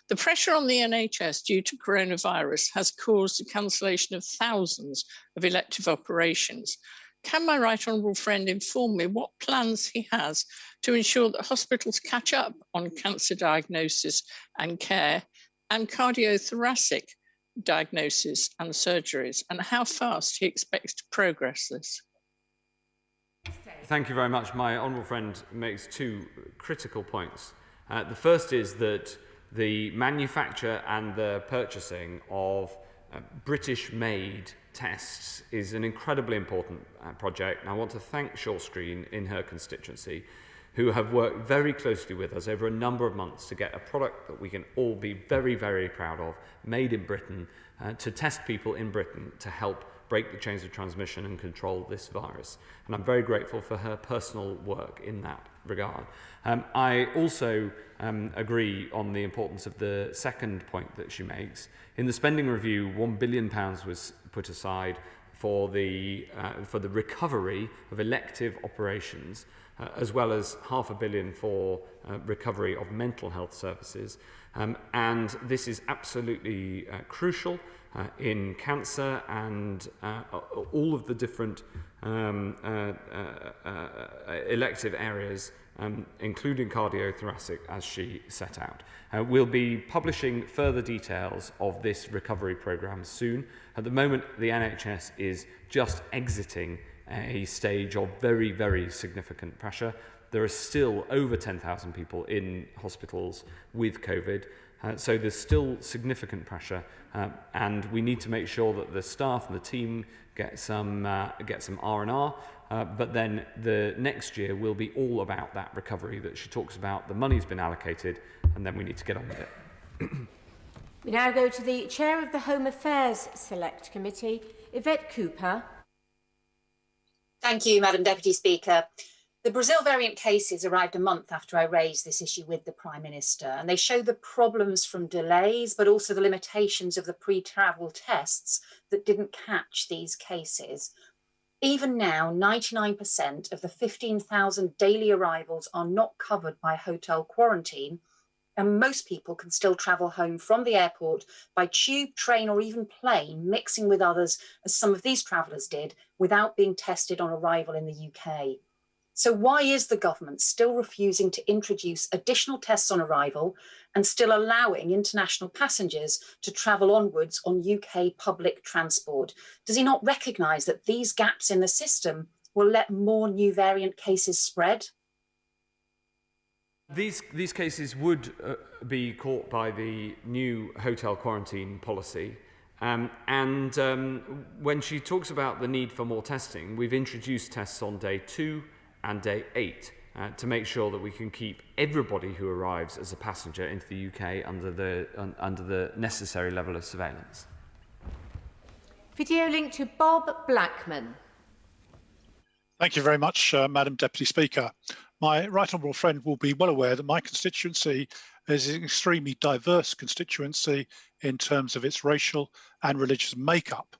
The pressure on the NHS due to coronavirus has caused the cancellation of thousands of elective operations. can my right honourable friend inform me what plans he has to ensure that hospitals catch up on cancer diagnosis and care and cardiothoracic diagnosis and surgeries, and how fast he expects to progress this? Thank you very much. My honourable friend makes two critical points. The first is that the manufacture and the purchasing of British-made tests is an incredibly important project. And I want to thank SureScreen in her constituency, who have worked very closely with us over a number of months to get a product that we can all be very, very proud of, made in Britain, to test people in Britain to help break the chains of transmission and control this virus. And I'm very grateful for her personal work in that regard. I also agree on the importance of the second point that she makes. In the spending review, £1 billion was put aside for the recovery of elective operations, as well as £500 million for recovery of mental health services. And this is absolutely crucial in cancer and all of the different elective areas, including cardiothoracic, as she set out. We'll be publishing further details of this recovery programme soon. At the moment, the NHS is just exiting a stage of very, very significant pressure. There are still over 10,000 people in hospitals with COVID. So there's still significant pressure, and we need to make sure that the staff and the team get some R&R, but then the next year will be all about that recovery that she talks about. The money's been allocated, and then we need to get on with it. We now go to the Chair of the Home Affairs Select Committee, Yvette Cooper. Thank you, Madam Deputy Speaker. The Brazil variant cases arrived a month after I raised this issue with the Prime Minister, and they show the problems from delays, but also the limitations of the pre-travel tests that didn't catch these cases. Even now, 99% of the 15,000 daily arrivals are not covered by hotel quarantine, and most people can still travel home from the airport by tube, train, or even plane, mixing with others, as some of these travellers did, without being tested on arrival in the UK. So why is the government still refusing to introduce additional tests on arrival and still allowing international passengers to travel onwards on UK public transport? Does he not recognise that these gaps in the system will let more new variant cases spread? These cases would be caught by the new hotel quarantine policy. When she talks about the need for more testing, we've introduced tests on day 2 and day 8 to make sure that we can keep everybody who arrives as a passenger into the UK under the necessary level of surveillance. Video link to Bob Blackman. Thank you very much, Madam Deputy Speaker. My right honourable friend will be well aware that my constituency is an extremely diverse constituency in terms of its racial and religious makeup.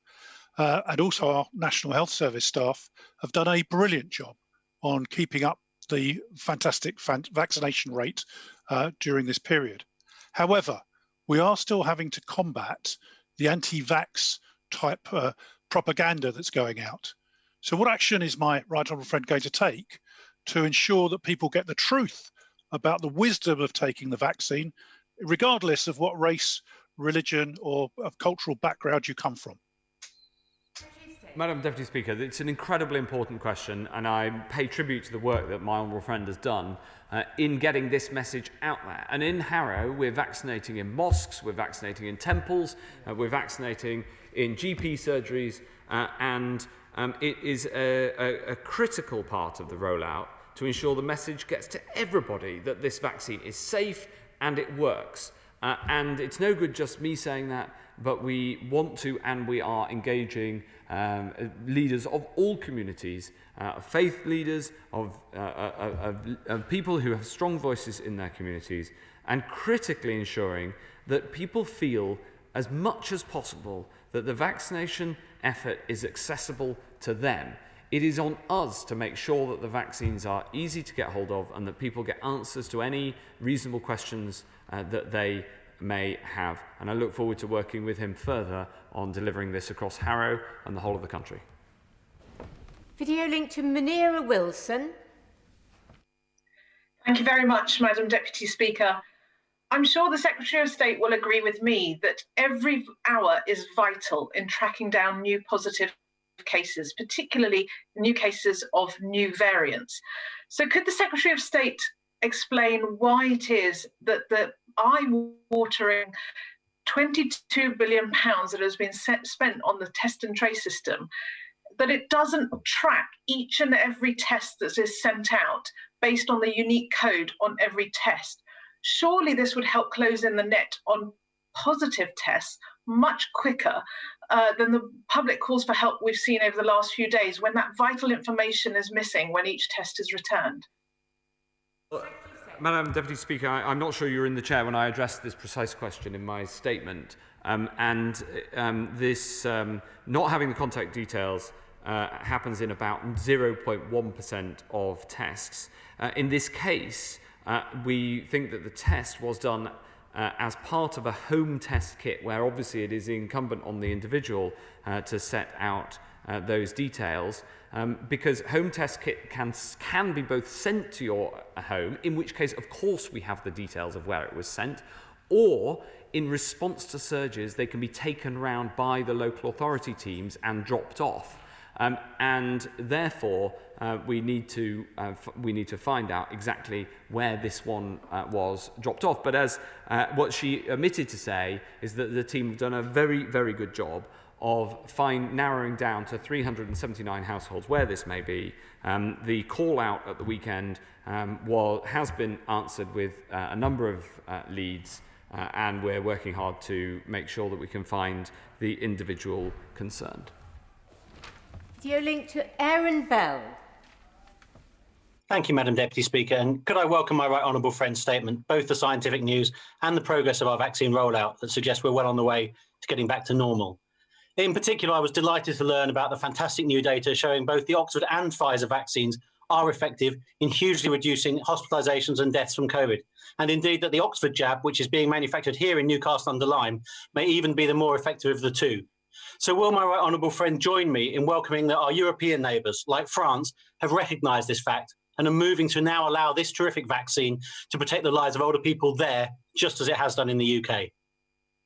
And also our National Health Service staff have done a brilliant job on keeping up the fantastic vaccination rate during this period. However, we are still having to combat the anti-vax type propaganda that's going out. So what action is my right honourable friend going to take to ensure that people get the truth about the wisdom of taking the vaccine, regardless of what race, religion or of cultural background you come from? Madam Deputy Speaker, it's an incredibly important question, and I pay tribute to the work that my honourable friend has done in getting this message out there. And in Harrow, we're vaccinating in mosques, we're vaccinating in temples, we're vaccinating in GP surgeries, and it is a critical part of the rollout to ensure the message gets to everybody that this vaccine is safe and it works. And it's no good just me saying that, but we want to and we are engaging leaders of all communities, faith leaders, of people who have strong voices in their communities, and critically ensuring that people feel as much as possible that the vaccination effort is accessible to them. It is on us to make sure that the vaccines are easy to get hold of and that people get answers to any reasonable questions that they may have. And I look forward to working with him further on delivering this across Harrow and the whole of the country. Video link to Munira Wilson. Thank you very much, Madam Deputy Speaker. I'm sure the Secretary of State will agree with me that every hour is vital in tracking down new positive cases, particularly new cases of new variants. So could the Secretary of State explain why it is that the eye-watering £22 billion that has been spent on the test and trace system, that it doesn't track each and every test that is sent out based on the unique code on every test? Surely this would help close in the net on positive tests much quicker than the public calls for help we've seen over the last few days, when that vital information is missing when each test is returned. Madam Deputy Speaker, I'm not sure you were in the chair when I addressed this precise question in my statement. This not having the contact details happens in about 0.1% of tests. In this case, we think that the test was done as part of a home test kit, where obviously it is incumbent on the individual to set out those details, because home test kit can be both sent to your home, in which case of course we have the details of where it was sent, or in response to surges they can be taken round by the local authority teams and dropped off. And therefore we need to find out exactly where this one was dropped off. But as what she omitted to say is that the team have done a very, very good job of narrowing down to 379 households where this may be. The call out at the weekend has been answered with a number of leads, and we're working hard to make sure that we can find the individual concerned. Video link to Aaron Bell. Thank you, Madam Deputy Speaker. And could I welcome my right honourable friend's statement, both the scientific news and the progress of our vaccine rollout that suggests we're well on the way to getting back to normal. In particular, I was delighted to learn about the fantastic new data showing both the Oxford and Pfizer vaccines are effective in hugely reducing hospitalisations and deaths from COVID. And indeed that the Oxford jab, which is being manufactured here in Newcastle-under-Lyme, may even be the more effective of the two. So will my right honourable friend join me in welcoming that our European neighbours, like France, have recognised this fact and are moving to now allow this terrific vaccine to protect the lives of older people there, just as it has done in the UK?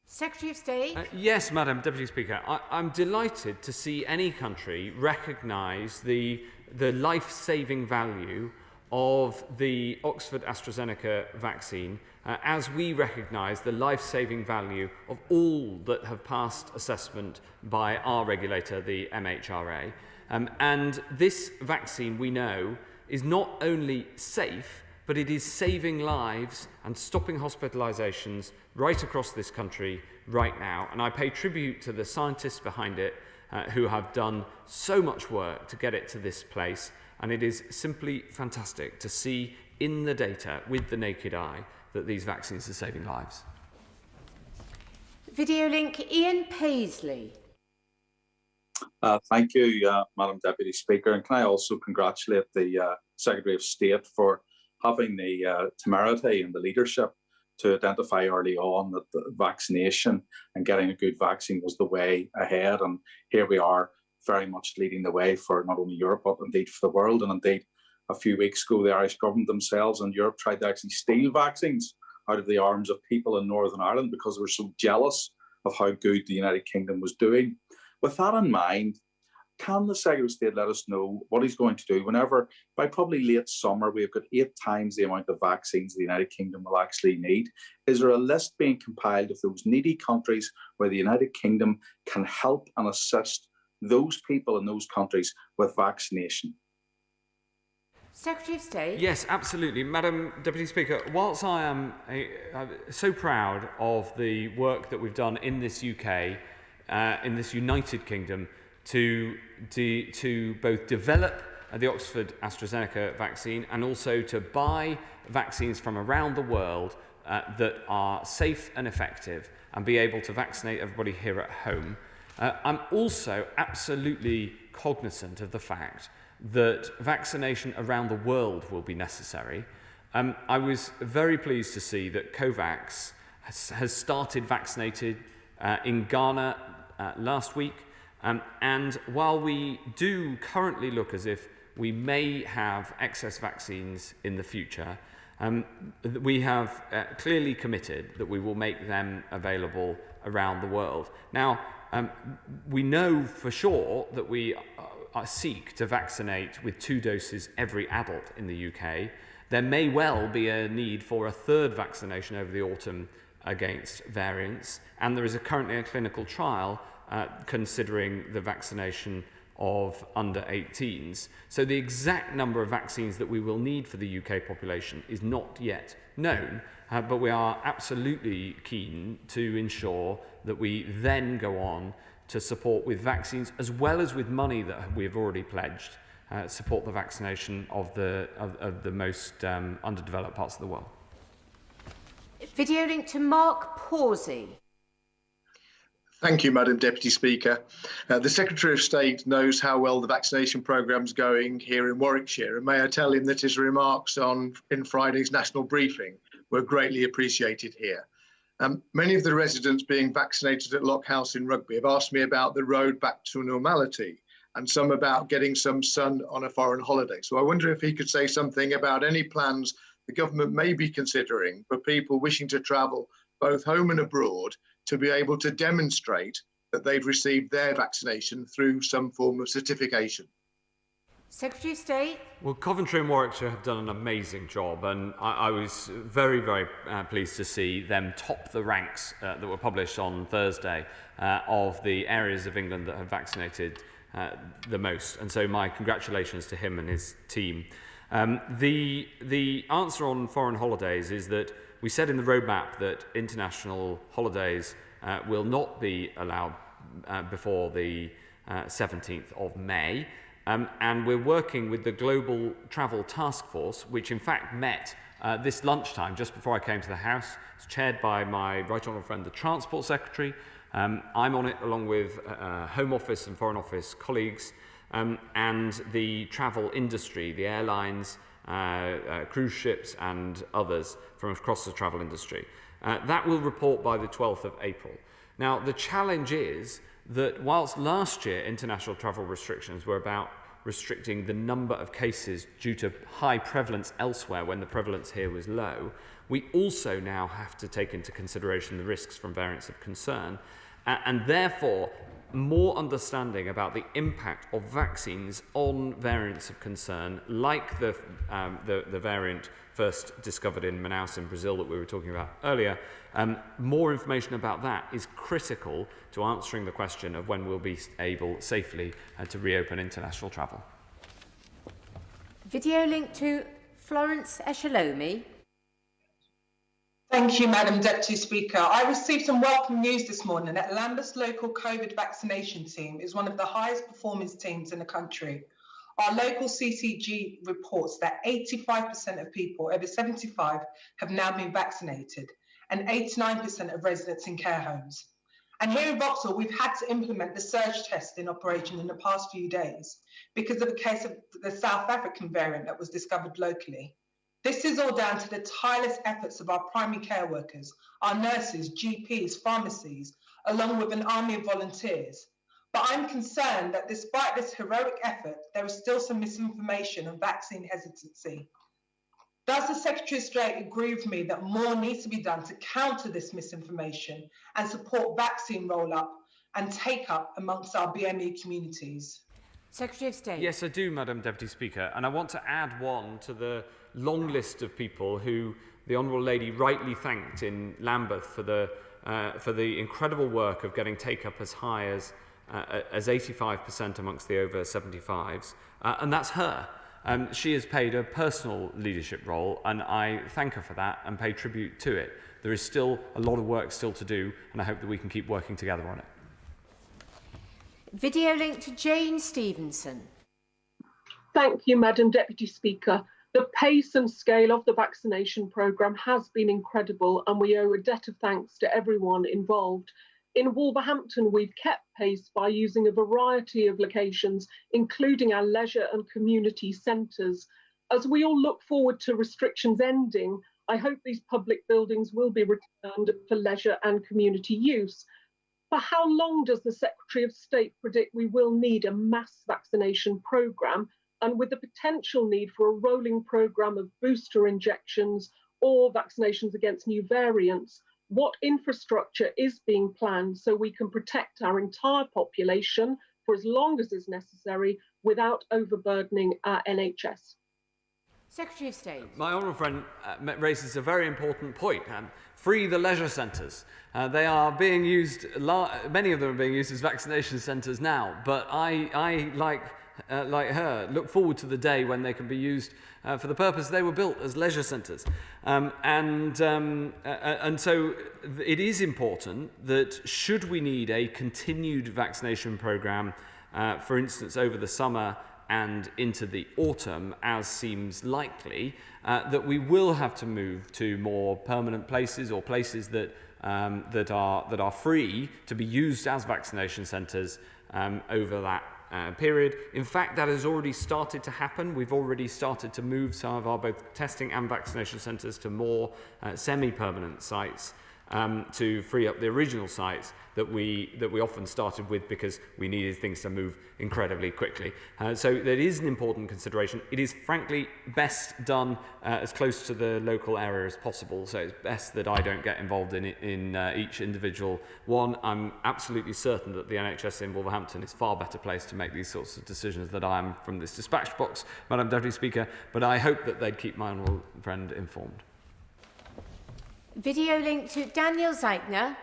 Secretary of State. Yes, Madam Deputy Speaker. I'm delighted to see any country recognise the life-saving value of the Oxford AstraZeneca vaccine, as we recognise the life-saving value of all that have passed assessment by our regulator, the MHRA. And this vaccine, we know, is not only safe, but it is saving lives and stopping hospitalisations right across this country right now. And I pay tribute to the scientists behind it who have done so much work to get it to this place. And it is simply fantastic to see in the data with the naked eye that these vaccines are saving lives. Video link, Ian Paisley. Thank you, Madam Deputy Speaker. And can I also congratulate the Secretary of State for having the temerity and the leadership to identify early on that the vaccination and getting a good vaccine was the way ahead. And here we are, very much leading the way for not only Europe, but indeed for the world. And indeed, a few weeks ago, the Irish government themselves and Europe tried to actually steal vaccines out of the arms of people in Northern Ireland because they were so jealous of how good the United Kingdom was doing. With that in mind, can the Secretary of State let us know what he's going to do whenever, by probably late summer, we've got 8 times the amount of vaccines the United Kingdom will actually need? Is there a list being compiled of those needy countries where the United Kingdom can help and assist those people in those countries with vaccination? Secretary of State. Yes, absolutely. Madam Deputy Speaker, whilst I am so proud of the work that we've done in this UK, in this United Kingdom, to both develop the Oxford AstraZeneca vaccine and also to buy vaccines from around the world that are safe and effective and be able to vaccinate everybody here at home, I'm also absolutely cognizant of the fact that vaccination around the world will be necessary. I was very pleased to see that COVAX has started vaccinated in Ghana last week, And while we do currently look as if we may have excess vaccines in the future, we have clearly committed that we will make them available around the world. Now, we know for sure that we seek to vaccinate with 2 doses every adult in the UK. There may well be a need for a 3rd vaccination over the autumn against variants, and there is currently a clinical trial considering the vaccination of under 18s. So the exact number of vaccines that we will need for the UK population is not yet known, but we are absolutely keen to ensure that we then go on to support with vaccines, as well as with money that we have already pledged, support the vaccination of the most underdeveloped parts of the world. Video link to Mark Pawsey. Thank you, Madam Deputy Speaker. The Secretary of State knows how well the vaccination programme's going here in Warwickshire, and may I tell him that his remarks in Friday's national briefing were greatly appreciated here. Many of the residents being vaccinated at Lock House in Rugby have asked me about the road back to normality, and some about getting some sun on a foreign holiday. So I wonder if he could say something about any plans the government may be considering for people wishing to travel both home and abroad to be able to demonstrate that they've received their vaccination through some form of certification. Secretary of State. Well, Coventry and Warwickshire have done an amazing job, and I was very, very pleased to see them top the ranks that were published on Thursday of the areas of England that have vaccinated the most. And so my congratulations to him and his team. The answer on foreign holidays is that we said in the roadmap that international holidays will not be allowed before the 17th of May. And we're working with the Global Travel Task Force, which in fact met this lunchtime just before I came to the House. It's chaired by my right honourable friend, the Transport Secretary. I'm on it along with Home Office and Foreign Office colleagues and the travel industry, the airlines, cruise ships and others from across the travel industry. That will report by the 12th of April. Now, the challenge is that whilst last year international travel restrictions were about restricting the number of cases due to high prevalence elsewhere when the prevalence here was low, we also now have to take into consideration the risks from variants of concern, and therefore more understanding about the impact of vaccines on variants of concern, like the variant first discovered in Manaus in Brazil that we were talking about earlier. More information about that is critical to answering the question of when we'll be able safely to reopen international travel. Video link to Florence Eshalomi. Thank you, Madam Deputy Speaker. I received some welcome news this morning that Lambeth's local COVID vaccination team is one of the highest performing teams in the country. Our local CCG reports that 85% of people over 75 have now been vaccinated and 89% of residents in care homes. And here in Vauxhall, we've had to implement the surge testing operation in the past few days because of the case of the South African variant that was discovered locally. This is all down to the tireless efforts of our primary care workers, our nurses, GPs, pharmacies, along with an army of volunteers. But I'm concerned that despite this heroic effort, there is still some misinformation and vaccine hesitancy. Does the Secretary of State agree with me that more needs to be done to counter this misinformation and support vaccine roll-up and take-up amongst our BME communities? Secretary of State. Yes, I do, Madam Deputy Speaker. And I want to add one to the long list of people who the Honourable Lady rightly thanked in Lambeth for the incredible work of getting take-up as high as 85% amongst the over 75s. And that's her. She has played a personal leadership role, and I thank her for that and pay tribute to it. There is still a lot of work still to do, and I hope that we can keep working together on it. Video link to Jane Stevenson. Thank you, Madam Deputy Speaker. The pace and scale of the vaccination programme has been incredible, and we owe a debt of thanks to everyone involved. In Wolverhampton, we've kept pace by using a variety of locations, including our leisure and community centres. As we all look forward to restrictions ending, I hope these public buildings will be returned for leisure and community use. For how long does the Secretary of State predict we will need a mass vaccination programme, and with the potential need for a rolling programme of booster injections or vaccinations against new variants, what infrastructure is being planned so we can protect our entire population for as long as is necessary without overburdening our NHS? Secretary of State. My honourable friend raises a very important point. Free the leisure centres. They are being used, many of them are being used as vaccination centres now, but I like her, look forward to the day when they can be used for the purpose they were built, as leisure centres. And so it is important that should we need a continued vaccination programme, for instance, over the summer and into the autumn, as seems likely, that we will have to move to more permanent places or places that are free to be used as vaccination centres over that period. In fact, that has already started to happen. We've already started to move some of our both testing and vaccination centres to more semi-permanent sites to free up the original sites that we often started with because we needed things to move incredibly quickly. So that is an important consideration. It is frankly best done as close to the local area as possible. So it's best that I don't get involved in each individual one. I'm absolutely certain that the NHS in Wolverhampton is far better placed to make these sorts of decisions than I am from this dispatch box, Madam Deputy Speaker. But I hope that they'd keep my honourable friend informed. Video link to Daniel Zeitner.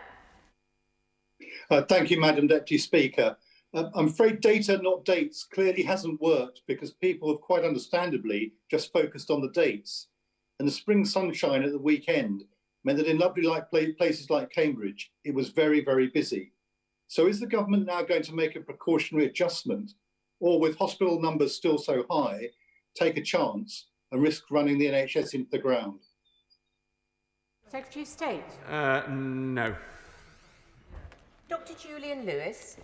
Thank you, Madam Deputy Speaker. I'm afraid data, not dates, clearly hasn't worked because people have quite understandably just focused on the dates. And the spring sunshine at the weekend meant that in lovely places like Cambridge, it was very, very busy. So is the government now going to make a precautionary adjustment, or with hospital numbers still so high, take a chance and risk running the NHS into the ground? Secretary of State. No. Dr. Julian Lewis.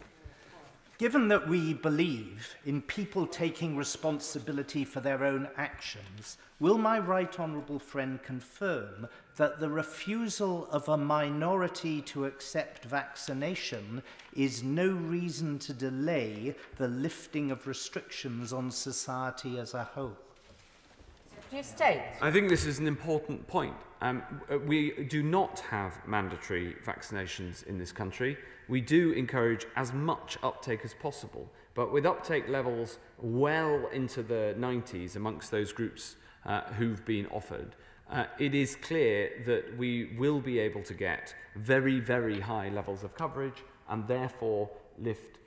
Given that we believe in people taking responsibility for their own actions, will my right honourable friend confirm that the refusal of a minority to accept vaccination is no reason to delay the lifting of restrictions on society as a whole? Secretary of State. I think this is an important point. We do not have mandatory vaccinations in this country. We do encourage as much uptake as possible, but with uptake levels well into the 90s amongst those groups who've been offered, it is clear that we will be able to get very, very high levels of coverage and therefore lift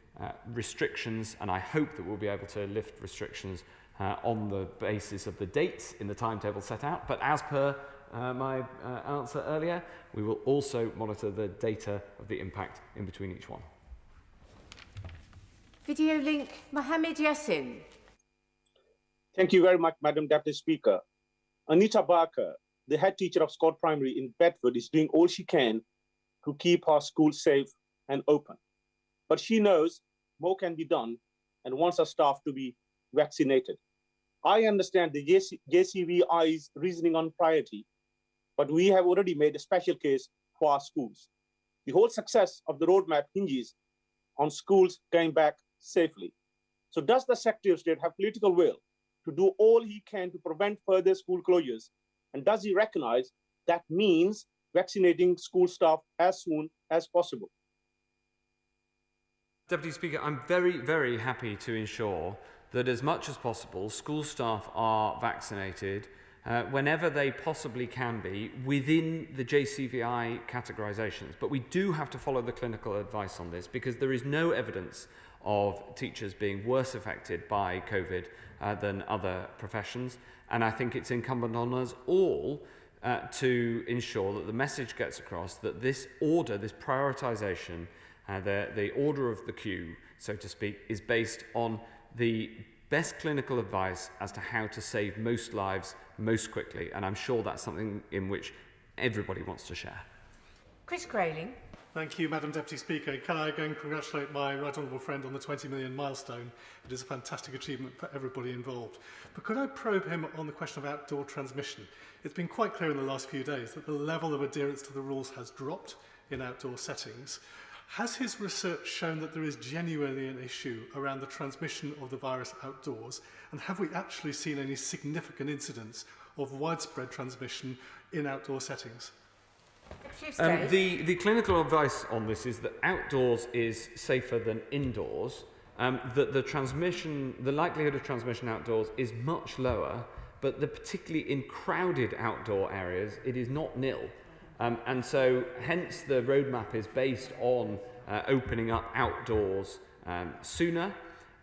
restrictions, and I hope that we'll be able to lift restrictions on the basis of the dates in the timetable set out. But as per my answer earlier, we will also monitor the data of the impact in between each one. Video link, Mohammed Yassin. Thank you very much, Madam Deputy Speaker. Anita Barker, the head teacher of Scott Primary in Bedford, is doing all she can to keep her school safe and open. But she knows more can be done and wants her staff to be vaccinated. I understand the JCVI's reasoning on priority, but we have already made a special case for our schools. The whole success of the roadmap hinges on schools going back safely. So does the Secretary of State have political will to do all he can to prevent further school closures? And does he recognize that means vaccinating school staff as soon as possible? Deputy Speaker, I'm very, very happy to ensure that as much as possible, school staff are vaccinated whenever they possibly can be within the JCVI categorisations. But we do have to follow the clinical advice on this because there is no evidence of teachers being worse affected by COVID than other professions. And I think it's incumbent on us all to ensure that the message gets across that this order, this prioritisation, the order of the queue, so to speak, is based on the best clinical advice as to how to save most lives most quickly. And I'm sure that's something in which everybody wants to share. Chris Grayling. Thank you, Madam Deputy Speaker. Can I again congratulate my right honourable friend on the 20 million milestone? It is a fantastic achievement for everybody involved. But could I probe him on the question of outdoor transmission? It's been quite clear in the last few days that the level of adherence to the rules has dropped in outdoor settings. Has his research shown that there is genuinely an issue around the transmission of the virus outdoors? And have we actually seen any significant incidents of widespread transmission in outdoor settings? The clinical advice on this is that outdoors is safer than indoors, that the likelihood of transmission outdoors is much lower, but particularly in crowded outdoor areas, it is not nil. And so hence the roadmap is based on opening up outdoors sooner,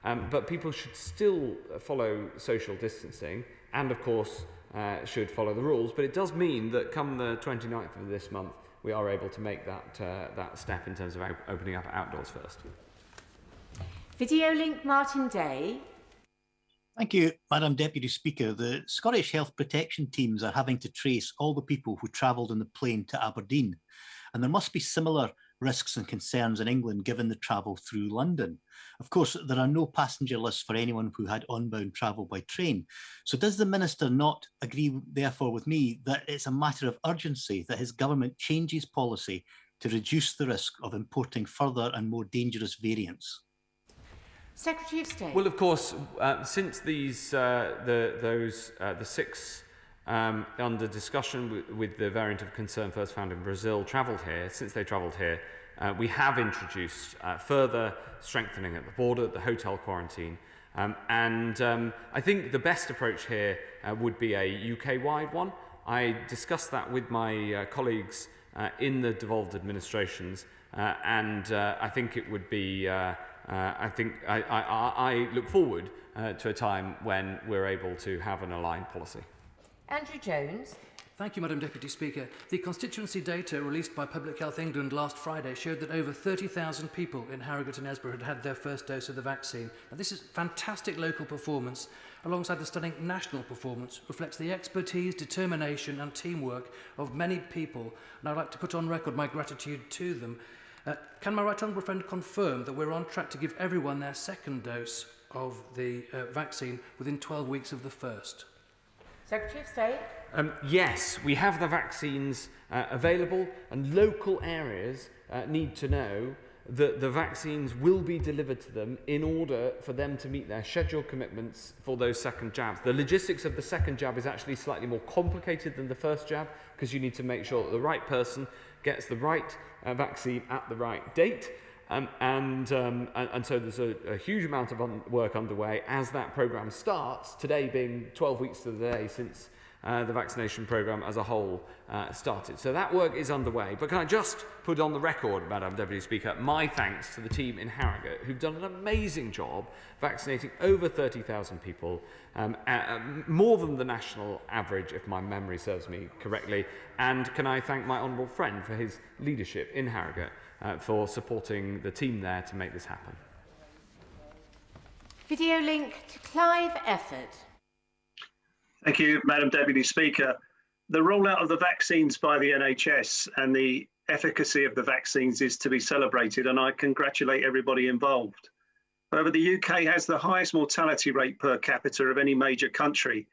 but people should still follow social distancing and of course should follow the rules. But it does mean that come the 29th of this month we are able to make that step in terms of opening up outdoors first. Video link Martin Day. Thank you, Madam Deputy Speaker. The Scottish Health Protection teams are having to trace all the people who travelled on the plane to Aberdeen. And there must be similar risks and concerns in England given the travel through London. Of course, there are no passenger lists for anyone who had onbound travel by train. So does the Minister not agree, therefore, with me that it's a matter of urgency that his government changes policy to reduce the risk of importing further and more dangerous variants? Secretary of State. Well, of course, since the six under discussion with the variant of concern first found in Brazil travelled here, since they travelled here, we have introduced further strengthening at the border, the hotel quarantine, and I think the best approach here would be a UK-wide one. I discussed that with my colleagues in the devolved administrations, and I think it would be. I look forward to a time when we're able to have an aligned policy. Andrew Jones. Thank you, Madam Deputy Speaker. The constituency data released by Public Health England last Friday showed that over 30,000 people in Harrogate and Esborough had had their first dose of the vaccine. Now, this is fantastic local performance, alongside the stunning national performance, reflects the expertise, determination and teamwork of many people, and I'd like to put on record my gratitude to them. Can my right honourable friend confirm that we're on track to give everyone their second dose of the vaccine within 12 weeks of the first? Secretary of State. Yes, we have the vaccines available, and local areas need to know that the vaccines will be delivered to them in order for them to meet their scheduled commitments for those second jabs. The logistics of the second jab is actually slightly more complicated than the first jab, because you need to make sure that the right person gets the right vaccine at the right date. And so there's a huge amount of work underway as that programme starts, today being 12 weeks to the day since the vaccination programme as a whole started. So that work is underway. But can I just put on the record, Madam Deputy Speaker, my thanks to the team in Harrogate, who've done an amazing job vaccinating over 30,000 people, more than the national average, if my memory serves me correctly. And can I thank my honourable friend for his leadership in Harrogate, for supporting the team there to make this happen. Video link to Clive Efford. Thank you, Madam Deputy Speaker. The rollout of the vaccines by the NHS and the efficacy of the vaccines is to be celebrated, and I congratulate everybody involved. However, the UK has the highest mortality rate per capita of any major country.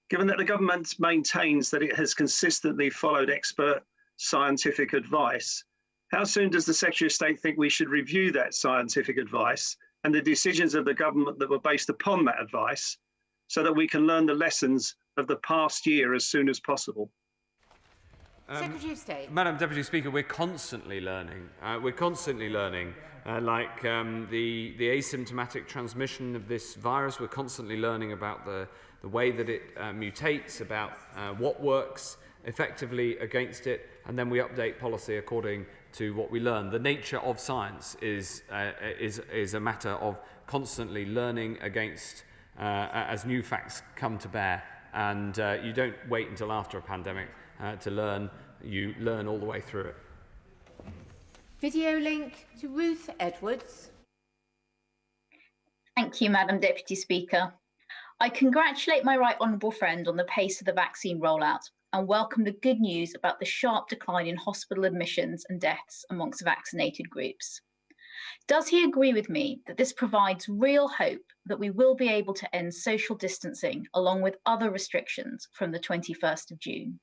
Given that the government maintains that it has consistently followed expert scientific advice, how soon does the Secretary of State think we should review that scientific advice and the decisions of the government that were based upon that advice, so that we can learn the lessons of the past year as soon as possible? Secretary of State. Madam Deputy Speaker, we're constantly learning. Like the asymptomatic transmission of this virus. We're constantly learning about the way that it mutates, about what works effectively against it, and then we update policy according to what we learn. The nature of science is a matter of constantly learning against as new facts come to bear, and you don't wait until after a pandemic to learn. You learn all the way through it. Video link to Ruth Edwards. Thank you, Madam Deputy Speaker. I congratulate my right honourable friend on the pace of the vaccine rollout and welcome the good news about the sharp decline in hospital admissions and deaths amongst vaccinated groups. Does he agree with me that this provides real hope that we will be able to end social distancing along with other restrictions from the 21st of June?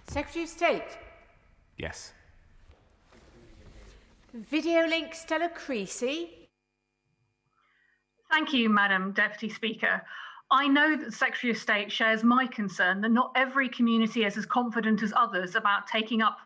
Secretary of State. Yes. Video link, Stella Creasy. Thank you, Madam Deputy Speaker. I know that the Secretary of State shares my concern that not every community is as confident as others about taking up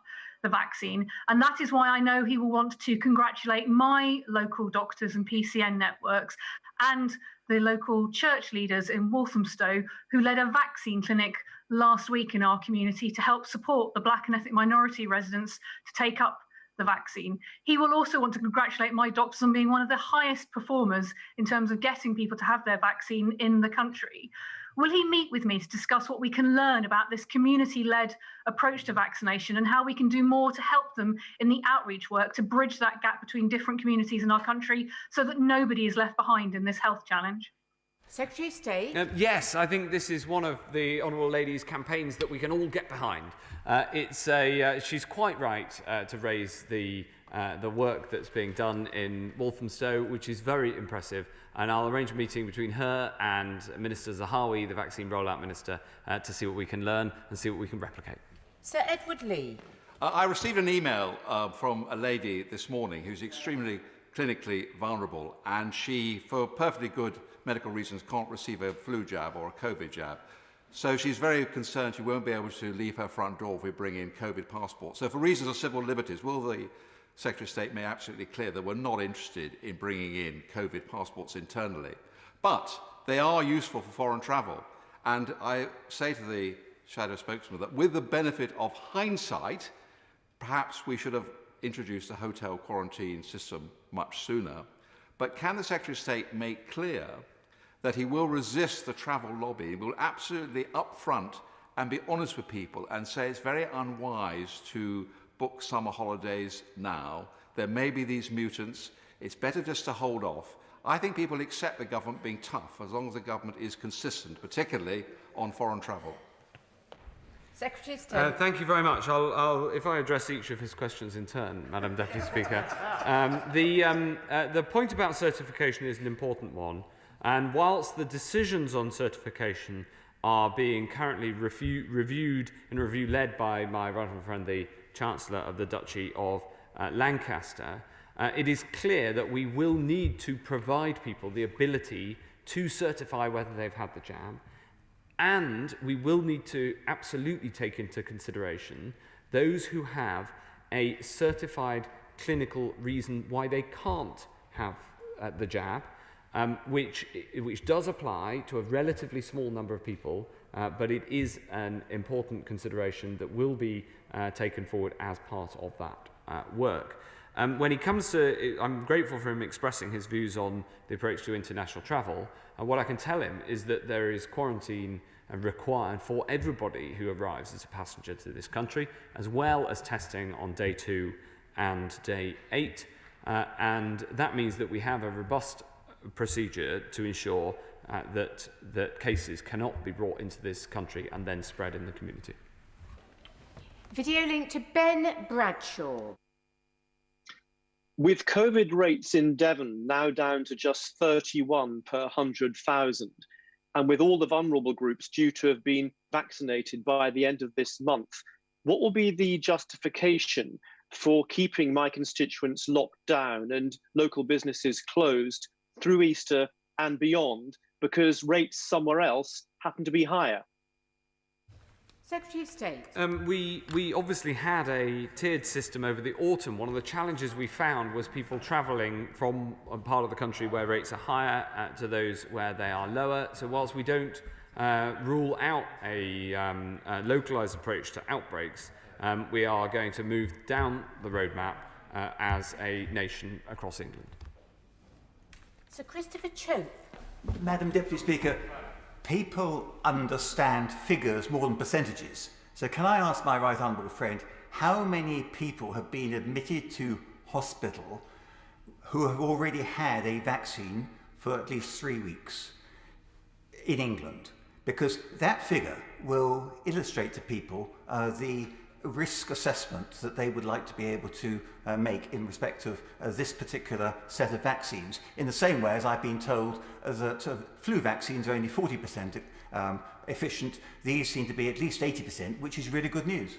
the vaccine, and that is why I know he will want to congratulate my local doctors and PCN networks and the local church leaders in Walthamstow who led a vaccine clinic last week in our community to help support the Black and ethnic minority residents to take up the vaccine. He will also want to congratulate my doctors on being one of the highest performers in terms of getting people to have their vaccine in the country. Will he meet with me to discuss what we can learn about this community-led approach to vaccination and how we can do more to help them in the outreach work to bridge that gap between different communities in our country so that nobody is left behind in this health challenge? Secretary of State. Yes, I think this is one of the Honourable Lady's campaigns that we can all get behind. She's quite right to raise the work that's being done in Walthamstow, which is very impressive. And I'll arrange a meeting between her and Minister Zahawi, the vaccine rollout minister, to see what we can learn and see what we can replicate. Sir Edward Lee. I received an email from a lady this morning who's extremely clinically vulnerable, and she, for perfectly good medical reasons, can't receive a flu jab or a COVID jab. So she's very concerned she won't be able to leave her front door if we bring in COVID passports. So for reasons of civil liberties, will the Secretary of State make absolutely clear that we're not interested in bringing in COVID passports internally? But they are useful for foreign travel. And I say to the shadow spokesman that with the benefit of hindsight, perhaps we should have introduced a hotel quarantine system much sooner. But can the Secretary of State make clear that he will resist the travel lobby, he will absolutely upfront and be honest with people and say it's very unwise to book summer holidays now. There may be these mutants. It's better just to hold off. I think people accept the government being tough as long as the government is consistent, particularly on foreign travel. Secretary of State. Thank you very much. If I address each of his questions in turn, Madam Deputy Speaker. The point about certification is an important one. And whilst the decisions on certification are being currently reviewed in a review led by my right honourable friend, the Chancellor of the Duchy of Lancaster, it is clear that we will need to provide people the ability to certify whether they've had the jab, and we will need to absolutely take into consideration those who have a certified clinical reason why they can't have the jab, which does apply to a relatively small number of people, but it is an important consideration that will be taken forward as part of that work. When he comes to, I'm grateful for him expressing his views on the approach to international travel, and what I can tell him is that there is quarantine required for everybody who arrives as a passenger to this country, as well as testing on day 2 and day 8, and that means that we have a robust procedure to ensure that cases cannot be brought into this country and then spread in the community. Video link to Ben Bradshaw. With COVID rates in Devon now down to just 31 per 100,000, and with all the vulnerable groups due to have been vaccinated by the end of this month, what will be the justification for keeping my constituents locked down and local businesses closed through Easter and beyond because rates somewhere else happen to be higher? Secretary of State. We obviously had a tiered system over the autumn. One of the challenges we found was people travelling from a part of the country where rates are higher to those where they are lower. So whilst we don't rule out a localised approach to outbreaks, we are going to move down the roadmap as a nation across England. Sir Christopher Chope. Madam Deputy Speaker, people understand figures more than percentages. So can I ask my right honourable friend, how many people have been admitted to hospital who have already had a vaccine for at least 3 weeks in England? Because that figure will illustrate to people the risk assessment that they would like to be able to make in respect of this particular set of vaccines, in the same way as I've been told that flu vaccines are only 40% efficient. These seem to be at least 80%, which is really good news.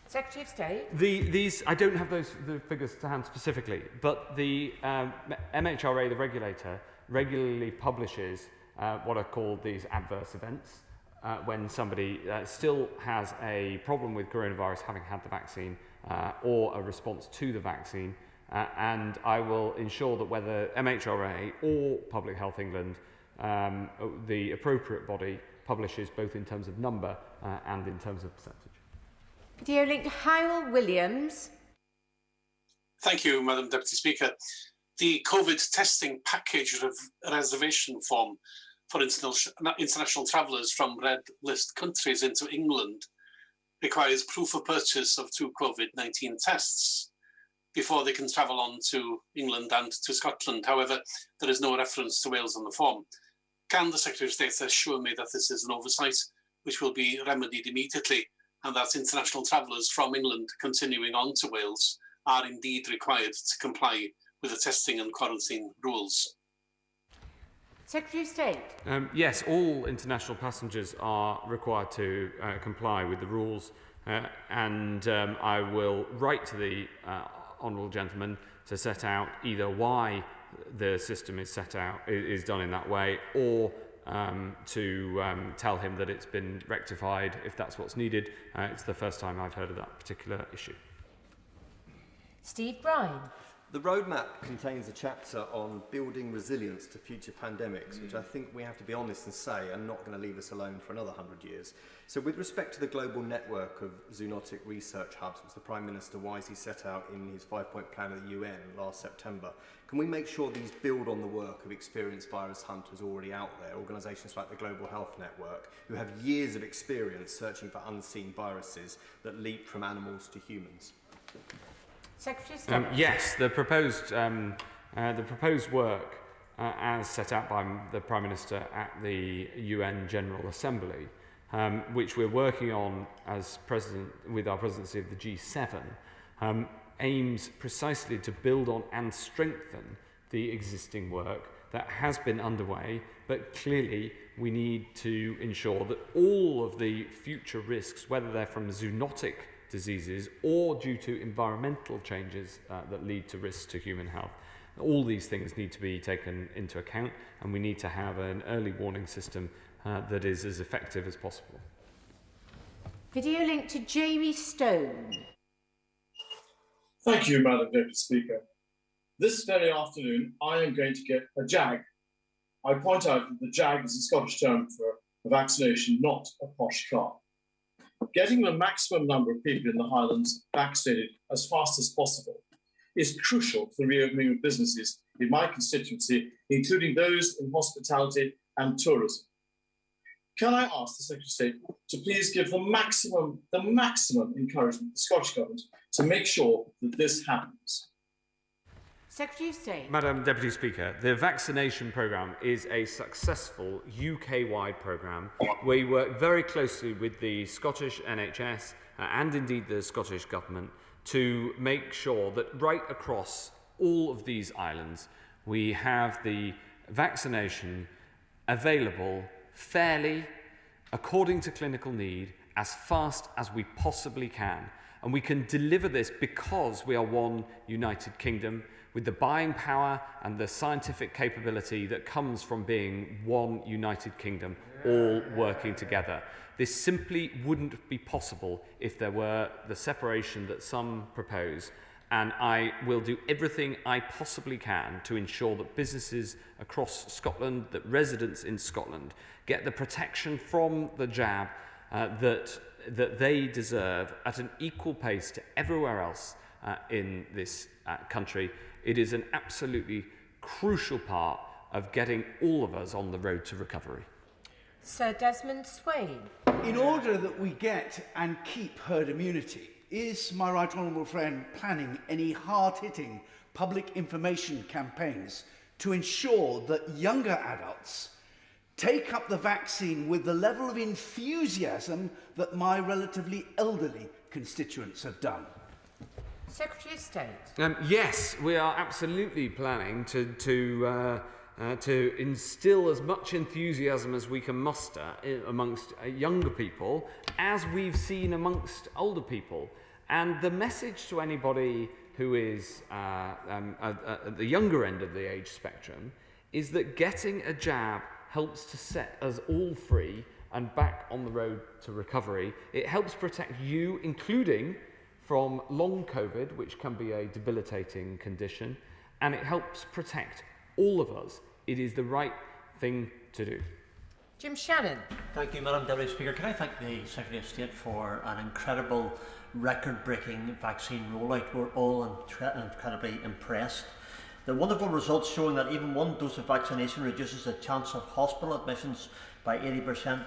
Secretary of State. These I don't have the figures to hand specifically, but the MHRA, the regulator, regularly publishes what are called these adverse events when somebody still has a problem with coronavirus, having had the vaccine or a response to the vaccine. And I will ensure that whether MHRA or Public Health England, the appropriate body, publishes both in terms of number and in terms of percentage. Video link Hywel Williams. Thank you, Madam Deputy Speaker. The COVID testing package reservation form for international travellers from red list countries into England requires proof of purchase of 2 COVID-19 tests before they can travel on to England and to Scotland. However, there is no reference to Wales on the form. Can the Secretary of State assure me that this is an oversight which will be remedied immediately, and that international travellers from England continuing on to Wales are indeed required to comply with the testing and quarantine rules? Secretary of State. Yes, all international passengers are required to comply with the rules, and I will write to the honourable gentleman to set out either why the system is is done in that way, or to tell him that it's been rectified if that's what's needed. It's the first time I've heard of that particular issue. Steve Brine. The roadmap contains a chapter on building resilience to future pandemics, which I think we have to be honest and say are not going to leave us alone for another 100 years. So with respect to the global network of zoonotic research hubs, which the Prime Minister wisely set out in his 5-point plan of the UN last September, can we make sure these build on the work of experienced virus hunters already out there, organisations like the Global Health Network, who have years of experience searching for unseen viruses that leap from animals to humans? Secretary of State. Yes, the proposed work, as set out by the Prime Minister at the UN General Assembly, which we're working on as with our presidency of the G7, aims precisely to build on and strengthen the existing work that has been underway, but clearly we need to ensure that all of the future risks, whether they're from zoonotic diseases or due to environmental changes that lead to risks to human health, all these things need to be taken into account, and we need to have an early warning system that is as effective as possible. Video link to Jamie Stone. Thank you, Madam Deputy Speaker. This very afternoon, I am going to get a JAG. I point out that the JAG is a Scottish term for a vaccination, not a posh car. Getting the maximum number of people in the Highlands vaccinated as fast as possible is crucial for the reopening of businesses in my constituency, including those in hospitality and tourism. Can I ask the Secretary of State to please give the maximum encouragement to the Scottish Government to make sure that this happens? Secretary of State. Madam Deputy Speaker, the vaccination programme is a successful UK-wide programme. We work very closely with the Scottish NHS and indeed the Scottish Government to make sure that right across all of these islands we have the vaccination available fairly, according to clinical need, as fast as we possibly can. And we can deliver this because we are one United Kingdom, with the buying power and the scientific capability that comes from being one United Kingdom, all working together. This simply wouldn't be possible if there were the separation that some propose, and I will do everything I possibly can to ensure that businesses across Scotland, that residents in Scotland, get the protection from the jab that they deserve at an equal pace to everywhere else in this country. It is an absolutely crucial part of getting all of us on the road to recovery. Sir Desmond Swain. In order that we get and keep herd immunity, is my right honourable friend planning any hard-hitting public information campaigns to ensure that younger adults take up the vaccine with the level of enthusiasm that my relatively elderly constituents have done? Secretary of State. Yes, we are absolutely planning to instil as much enthusiasm as we can muster amongst younger people, as we've seen amongst older people. And the message to anybody who is at the younger end of the age spectrum is that getting a jab helps to set us all free and back on the road to recovery. It helps protect you, including from long COVID, which can be a debilitating condition, and it helps protect all of us. It is the right thing to do. Jim Shannon. Thank you, Madam Deputy Speaker. Can I thank the Secretary of State for an incredible, record-breaking vaccine rollout? We're all incredibly impressed. The wonderful results showing that even one dose of vaccination reduces the chance of hospital admissions by 80%.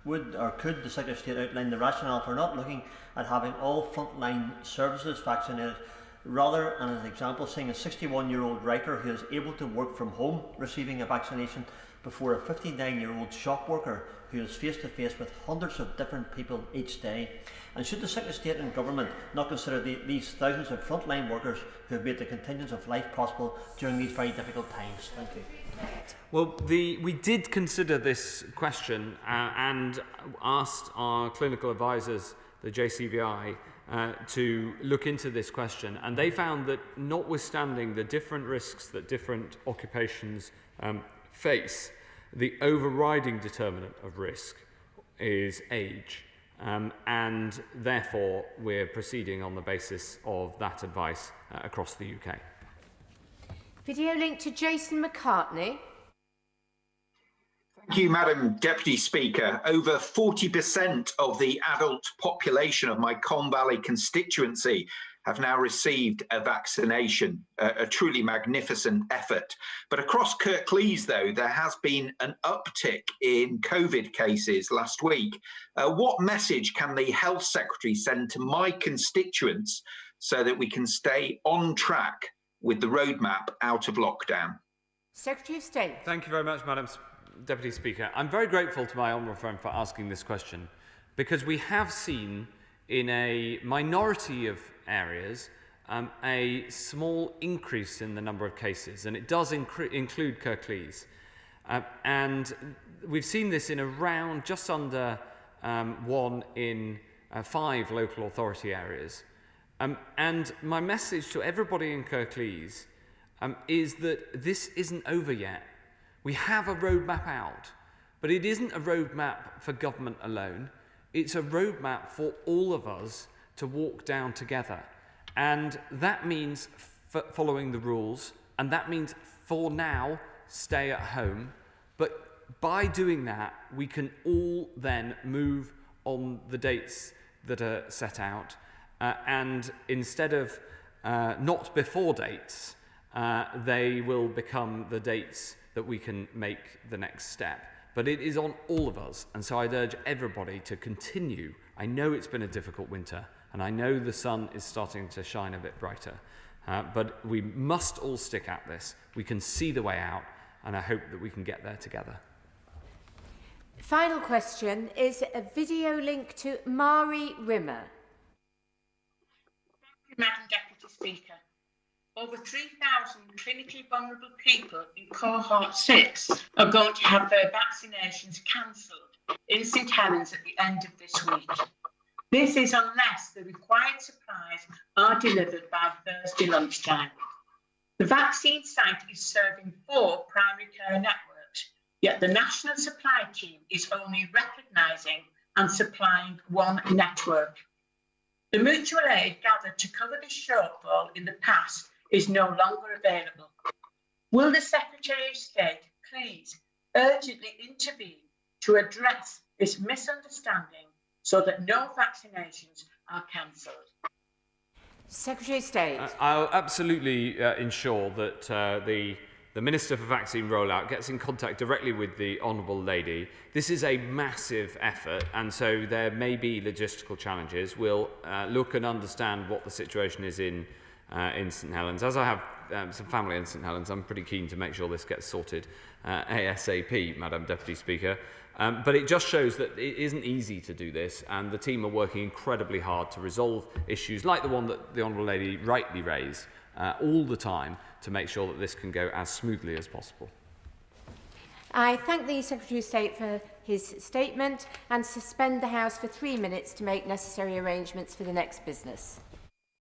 Would or could the Secretary of State outline the rationale for not looking at having all frontline services vaccinated, rather, and as an example, seeing a 61-year-old writer who is able to work from home receiving a vaccination before a 59-year-old shop worker who is face-to-face with hundreds of different people each day? And should the Secretary of State and Government not consider these thousands of frontline workers who have made the continuance of life possible during these very difficult times? Thank you. Well, we did consider this question and asked our clinical advisors, the JCVI, to look into this question, and they found that notwithstanding the different risks that different occupations face, the overriding determinant of risk is age, and therefore we're proceeding on the basis of that advice across the UK. Video link to Jason McCartney. Thank you, Madam Deputy Speaker. Over 40% of the adult population of my Colne Valley constituency have now received a vaccination, a truly magnificent effort. But across Kirklees, though, there has been an uptick in COVID cases last week. What message can the Health Secretary send to my constituents so that we can stay on track with the roadmap out of lockdown? Secretary of State. Thank you very much, Madam Deputy Speaker. I'm very grateful to my honourable friend for asking this question, because we have seen in a minority of areas a small increase in the number of cases, and it does include Kirklees. And we've seen this in around just under 1 in 5 local authority areas. And my message to everybody in Kirklees is that this isn't over yet. We have a roadmap out, but it isn't a roadmap for government alone. It's a roadmap for all of us to walk down together. And that means following the rules, and that means for now, stay at home. But by doing that, we can all then move on the dates that are set out. And instead of not before dates, they will become the dates that we can make the next step. But it is on all of us, and so I'd urge everybody to continue. I know it's been a difficult winter, and I know the sun is starting to shine a bit brighter, but we must all stick at this. We can see the way out, and I hope that we can get there together. Final question is a video link to Mari Rimmer. Thank you, Madam Deputy Speaker. Over 3,000 clinically vulnerable people in cohort 6 are going to have their vaccinations cancelled in St Helens at the end of this week. This is unless the required supplies are delivered by Thursday lunchtime. The vaccine site is serving 4 primary care networks, yet the national supply team is only recognising and supplying 1 network. The mutual aid gathered to cover this shortfall in the past is no longer available. Will the Secretary of State please urgently intervene to address this misunderstanding so that no vaccinations are cancelled? Secretary of State. I'll absolutely ensure that the Minister for Vaccine Rollout gets in contact directly with the Honourable Lady. This is a massive effort, and so there may be logistical challenges. We'll look and understand what the situation is in St Helens. As I have some family in St Helens, I'm pretty keen to make sure this gets sorted ASAP, Madam Deputy Speaker. But it just shows that it isn't easy to do this, and the team are working incredibly hard to resolve issues like the one that the Honourable Lady rightly raised all the time to make sure that this can go as smoothly as possible. I thank the Secretary of State for his statement and suspend the House for 3 minutes to make necessary arrangements for the next business.